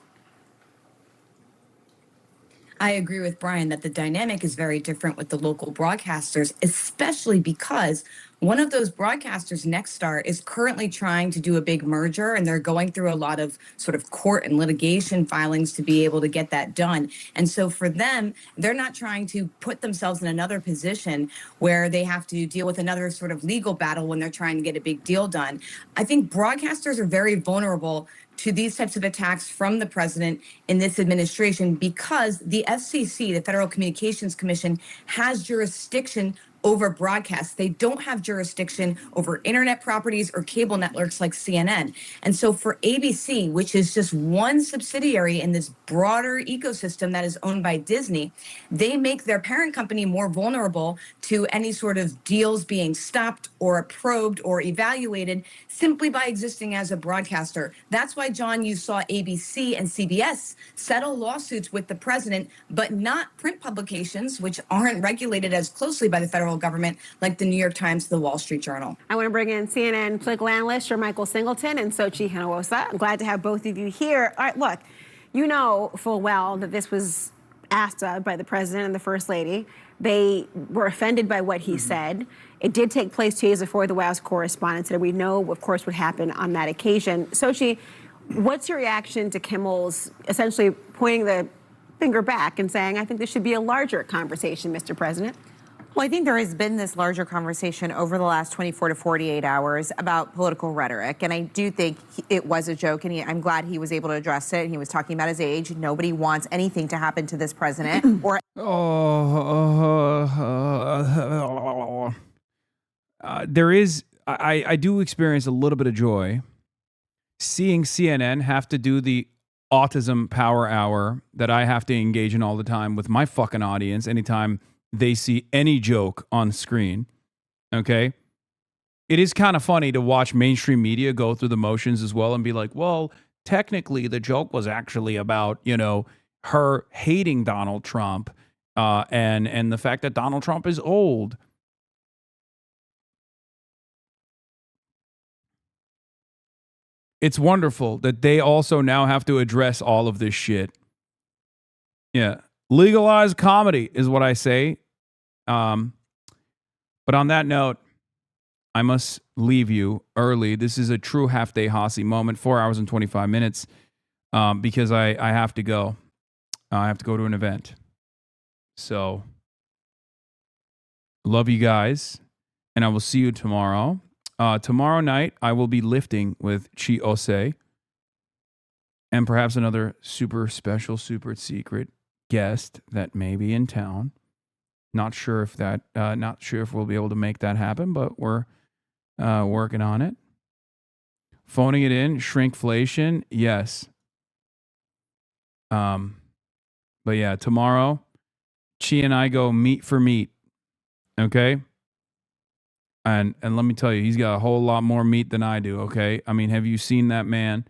I agree with Brian that the dynamic is very different with the local broadcasters, especially because one of those broadcasters, Nexstar, is currently trying to do a big merger, and they're going through a lot of sort of court and litigation filings to be able to get that done. And so for them, they're not trying to put themselves in another position where they have to deal with another sort of legal battle when they're trying to get a big deal done. I think broadcasters are very vulnerable to these types of attacks from the president in this administration because the FCC, the Federal Communications Commission, has jurisdiction over broadcasts. They don't have jurisdiction over internet properties or cable networks like CNN. And so for ABC, which is just one subsidiary in this broader ecosystem that is owned by Disney, they make their parent company more vulnerable to any sort of deals being stopped or probed or evaluated simply by existing as a broadcaster. That's why, John, you saw ABC and CBS settle lawsuits with the president, but not print publications, which aren't regulated as closely by the federal government, like the New York Times, the Wall Street Journal. I want to bring in CNN political analyst Michael Singleton and Sochi Hinojosa. I'm glad to have both of you here. All right, look, you know full well that this was asked of by the president and the first lady. They were offended by what he said. It did take place 2 days before the White House correspondence, and we know, of course, what happened on that occasion. Sochi, what's your reaction to Kimmel's essentially pointing the finger back and saying, I think this should be a larger conversation, Mr. President? Well, I think there has been this larger conversation over the last 24 to 48 hours about political rhetoric. And I do think it was a joke, and I'm glad he was able to address it. He was talking about his age. Nobody wants anything to happen to this president. Or there is, I do experience a little bit of joy seeing CNN have to do the autism power hour that I have to engage in all the time with my fucking audience anytime they see any joke on screen. Okay? It is kind of funny to watch mainstream media go through the motions as well and be like, well, technically the joke was actually about, you know, her hating Donald Trump and the fact that Donald Trump is old. It's wonderful that they also now have to address all of this shit. Yeah. Legalize comedy is what I say. But on that note, I must leave you early. This is a true half-day Hasi moment, 4 hours and 25 minutes, because I have to go. I have to go to an event. So, love you guys, and I will see you tomorrow. Tomorrow night, I will be lifting with Chi Ose and perhaps another super special, super secret guest that may be in town. Not sure if we'll be able to make that happen, but we're working on it. Phoning it in, shrinkflation, yes. But yeah, tomorrow, Chi and I go meat for meat. Okay? And let me tell you, he's got a whole lot more meat than I do, okay? I mean, have you seen that man?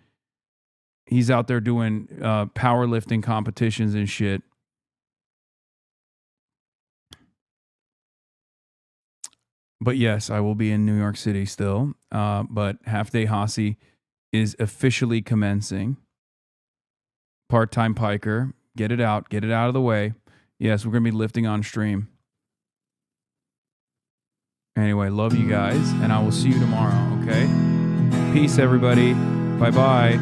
He's out there doing powerlifting competitions and shit. But yes, I will be in New York City still. But Half Day Hasi is officially commencing. Part-time piker. Get it out of the way. Yes, we're going to be lifting on stream. Anyway, love you guys, and I will see you tomorrow, okay? Peace, everybody. Bye-bye.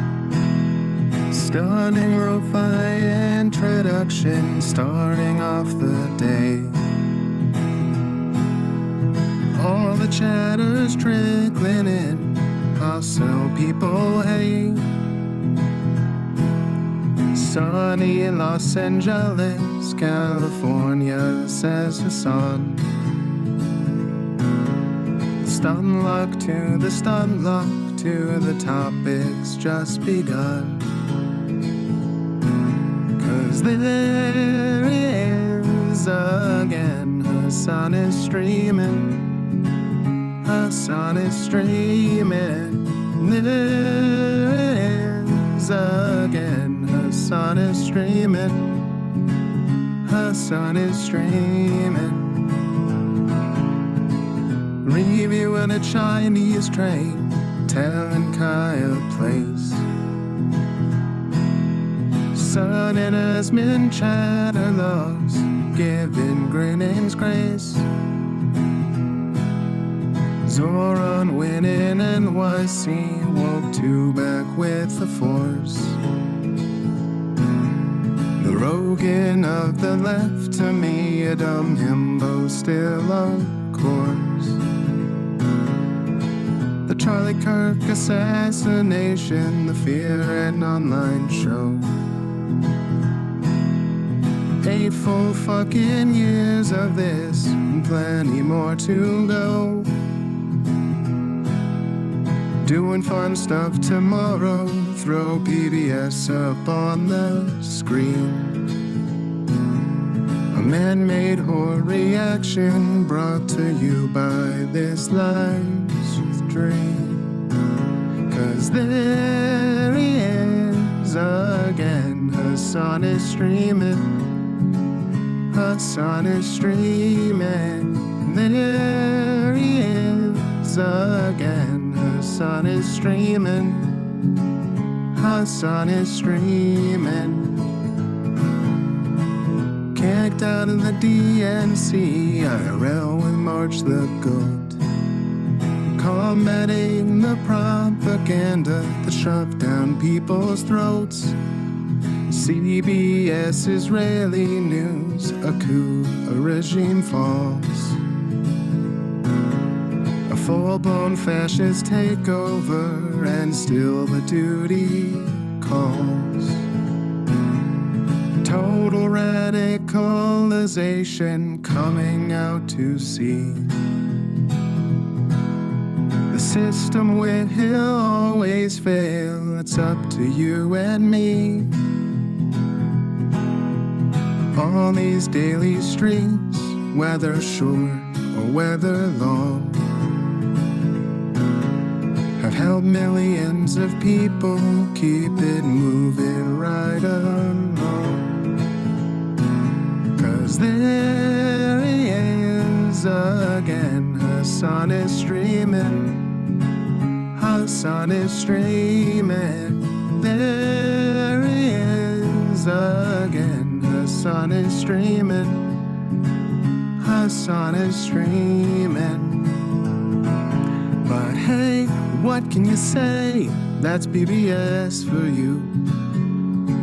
Stunning Ro-Fi introduction, starting off the day. All the chatter's trickling in, hostile people hate. Sunny in Los Angeles, California, says Hasan. Stun luck to the stun luck to the topics just begun. 'Cause there he is again, Hasan is streaming. Hasan is streaming. There is again, Hasan is streaming. Hasan is streaming. Reviewing a Chinese train, telling Kaya place. Sun and Asmin chatter loves, giving Greening's grace. Zoran winning NYC, woke two back with the force. The Rogan of the left, to me a dumb himbo still of course. The Charlie Kirk assassination, the Fear and Online show. 8 full fucking years of this, and plenty more to go. Doing fun stuff tomorrow, throw PBS up on the screen. A man-made horror reaction brought to you by this life's dream. 'Cause there he is again, Hasan is streaming. Hasan is streaming. There he is again, Hasan is streaming. Hasan is streaming. Kicked out of the DNC, IRL with March the Goat. Combating the propaganda that shoved down people's throats. CBS Israeli news, a coup, a regime falls. full-blown fascist takeover, and still the duty calls. Total radicalization coming out to sea. The system will always fail, it's up to you and me. On these daily streets, whether short or whether long, have helped millions of people keep it moving right along. 'Cause there he is again, Hasan is streaming. Hasan is streaming. There he is again, Hasan is streaming. Hasan is streaming. But hey, what can you say? That's BBS for you.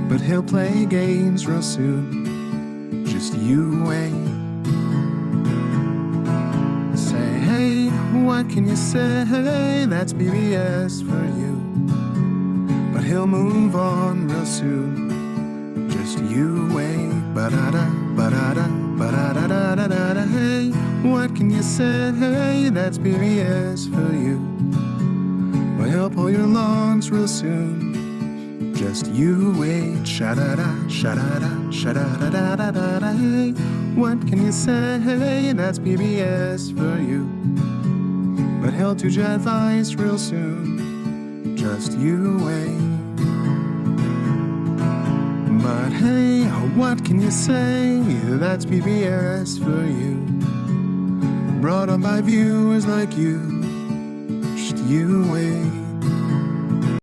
But he'll play games real soon. Just you wait. Say, hey, what can you say? That's BBS for you. But he'll move on real soon. Just you wait. Ba-da-da, ba-da-da, ba-da-da-da-da-da. Hey, what can you say? That's BBS for you. But he'll pull your lungs real soon. Just you wait. Sha-da-da, sha-da-da, sha-da-da-da-da-da. Hey, what can you say? That's BBS for you. But he'll do your advice real soon. Just you wait. But hey, what can you say? That's BBS for you. Brought on by viewers like you. Just you wait.